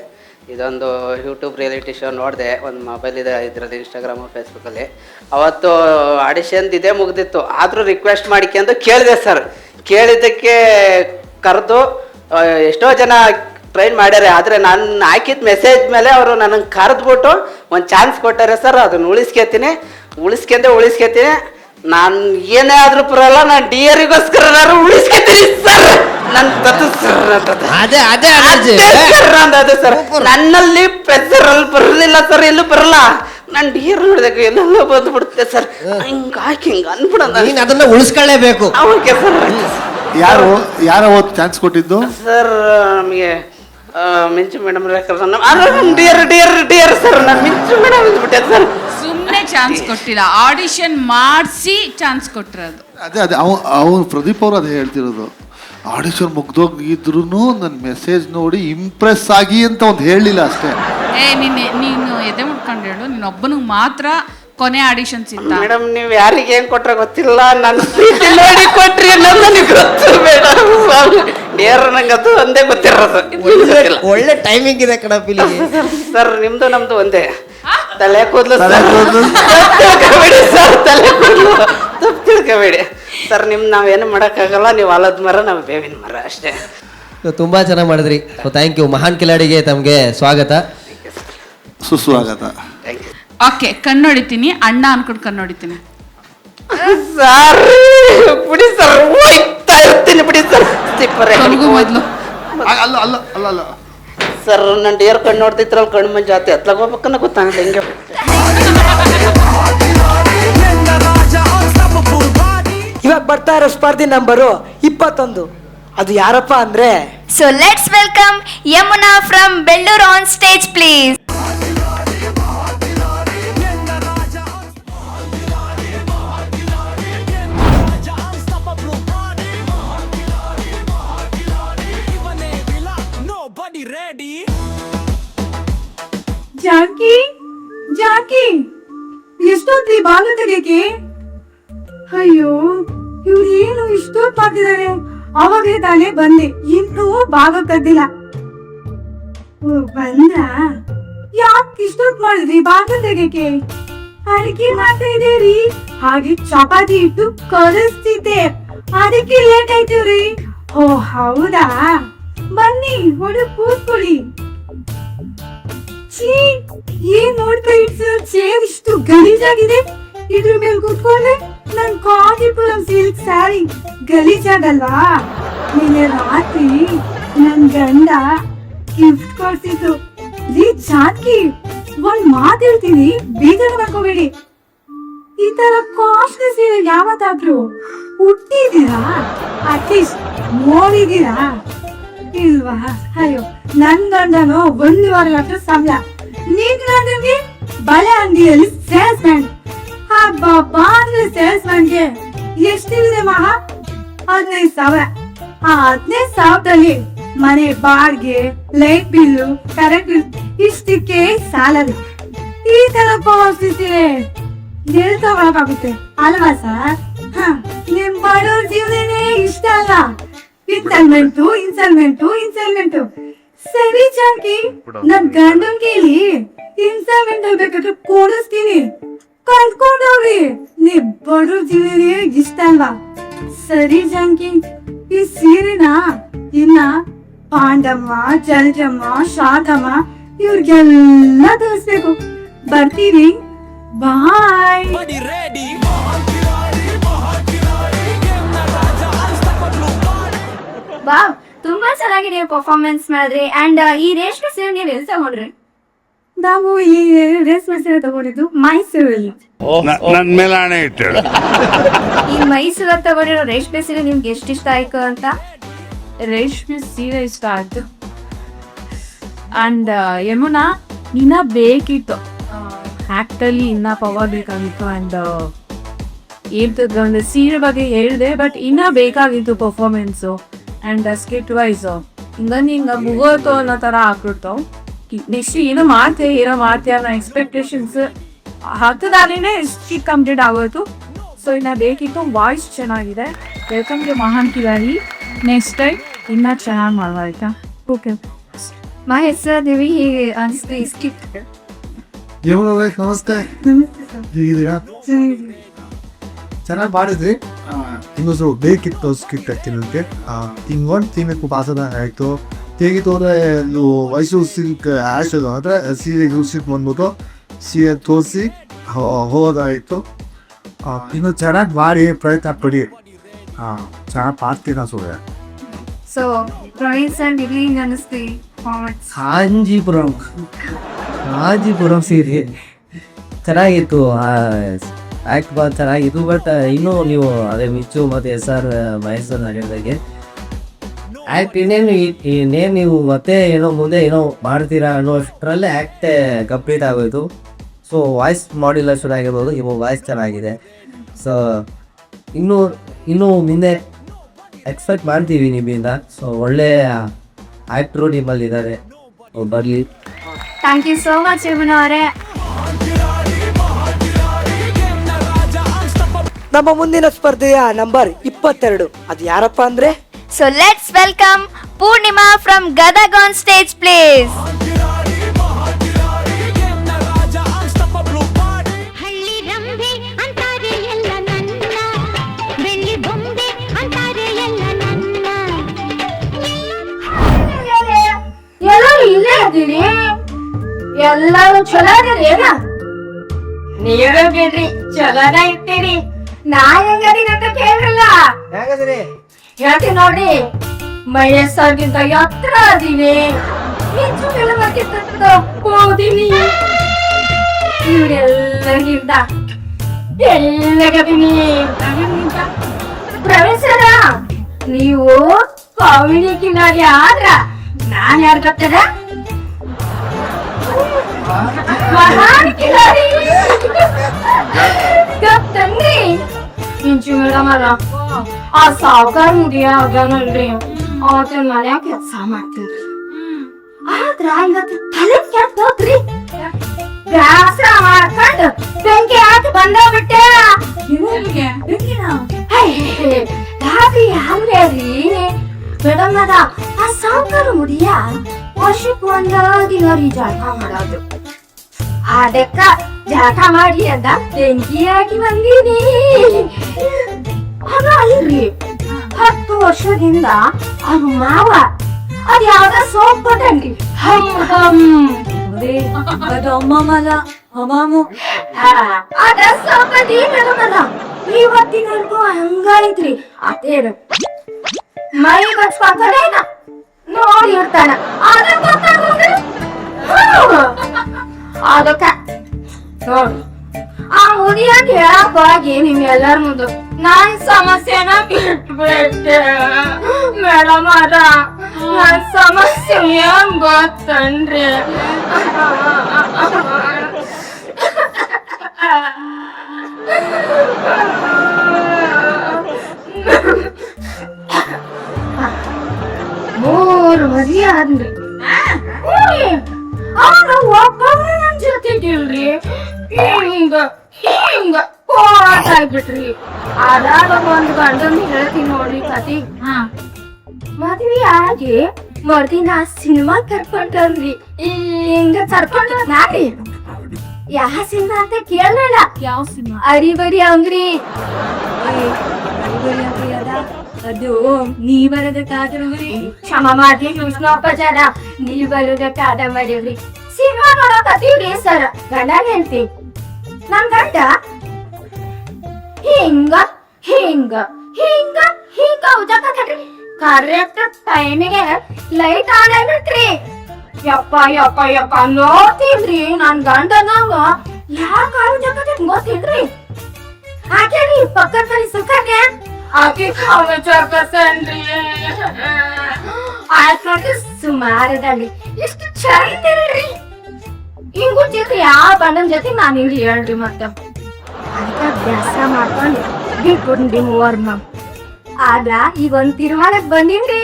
ಇದೊಂದು ಯೂಟ್ಯೂಬ್ ರಿಯಾಲಿಟಿ ಶೋ ನೋಡಿದೆ, ಒಂದು ಮೊಬೈಲ್ ಇದೆ ಇದರಲ್ಲಿ, ಇನ್ಸ್ಟಾಗ್ರಾಮು ಫೇಸ್ಬುಕ್ಕಲ್ಲಿ. ಅವತ್ತು ಆಡಿಷನ್ ಇದೇ ಮುಗ್ದಿತ್ತು, ಆದರೂ ರಿಕ್ವೆಸ್ಟ್ ಮಾಡಿಕೊಂಡು ಕೇಳಿದೆ ಸರ್. ಕೇಳಿದ್ದಕ್ಕೆ ಕರೆದು ಎಷ್ಟೋ ಜನ ಟ್ರೈನ್ ಮಾಡ್ಯಾರೆ, ಆದರೆ ನಾನು ಹಾಕಿದ ಮೆಸೇಜ್ ಮೇಲೆ ಅವರು ನನಗೆ ಕರೆದ್ಬಿಟ್ಟು ಒಂದು ಚಾನ್ಸ್ ಕೊಟ್ಟಾರೆ ಸರ್. ಅದನ್ನು ಉಳಿಸ್ಕೊಂತೀನಿ. ನಾನು ಏನೇ ಆದ್ರೂ ಪರಲ್ಲ, ನಾನು ಡಿಯರಿಗೋಸ್ಕರ ಉಳಿಸ್ಕೊತೀನಿ ಸರ್. ಅದು ಸರ್, ನನ್ನಲ್ಲಿ ಪ್ರೆಸರ್ ಅಲ್ಲಿ ಬರಲಿಲ್ಲ ಸರ್, ಎಲ್ಲೂ ಬರಲ್ಲ. ನಾನು ಡಿಯರ್ ನೋಡಿದಾಗ ಎಲ್ಲೆಲ್ಲ ಬಂದ್ಬಿಡುತ್ತೆ ಸರ್. ಹಿಂಗಾಗಿ ಹಿಂಗೆ ಅನ್ಬಿಡೋಣ. ನೀನು ಅದನ್ನ ಉಳಿಸ್ಕೊಳ್ಳೇಬೇಕು. Okay sir. ಯಾರೋ ಚಾನ್ಸ್ ಕೊಟ್ಟಿದ್ದು ಸರ್ ನಮಗೆ Minchu madam dear dear dear sir. ನಾನು ಮಿಂಚು ಮೇಡಮ್ ಅಂದ್ಬಿಟ್ಟೆ ಸರ್. ಸುಮ್ಮನೆ ಚಾನ್ಸ್ ಕೊಟ್ಟಿಲ್ಲ, ಆಡಿಷನ್ ಮಾಡಿಸಿ ಚಾನ್ಸ್ ಕೊಟ್ಟಿರೋದು. ಅದೇ ಅವ್ನು ಪ್ರದೀಪ್ ಅವರು ಅದೇ ಹೇಳ್ತಿರೋದು. ಆಡಿಷನ್ ಮುಗ್ದೋಗಿದ್ರು ನನ್ನ ಮೆಸೇಜ್ ನೋಡಿ ಇಂಪ್ರೆಸ್ ಆಗಿ ಅಂತ ಒಂದು ಹೇಳಿಲ್ಲ ಅಷ್ಟೇ. ನೀನು ಎದೆ ಮುಟ್ಕೊಂಡು ಹೇಳು, ನೀನೊಬ್ಬನಿಗೆ ಮಾತ್ರ ಕೊನೆ ಆಡಿಷನ್ಸ್ ಇತ್ತ. ಮೇಡಮ್ ನೀವು ಯಾರಿಗೆ ಏನ್ ಕೊಟ್ರೆ ಗೊತ್ತಿಲ್ಲ, ನನ್ನ ಪ್ರೀತಿ ನೋಡಿ ಕೊಟ್ರಿ ಅನ್ನೋದು ನನಗೆ ಗೊತ್ತು ಮೇಡಮ್. ಡಿಯರ್ ನಂಗದು ಒಂದೇ ಗೊತ್ತಿರೋದು. ಒಳ್ಳೆ ಟೈಮಿಂಗ್ ಇದೆ ಕಣಪ್ಪ. ಸರ್ ನಿಮ್ದು ನಮ್ದು ಒಂದೇ. ತಲೆ ಕೂದಲು ತಿಳ್ಕೊಬೇಡಿ ಸರ್, ತಲೆ ಕೂದಲು ತಪ್ಪು ತಿಳ್ಕೊಬೇಡಿ ಸರ್. ನಾವೇನು ಮಾಡೋಕ್ಕಾಗಲ್ಲ. ನೀವು ಆಲದ ಮರ, ನಾವು ಬೇವಿನ ಮರ ಅಷ್ಟೇ. ತುಂಬಾ ಚೆನ್ನಾಗಿ ಮಾಡಿದ್ರಿ. So thank you. ಮಹಾನ್ ಕಿಲಾಡಿಗೆ ತಮಗೆ ಸ್ವಾಗತ, ಸುಸ್ವಾಗತ. ಓಕೆ, ಕಣ್ಣೊಡಿತೀನಿ, ಅಣ್ಣ ಅನ್ಕೊಂಡು ಕಣ್ಣೊಡಿತೀನಿ. ಸರ್ ಬಿಡಿ ಸರ್, ಹೋಯ್ತಾ ಇರ್ತೀನಿ ಬಿಡಿ ಸರ್. ಮೊದಲು ಅಲ್ಲ ಅಲ್ಲ ಅಲ್ಲ ಅಲ್ಲ ಸರ್, ನನ್ನ ಡಿಯರ್ ಕಣ್ಣು ನೋಡ್ತಿದ್ರಲ್ಲ, ಕಣ್ಣು ಮಂಜು ಆತ ಎತ್ಲಾಗ ಹೋಗ್ಬೇಕನ್ನ ಗೊತ್ತಾಗಲ್ಲ ಹಿಂಗೆ. ಇವಾಗ ಬರ್ತಾ ಇರೋ ಸ್ಪರ್ಧೆ ನಂಬರು 21. ಅದು ಯಾರಪ್ಪ ಅಂದ್ರೆ, so let's welcome Yamuna from Belluru on stage please. Jackie Jackie, ಎಷ್ಟೊತ್ತಿ ಬಾಗಿಲು ತೆಗೆಯಕ್ಕೆ? ಅಯ್ಯೋ, ಇವ್ರು ಏನು ಇಷ್ಟೊತ್ತು ಮಾಡ್ತಿದ್ದಾರೆ? ಅವಾಗಲೇ ತಾನೇ ಬಂದೆ, ಇನ್ನೂ ಬಾಗಿಲು ತೆಗ್ದಿಲ್ಲ. ಬಂದ? ಯಾಕೆ ಇಷ್ಟೊತ್ತು ಮಾಡಿದ್ರಿ ಬಾಗಿಲು ತೆಗೆಯಕ್ಕೆ? ಅಡಿಗೆ ಮಾಡ್ತಾ ಇದ್ದೀರಿ, ಹಾಗೆ ಚಪಾತಿ ಇಟ್ಟು ಕಲಿಸ್ತಿದ್ದೆ, ಅದಕ್ಕೆ ಲೇಟ್ ಆಯ್ತೀವ್ರಿ. ಓ ಹೌದಾ, ಬನ್ನಿ ಹೊಡೆ ಕೂತ್ಕೊಳ್ಳಿ. ಏನ್ ನೋಡ್ತಾ ಇಡ್ಸರ್, ಚೇರ್ ಇಷ್ಟು ಗಲೀಜಾಗಿದೆ. ಇದ್ರ ಮೇಲೆ ಕೂತ್ಕೊಂಡ್ರೆ ನನ್ ಕಾಂಜಿಪುರಂ ಸಿಲ್ಕ್ ಸ್ಯಾರಿ ಗಲೀಜಾಗಲ್ವಾ? ನಿನ್ನೆ ರಾತ್ರಿ ನನ್ ಗಂಡ ಗಿಫ್ಟ್ ಕೊಡ್ಸಿದ್ರು. ರೀ ಜಾನಕಿ, ಒಂದ್ ಮಾತು ಹೇಳ್ತೀನಿ, ಬೇಜಾರು ಮಾಡ್ಕೋಬೇಡಿ. ಈ ತರ ಕಾಸ್ಟ್ಲಿ ಸೀರೆ ಯಾವತ್ತಾದ್ರೂ ಹುಟ್ಟಿದೀರಾ? ಅಟ್ಲೀಸ್ಟ್ ನೋಡಿದೀರಾ ಇಲ್ವಾ? ಅಯ್ಯೋ, ನನ್ ಗಂಡನು 1 ವಾರ ಅಷ್ಟು ಸಂಬಳ. ನೀನ್ ಗಂಡನ್ಗೆ ಬಳೆ ಅಂಗಡಿಯಲ್ಲಿ ಸೇಲ್ಸ್ ಮ್ಯಾನ್. ಹಬ್ಬ ಅಂದ್ರೆ ಸೇಲ್ಸ್ ಮ್ಯಾನ್ಗೆ ಎಷ್ಟಿದೆ ಮಹಾ? 15,000. ಆ 15,000ದಲ್ಲಿ ಮನೆ ಬಾಡಿಗೆ, ಲೈಟ್ ಬಿಲ್ಲು, ಕರೆಂಟ್ ಬಿಲ್ ಇಷ್ಟಕ್ಕೆ ಸಾಲಲ್ಲ. ಈ ತರ ಪರಿಸ್ಥಿತಿ ಎಲ್ಲಿ ತಗೊಳಕಾಗುತ್ತೆ ಅಲ್ವಾ ಸರ್? ನಿಮ್ ಬಡವ್ರ ಜೀವನನೇ ಇಷ್ಟ ಅಲ್ಲ. Instalment instalment instalment. ಸರಿ ಜಾನಕಿ, ನನ್ ಗಂಡನ್ ಕೇಳಿ ಇನ್ಸ್ಟಾಲ್ಮೆಂಟ್ ಬೇಕಾದ್ರೆ ಕೊಡಿಸ್ತೀನಿ, ಕಲ್ತ್ಕೊಂಡವ್ರಿ. ನೀವ್ ಬಡವ್ರ ಜೀವನನೇ ಇಷ್ಟ ಅಲ್ವಾ? ಸರಿ ಜಾನಕಿ, ಈ ಸೀರೆನ ಇನ್ನ ಪಾಂಡಮ್ಮ, ಜಲಜಮ್ಮ, ಶಾರದಮ್ಮ ಇವ್ರಿಗೆಲ್ಲ ತೋರಿಸ್ಬೇಕು. ಬರ್ತೀವಿ, ಬಾಯ್. ವಾವ್, ತುಂಬಾ ಚೆನ್ನಾಗಿದೆ ಪರ್ಫಾರ್ಮೆನ್ಸ್ ಮಾಡಿದ್ರಿ. ಅಂಡ್ ಈ ರೇಷ್ಮೆ ಸೀರೆ ನೀವು ಎಲ್ಲಿ ತಗೊಂಡ್ರಿ? ನಾವು ಈ ರೇಷ್ಮೆ ಸೀರೆ ತಗೊಂಡಿದ್ದು ಮೈಸೂರಲ್ಲಿ. ನನ್ ಮೇಲೆ ಹಣೆ ಇಟ್ಟು ಈ ಮೈಸೂರಲ್ಲಿ ತಗೊಂಡಿರೋ ರೇಷ್ಮೆ ಸೀರೆ ನಿಮ್ಗೆ ಎಷ್ಟು ಇಷ್ಟ ಆಯ್ತು ಅಂತ? ರೇಷ್ಮೆ ಸೀರೆ ಇಷ್ಟ ಆಯ್ತು. ಅಂಡ್ ಯಮುನಾ, ಇನ್ನ ಬೇಕಿತ್ತು, ಆಕ್ಟಲ್ಲಿ ಇನ್ನ ಪವರ್ ಬೇಕಾಗಿತ್ತು. ಅಂಡ್ ಏನ್ ಸೀರೆ ಬಗ್ಗೆ ಹೇಳಿದೆ, ಬಟ್ ಇನ್ನ ಬೇಕಾಗಿತ್ತು ಪರ್ಫಾರ್ಮೆನ್ಸು. ಅಂಡ್ ಸ್ಕಿಟ್ ವೈಸ್ ಹಿಂಗ ಮುಗೋತು ಅನ್ನೋ ತರ ಆಗ್ಬಿಡ್ತು. ನೆಕ್ಸ್ಟ್ ಏನೋ ಮಾಡ್ತೀಯ ಅನ್ನೋ ಎಕ್ಸ್ಪೆಕ್ಟೇಷನ್ಸ್ ಹತ್ತದಾಗಲೇ ಸ್ಕಿಟ್ ಕಂಪ್ಲೀಟ್ ಆಗೋಯ್ತು. ಸೊ ಇನ್ನ ಬೇಕಿತ್ತು. ವಾಯ್ಸ್ ಚೆನ್ನಾಗಿದೆ. Welcome to Mahan Kiladi. Next time ಇನ್ನ ಚೆನ್ನಾಗಿ ಮಾಡುವ, ಆಯ್ತಾ? ಓಕೆ. ಮಹೇಶ್ ಸರ್, ನೀವು ಹೀಗೆ ಅನಿಸ್ತು ಸ್ಕಿಟ್? ನಮಸ್ತೆ, ಚೆನ್ನಾಗಿ ಮಾಡಿದ್ರಿ. ಇನ್ನೊಂದು ಬೇಕಿತ್ತು ಸ್ಕಿಟ್ ತಿನ್ನೋಕ್ಕೆ. ಹಿಂಗೊಂದು ತಿನ್ನಕ್ಕೆ ಪಾಸದ ಆಯಿತು. ಹೇಗಿತ್ತು ಅಂದರೆ, ಮೈಸೂರು ಸಿಲ್ಕ್ ಆ್ಯಶ್ ಅಂದರೆ ಸೀರೆ ಯೂಸಿಟ್ ಬಂದ್ಬಿಟ್ಟು ಸೀರೆ ತೋರಿಸಿ ಹೋಗೋದಾಯಿತು. ಇನ್ನು ಚೆನ್ನಾಗಿ ಮಾಡಿ ಪ್ರಯತ್ನ ಪಡಿ. ಚೆನ್ನಾಗಿ ಮಾಡ್ತೀನಿ ಅನ್ಸೋದೆ. ಸೊ ಪ್ರವೀಣ್ ಸರ್, ನಿಮಗೆ ಹಿಂಗೆ ಅನಿಸ್ತು ಪರ್ಫಾರ್ಮೆನ್ಸ್? ಕಾಂಜೀಪುರಂ ಸೀರೆ ಚೆನ್ನಾಗಿತ್ತು, ಆ್ಯಕ್ಟ್ ಭಾಳ ಚೆನ್ನಾಗಿತ್ತು. ಬಟ್ ಇನ್ನೂ ನೀವು ಅದೇ ಮಿಚ್ಚು ಮತ್ತು SR ಮಹೇಶ್ ಹೇಳಿದಾಗೆ ಆ್ಯಕ್ಟ್ ಇನ್ನೇನು ನೀವು ಮತ್ತೆ ಏನೋ ಮುಂದೆ ಏನೋ ಮಾಡ್ತೀರಾ ಅನ್ನೋ ಅಷ್ಟರಲ್ಲೇ ಆ್ಯಕ್ಟೇ ಕಂಪ್ಲೀಟ್ ಆಗೋಯ್ತು. ಸೊ ವಾಯ್ಸ್ ಮಾಡ್ಯುಲೇಷನ್ ಆಗಿರ್ಬೋದು, ಇವಾಗ ವಾಯ್ಸ್ ಚೆನ್ನಾಗಿದೆ. ಸೊ ಇನ್ನೂ ಮುಂದೆ ಎಕ್ಸ್ಪೆಕ್ಟ್ ಮಾಡ್ತೀವಿ ನಿಮ್ಮಿಂದ. ಸೊ ಒಳ್ಳೆಯ ಆ್ಯಕ್ಟ್ರು ನಿಮ್ಮಲ್ಲಿದ್ದಾರೆ, ಬರಲಿ. Thank you so much Yamuna ಅವರೇ. ನಮ್ಮ ಮುಂದಿನ ಸ್ಪರ್ಧೆಯ ನಂಬರ್ 22 ಅದು ಯಾರಪ್ಪ ಅಂದ್ರೆ so let's welcome Poornima from Gadag on stage please. ಎಲ್ಲರೂ ಇಲ್ಲೇ ಇದ್ದೀನಿ, ಎಲ್ಲರೂ ಚಲೋ ಅದೇನ? ನೀವೇ ಬಿಡ್ರಿ, ಚಲೋನ ಇರ್ತೀರಿ. ನಾ ಹೆಂಗದೀನಿ ಅಂತ ಕೇಳ್ರಲ್ಲ, ಹೇಳ್ತೀನಿ ನೋಡಿ. ಮಹೇಶ್ ಸರ್ಗಿಂತ ಎತ್ತರ ಅದೀನಿ, ಹೆಚ್ಚು ಕೆಲವಕ್ಕಿಂತ ಓದಿನಿ, ಇವ್ರೆಲ್ಲರಿಗಿಂತ ಎಲ್ಲಗದೀನಿ. ಪ್ರವೀಣ್ ಸರ, ನೀವು ಕಾಮಿಡಿ ಕಿನ್ನಾಡಿ ಆದ್ರ ನಾನ್ ಯಾರು ಗೊತ್ತದ? ಮಹಾನ್ ಕಿಲಾಡಿ ಗೊತ್ತನ್ರಿ. ಇಂಚು ಮೇಡಮ್ ಅಲ್ಲ, ಆ ಸಾವುಕಾರ ಮುಡಿಯ ಆಗನಲ್ರಿ, ಅವತ್ತಿನ ಮನ್ಯಾಗ ಕೆಲಸ ಮಾಡ್ತೀನ್ರಿ. ಆದ್ರ ಇವತ್ತು ತಲೆ ಕೆಟ್ಟೋದ್ರಿ, ಬ್ಯಾಸರ ಮಾಡ್ಕೊಂಡು ಬೆಂಕಿ ಹಾಕಿ ಬಂದೋಗ್ಬಿಟ್ಟೆ. ಗಾಬಿ ಹಂಗ್ರಿ ಮೇಡಮ್ ಅದ ಆ ಸಾವುಕಾರ ಮುಡಿಯ ವರ್ಷಕ್ಕೆ ಒಂದಾಗಿ ಜಳಕ ಮಾಡೋದು. ಅದಕ್ಕ ಜಳಕ ಮಾಡಿ ಅಂತ ಬೆಂಕಿ ಹಾಕಿ ಬಂದೀನಿ. ಆಗ ಅಲ್ರಿ 10 ವರ್ಷದಿಂದ ಅದು ಮಾವ ಅದ್ ಯಾವ್ದ ಸೋಪ್ ಕೊಟ್ಟನ್ರಿ, ಅದು ಅಮ್ಮಮ್ಮಲ್ಲ ಅಮ್ಮಮ್ಮು ಅದ ಸೋಪದಿ ಮೇಡಮಲ್ಲ. ಇವತ್ತಿನವರೆಗೂ ಹಂಗೈತ್ರಿ. ಅದೇನು ಮೈ ಕಚ್ಕೊಂತಾನೇನ ನೋಡಿ ಇರ್ತಾನ, ಅದಕ್ಕ ನೋಡಿ ಆ ಮುದಿಯಂತ ಹೇಳಕ್ ಹೋಗಿ ನಿಮ್ಗೆಲ್ಲರ ಮುಂದೆ ನನ್ ಸಮಸ್ಯೆನ ಬಿಟ್ಬಿಟ್ಟೆ ಮೇಡಮ್. ಅದ ನನ್ ಸಮಸ್ಯೆ ಏನ್ ಗೊತ್ತನ್ರಿ, ಮೂರು ಮದಿ ಆದ್ರಿ. ಅವ್ರ ಒಬ್ಬ ನನ್ ಜೊತೆಗಿಲ್ರಿ, ಹಿಂಗ ಆಗ್ಬಿಟ್ರಿ. ಅದಾಗ ಒಂದ್ ಗಂಡನ್ ಹೇಳ್ತೀನಿ ನೋಡಿ ಕತಿ. ಮದ್ವಿ ಆಗಿ ಮರ್ದಿನ ಸಿನಿಮಾ ಕರ್ಕೊಂಡ್ರಿ, ಹಿಂಗ ಕರ್ಕೊಂಡ್ ನಾರಿ. ಯಾವ ಸಿನಿಮಾ ಅಂತ ಕೇಳಲ್ಲ. ಯಾವ ಸಿನಿಮಾ? ಅರಿಬರಿ ಅಂಗ್ರಿ. ಅರಿಬರಿ ಅಂಗ್ರಿ ಅದ, ಅದು ನೀ ಬರೋದಕ್ಕಾದ್ರಿ. ಕ್ಷಮ ಮಾಡಿ ಕೃಷ್ಣೋಪಚಾರ, ನೀ ಬರೋದಕ್ಕಾದ ಮರಿವ್ರಿ. ಸಿನಿಮಾ ನೋಡಕತ್ತೀವ್ರಿ ಸರ್, ಗಂಡ ಹೇಳ್ತಿ. ನನ್ ಗಂಡ ಹಿಂಗ ಹಿಂಗ ಹಿಂಗ ಹಿಂಗ ಉಜಾಕತ್ರಿ. ಕರೆಕ್ಟ್ ಟೈಮಿಗೆ ಲೈಟ್ ಆನ್ ಆಗ್ಬಿಟ್ರಿ. ಯಪ್ಪ ಯಪ್ಪ ಯಪ್ಪ ನೋಡ್ತೀನ್ರಿ ನನ್ ಗಂಡನಾಗ ಯಾಕ ಉಜಾಕತ್ರಿ ಗೊತ್ತಿಲ್ರಿ. ಆಕೆರಿ ಪಕ್ಕದಲ್ಲಿ ಸುಖಕ್ಕೆ ಆಕೆ ಉಜಾಕಸನ್ರಿ. ಆಕೆ ಸುಮಾರದಲ್ಲಿ ಎಷ್ಟು ಚೆನ್ನಾಗಿರ್ರಿ. ಹಿಂಗ್ ಗೊತ್ತಿಲ್ರಿ ಯಾವ ಗಂಡನ ಜೊತೆ ನಾನು ಹಿಂಗ್ ಹೇಳ್ರಿ. ಮತ್ತ ಅದಕ್ಕ ಅಭ್ಯಾಸ ಮಾಡ್ಕೊಂಡು ಬಿಟ್ಬಿಡ್ರಿ ಮೂವರ್ನ. ಆದ್ರ ಈಗ ಒಂದ್ ತೀರ್ಮಾನಕ್ ಬಂದಿನ್ರಿ.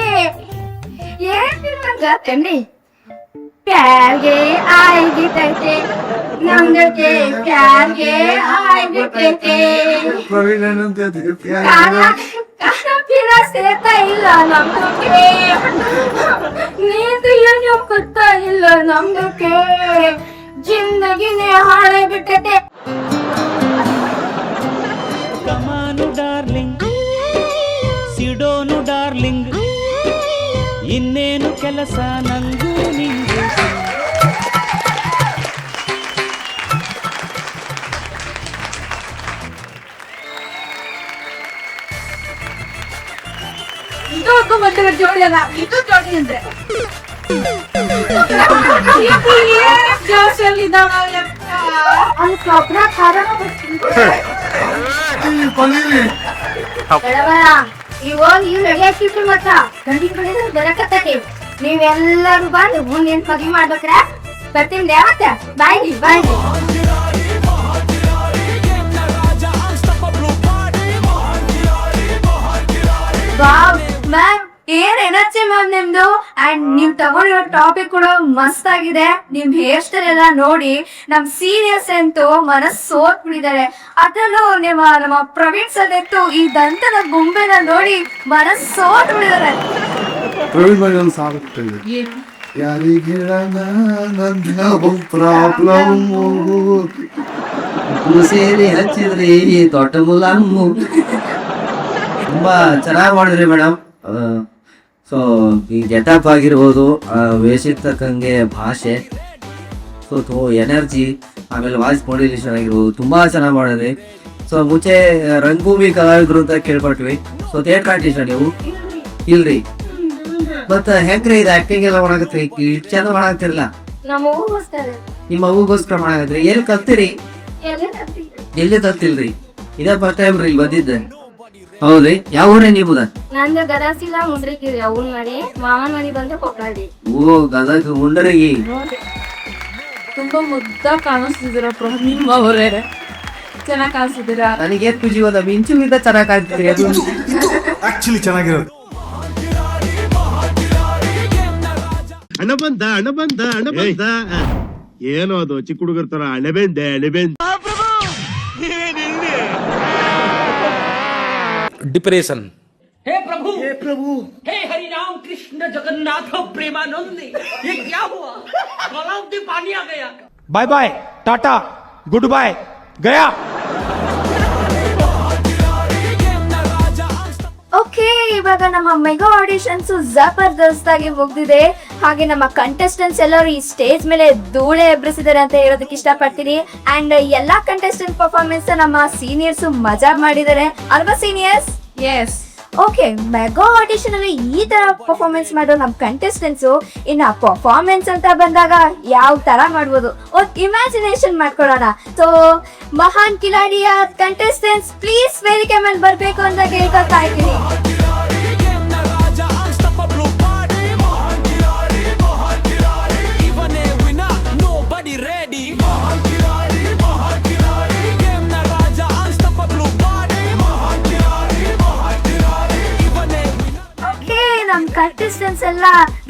ಏನ್ ತೀರ್ಮಾನ ಗೊತ್ತೇನ್ರಿ? ಪ್ಯಾರ್ಗೆ ಆಗಿತೈತೆ ನಮ್ದಕ್ಕೆ, ಪ್ಯಾರ್ಗೆ ಆಗಿತೈತೆ. ಸೇರ್ತಾ ಇಲ್ಲ ನಮ್ದಕ್ಕೆ, ನೀಂದು ಏನು ಗೊತ್ತಾ ಇಲ್ಲ ನಮ್ದಕ್ಕೆ. ಜಿಂದಗಿನೇ ಹಾಳೆ ಬಿಟ್ಟೈತೆ. ಕಮಾನು ಡಾರ್ಲಿಂಗ್, ಸಿಡೋನು ಡಾರ್ಲಿಂಗ್, ಇನ್ನೇನು ಕೆಲಸ ನಂಗೂ ನಿಂಗೂ. ಇದು ಮತ್ತೆ ಜೋಡಿ ಅದ, ಇದು ಜೋಡಿ ಅಂದ್ರೆ ಜೋಶಲ್ಲಿ ನೀವೆಲ್ಲರೂ ಬಂದು ಮುಂದಿನ ಮದ್ವೆ ಮಾಡ್ಬೇಕ್ರ ಬರ್ತೀನಿ ದೇವತ್ತ ಬಾಯ್ಲಿ ಬಾಯ್ಲಿ. ಮ್ಯಾಮ್ ಏನ್ ಎನರ್ಜಿ ಮ್ಯಾಮ್ ನಿಮ್ದು. ಅಂಡ್ ನೀವ್ ತಗೊಂಡಿರೋ ಟಾಪಿಕ್ ಕೂಡ ಮಸ್ತ್ ಆಗಿದೆ. ನಿಮ್ ಹೇರ್ ಸ್ಟೈಲ್ ಎಲ್ಲ ನೋಡಿ ನಮ್ ಸೀನಿಯರ್ಸ್ ಅಂತೂ ಮನಸ್ ಸೋತ್ಬಿಟ್ಟಿದ್ದಾರೆ. ಅದ್ರಲ್ಲೂ ನಮ್ಮ ಪ್ರವೀಣ್ ಸರ್ ಅಂತೂ ಈ ದಂತದ ಗೊಂಬೆನ ನೋಡಿ ಮನಸ್ ಸೋತ್ಬಿಟ್ಟಿದ್ದಾರೆ. ಪ್ರವೀಣ್ ಬಗ್ಗೆ ಒಂದು ಸಾಗುತ್ತೆ, ಯಾರಿಗೆ ಪ್ರಾಬ್ಲಮ್ ಸೇರಿ ಹಚ್ಚಿದ್ರಿ ದೊಡ್ಡ ಮುಲಾಮು. ತುಂಬಾ ಚೆನ್ನಾಗಿ ಮಾಡಿದ್ರಿ ಮೇಡಮ್. ಸೊ ಈ ಗೆಟಪ್ ಆಗಿರ್ಬೋದು, ವೇಷಕ್ಕೆ ತಕ್ಕಂಗೆ ಭಾಷೆ, ಸೊ ಎನರ್ಜಿ, ಆಮೇಲೆ ವಾಯ್ಸ್ ಮಾಡ್ಯುಲೇಷನ್ ಆಗಿರ್ಬೋದು ತುಂಬಾ ಚೆನ್ನಾಗಿ ಮಾಡಿದ್ರಿ. ಸೊ ಮುಂಚೆ ರಂಗಭೂಮಿ ಕಲಾವಿದರು ಅಂತ ಕೇಳ್ಪಟ್ವಿ. ಸೊ ಥಿಯೇಟರ್ ಆರ್ಟಿಸ್ಟ್ ನೀವು ಇಲ್ರಿ, ಮತ್ತ ಹೆಂಗ್ರಿ ಇದು ಆಕ್ಟಿಂಗ್ ಎಲ್ಲ ಮಾಡಕತ್ರಿ? ಚಂದ ಮಾಡಾಕತ್ತಿರಲ್ಲ. ನಿಮ್ಮ ಮಗುಗೋಸ್ಕರ ಮಾಡಾಕತ್ರಿ. ಎಲ್ಲಿ ಕಲ್ತಿರಿ? ಎಲ್ಲಿ ಕಲ್ತಿಲ್ರಿ? ಇದೇ ಫಸ್ಟ್ ಟೈಮ್ ರೀ ಬಂದಿದ್ದೆ. ಹೌದ್ರಿ? ಯಾವ ಊರೇ ನಿಮ್ಮದ? ನಂದು ಗದಸಿಲ್ಲ ಮುಂಡ್ರಿಗಿರಿ ಅವ್ನ ಮನೆ, ಮಾವನ ಮನೆ ಬಂದು ಕೊಟ್ಟಾಡಿ. ಓ ಗದಗ ಮುಂಡರಗಿ. ತುಂಬಾ ಮುದ್ದ ಕಾಣಿಸ್ತಿದ್ದೀರಾ ನಿಮ್ಮವರೇ, ಚೆನ್ನಾಗಿ ಕಾಣಿಸ್ತಿದ್ದೀರಾ. ನನಗೆ ಜೀವನ ಮಿಂಚುಗಿಂತ ಚೆನ್ನಾಗಿ ಕಾಣ್ತೀರಿ. ಅದು ಆಕ್ಚುಲಿ ಚೆನ್ನಾಗಿರೋದು. ಹಣ ಬಂದ ಏನೋ ಅದು ಚಿಕ್ಕ ಹುಡುಗರ ತರ ಅಣೆಬೆಂದೆ ಡಿಪ್ರೆಷನ್. हे प्रभु हे हरि राम कृष्ण जगन्नाथ प्रेमानंद, ये क्या हुआ? गलाव में पानी आ गया. Bye bye tata goodbye गया. ಓಕೆ, ಇವಾಗ ನಮ್ಮ ಮೆಗಾ ಆಡಿಷನ್ಸ್ ಜಬರ್ದಸ್ತ್ ಆಗಿ ಮುಗ್ದಿದೆ. ಹಾಗೆ ನಮ್ಮ ಕಂಟೆಸ್ಟೆಂಟ್ಸ್ ಎಲ್ಲರೂ ಈ ಸ್ಟೇಜ್ ಮೇಲೆ ಧೂಳೆ ಎಬ್ರಿಸಿದ್ದಾರೆ ಅಂತ ಹೇಳೋದಕ್ಕೆ ಇಷ್ಟಪಡ್ತೀನಿ. ಅಂಡ್ ಎಲ್ಲಾ ಕಂಟೆಸ್ಟೆಂಟ್ ಪರ್ಫಾರ್ಮೆನ್ಸ್ ನಮ್ಮ ಸೀನಿಯರ್ಸ್ ಮಜಾ ಮಾಡಿದ್ದಾರೆ ಅಲ್ವಾ seniors? Yes. Okay, mega audition ಅಲ್ಲಿ ಈ ತರ ಪರ್ಫಾರ್ಮೆನ್ಸ್ ಮಾಡೋ ನಮ್ಮ ಕಂಟೆಸ್ಟೆಂಟ್ಸ್ ಇನ್ನ ಪರ್ಫಾರ್ಮೆನ್ಸ್ ಅಂತ ಬಂದಾಗ ಯಾವ ತರ ಮಾಡ್ಬೋದು ಒಂದು ಇಮ್ಯಾಜಿನೇಷನ್ ಮಾಡ್ಕೊಳ್ಳೋಣ. ಸೊ ಮಹಾನ್ ಕಿಲಾಡಿಯ ಕಂಟೆಸ್ಟೆಂಟ್ಸ್ ಪ್ಲೀಸ್ ವೇದಿಕೆ ಮೇಲೆ ಬರ್ಬೇಕು ಅಂತ ಕೇಳ್ಕೊತಾ ಇದ್ದೀನಿ. ನಮ್ ಕಂಟೆಸ್ಟೆಂಟ್ಸ್ ಎಲ್ಲ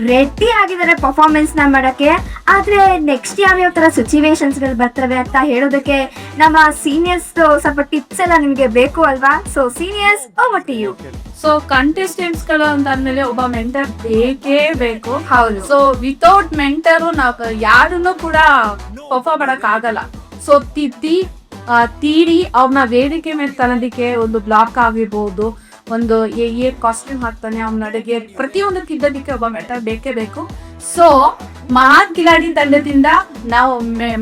ರೆಡಿ ಆಗಿದ್ದಾರೆ ಪರ್ಫಾರ್ಮೆನ್ಸ್ ನ ಮಾಡಕ್ಕೆ. ಆದ್ರೆ ನೆಕ್ಸ್ಟ್ ಯಾವ ತರ ಸಿಚುವೇಶನ್ಸ್ ಗಳು ಬರ್ತವೆ ಅಂತ ಹೇಳೋದಕ್ಕೆ ನಮ್ಮ ಸೀನಿಯರ್ಸ್ ಸ್ವಲ್ಪ ಟಿಪ್ಸ್ ಎಲ್ಲ ನಿಮ್ಗೆ ಬೇಕು ಅಲ್ವಾ? So seniors over to you. So contestants ಗಳು ಅಂತ ಅಂದ್ಮೇಲೆ ಒಬ್ಬ ಮೆಂಟರ್ ಬೇಕೇ ಬೇಕು. ಹೌದು. ಸೊ ವಿತೌಟ್ ಮೆಂಟರು ನಾವು ಯಾರನ್ನು ಕೂಡ ಪರ್ಫಾರ್ಮ್ ಮಾಡಕ್ ಆಗಲ್ಲ. ಸೊ ತೀಡಿ ಅವ್ರನ್ನ ವೇದಿಕೆ ಮೇಲೆ ತರೋದಕ್ಕೆ ಒಂದು ಬ್ಲಾಕ್ ಆಗಿರ್ಬೋದು, ಒಂದು ಏರ್ ಕಾಸ್ಟ್ಯೂಮ್ ಹಾಕ್ತಾನೆ, ಅವ್ನ ನಡಿಗೆ ಪ್ರತಿಯೊಂದು ತಿದ್ದೋದಕ್ಕೆ ಒಬ್ಬ ಮೆಂಟರ್ ಬೇಕೇ ಬೇಕು. ಸೊ ಮಹಾನ್ ಕಿಲಾಡಿ ತಂಡದಿಂದ ನಾವು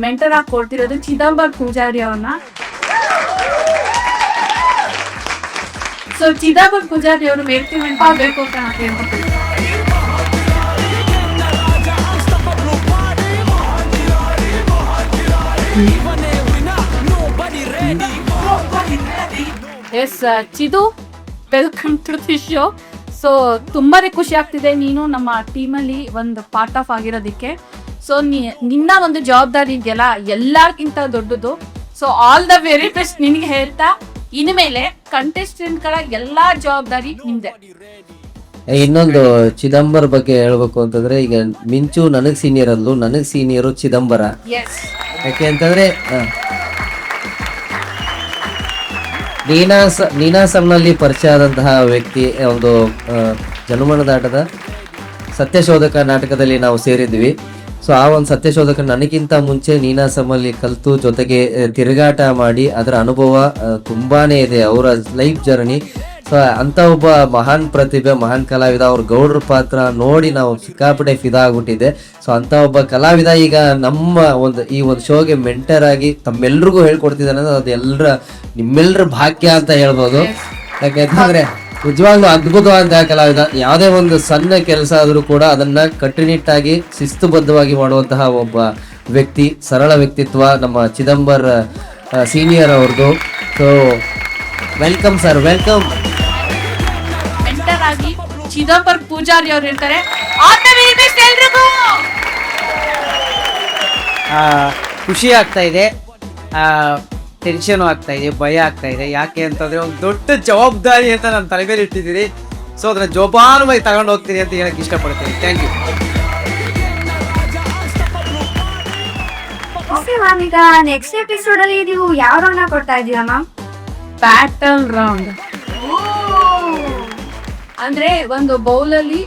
ಮೆಂಟರ್ ಆಗಿ ಕೊಡ್ತಿರೋದು ಚಿದಂಬರ್ ಪೂಜಾರಿ ಅವ್ರನ್ನ. ಸೊ ಚಿದಂಬರ್ ಪೂಜಾರಿ ಅವರು ವೇದಿಕೆ ಮೇಲೆ ಬೇಕು ಅಂತ ನಾನು ಹೇಳ್ಕೊಡ್ತೀನಿ. Yes Chidu, welcome to the show. So ತುಂಬಾನೇ ಖುಷಿ ಆಗ್ತಿದೆ ನೀನು ನಮ್ಮ ಟೀಮಲ್ಲಿ ಒಂದು ಪಾರ್ಟ್ ಆಫ್ ಆಗಿರೋದಕ್ಕೆ. ಸೊ ನಿನ್ನ ಒಂದು ಜವಾಬ್ದಾರಿ ಇದೆಯಲ್ಲ ಎಲ್ಲರಿಗಿಂತ ದೊಡ್ಡದು. So all the very best ನಿನಗೆ ಹೇಳ್ತಾ, ಇನ್ಮೇಲೆ ಕಂಟೆಸ್ಟೆಂಟ್ಗಳ ಎಲ್ಲಾ ಜವಾಬ್ದಾರಿ ನಿಮ್ದೆ. ಇನ್ನೊಂದು ಚಿದಂಬರ ಬಗ್ಗೆ ಹೇಳ್ಬೇಕು ಅಂತಂದ್ರೆ, ಈಗ ಮಿಂಚು ನನಗ್ ಸೀನಿಯರ್ ಅಲ್ಲೂ, ನನಗ್ ಸೀನಿಯರು ಚಿದಂಬರ. ಯಾಕೆ ಅಂತಂದ್ರೆ ನೀನಾಸಂನಲ್ಲಿ ಪರಿಚಯ ಆದಂತಹ ವ್ಯಕ್ತಿ ಒಂದು ಜನಮನದಾಟದ ಸತ್ಯಶೋಧಕ ನಾಟಕದಲ್ಲಿ ನಾವು ಸೇರಿದ್ವಿ. ಸೊ ಆ ಒಂದು ಸತ್ಯಶೋಧಕ ನನಗಿಂತ ಮುಂಚೆ ನೀನಾಸಂನಲ್ಲಿ ಕಲಿತು ಜೊತೆಗೆ ತಿರುಗಾಟ ಮಾಡಿ ಅದರ ಅನುಭವ ತುಂಬಾನೇ ಇದೆ, ಅವರ ಲೈಫ್ ಜರ್ನಿ. ಸೊ ಅಂತ ಒಬ್ಬ ಮಹಾನ್ ಪ್ರತಿಭೆ, ಮಹಾನ್ ಕಲಾವಿದ, ಅವ್ರ ಗೌಡ್ರ ಪಾತ್ರ ನೋಡಿ ನಾವು ಸಿಕ್ಕಾಪಟ್ಟೆ ಫಿದಾ ಆಗ್ಬಿಟ್ಟಿದೆ. ಸೊ ಅಂತ ಒಬ್ಬ ಕಲಾವಿದ ಈಗ ನಮ್ಮ ಈ ಒಂದು ಶೋಗೆ ಮೆಂಟರ್ ಆಗಿ ತಮ್ಮೆಲ್ರಿಗೂ ಹೇಳ್ಕೊಡ್ತಿದ್ದಾನೆ. ಅದು ನಿಮ್ಮೆಲ್ಲರ ಭಾಗ್ಯ ಅಂತ ಹೇಳ್ಬೋದು. ಯಾಕೆಂತಂದ್ರೆ ನಿಜವಾಗ್ಲೂ ಅದ್ಭುತವಾದ ಕಲಾವಿದ. ಯಾವುದೇ ಒಂದು ಸಣ್ಣ ಕೆಲಸ ಆದರೂ ಕೂಡ ಅದನ್ನ ಕಟ್ಟುನಿಟ್ಟಾಗಿ ಶಿಸ್ತುಬದ್ಧವಾಗಿ ಮಾಡುವಂತಹ ಒಬ್ಬ ವ್ಯಕ್ತಿ, ಸರಳ ವ್ಯಕ್ತಿತ್ವ ನಮ್ಮ ಚಿದಂಬರ್ ಸೀನಿಯರ್ ಅವ್ರದ್ದು. So welcome sir, welcome. Enter ಆಗಿ ಚಿದಂಬರ್ ಪೂಜಾರಿ ಅವ್ರು ಇರ್ತಾರೆ. ಖುಷಿ ಆಗ್ತಾ ಇದೆ, ಟೆನ್ಷನ್ ಆಗ್ತಾ ಇದೆ, ಭಯ ಆಗ್ತಾ ಇದೆ. ಯಾಕೆ ಅಂತಂದ್ರೆ ಒಂದು ದೊಡ್ಡ ಜವಾಬ್ದಾರಿ ಅಂತ ನನ್ನ ತಲೆ ಮೇಲೆ ಇಟ್ಟಿದ್ದೀರಿ. ಸೊ ಅದನ್ನ ಜೋಪಾನವಾಗಿ ತಗೊಂಡು ಹೋಗ್ತೀನಿ ಅಂತ ಹೇಳಕ್ ಇಷ್ಟಪಡ್ತೀನಿ. Thank you. ಓಕೆ ಮ್ಯಾಮ್, ಈಗ ನೆಕ್ಸ್ಟ್ ಎಪಿಸೋಡ್ ಅಲ್ಲಿ ನೀವು ಯಾವ ರೌಂಡ್ ಕೊಡ್ತಾ ಇದ್ದೀರಾ ಮ್ಯಾಮ್? ಬ್ಯಾಟಲ್ ರೌಂಡ್ ಅಂದ್ರೆ ಒಂದು ಬೌಲ್ ಅಲ್ಲಿ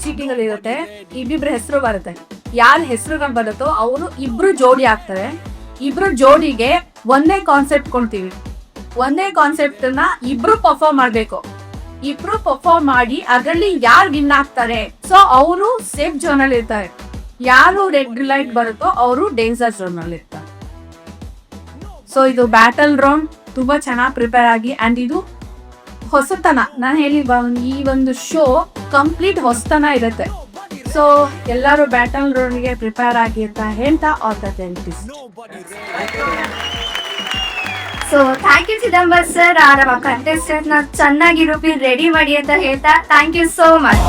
ಚೀಟಿಗಳು ಇರುತ್ತೆ, ಇಬ್ಬಿಬ್ರ ಹೆಸರು ಬರುತ್ತೆ. ಯಾರ ಹೆಸರುಗಳು ಬರುತ್ತೋ ಅವರು ಇಬ್ರು ಜೋಡಿ ಆಗ್ತಾರೆ. ಇಬ್ರು ಜೋಡಿಗೆ ಒಂದೇ ಕಾನ್ಸೆಪ್ಟ್ ಕೊಡ್ತೀವಿ. ಒಂದೇ ಕಾನ್ಸೆಪ್ಟ್ ನ ಇಬ್ರು ಪರ್ಫಾರ್ಮ್ ಮಾಡ್ಬೇಕು. ಇಬ್ರು ಪರ್ಫಾರ್ಮ್ ಮಾಡಿ ಅದರಲ್ಲಿ ಯಾರು ವಿನ್ ಆಗ್ತಾರೆ, ಸೊ ಅವರು ಸೇಫ್ ಝೋನ್ ಅಲ್ಲಿ ಇರ್ತಾರೆ. ಯಾರು ರೆಡ್ ಲೈಟ್ ಬರುತ್ತೋ ಅವರು ಡೇಂಜರ್ ಝೋನ್ ಅಲ್ಲಿ ಇರ್ತಾರೆ. ಸೊ ಇದು ಬ್ಯಾಟಲ್ ರೌಂಡ್, ತುಂಬಾ ಚೆನ್ನಾಗಿ ಪ್ರಿಪೇರ್ ಆಗಿ. ಅಂಡ್ ಇದು ಹೊಸತನ, ನಾನು ಹೇಳಿ ಈ ಒಂದು ಶೋ ಕಂಪ್ಲೀಟ್ ಹೊಸತನ ಇರುತ್ತೆ. ಸೊ ಎಲ್ಲರೂ ಬ್ಯಾಟಲ್ ರೌಂಡ್ಗೆ ಪ್ರಿಪೇರ್ ಆಗಿ ಅಂತ ಹೇಳ್ತಾ so thank you Chidambar sir, ನಮ್ಮ ಕಂಟೆಸ್ಟೆಂಟ್ ನ ಚೆನ್ನಾಗಿ ರೂಪಿ ರೆಡಿ ಮಾಡಿ ಅಂತ ಹೇಳ್ತಾ ಥ್ಯಾಂಕ್ ಯು ಸೋ ಮಚ್.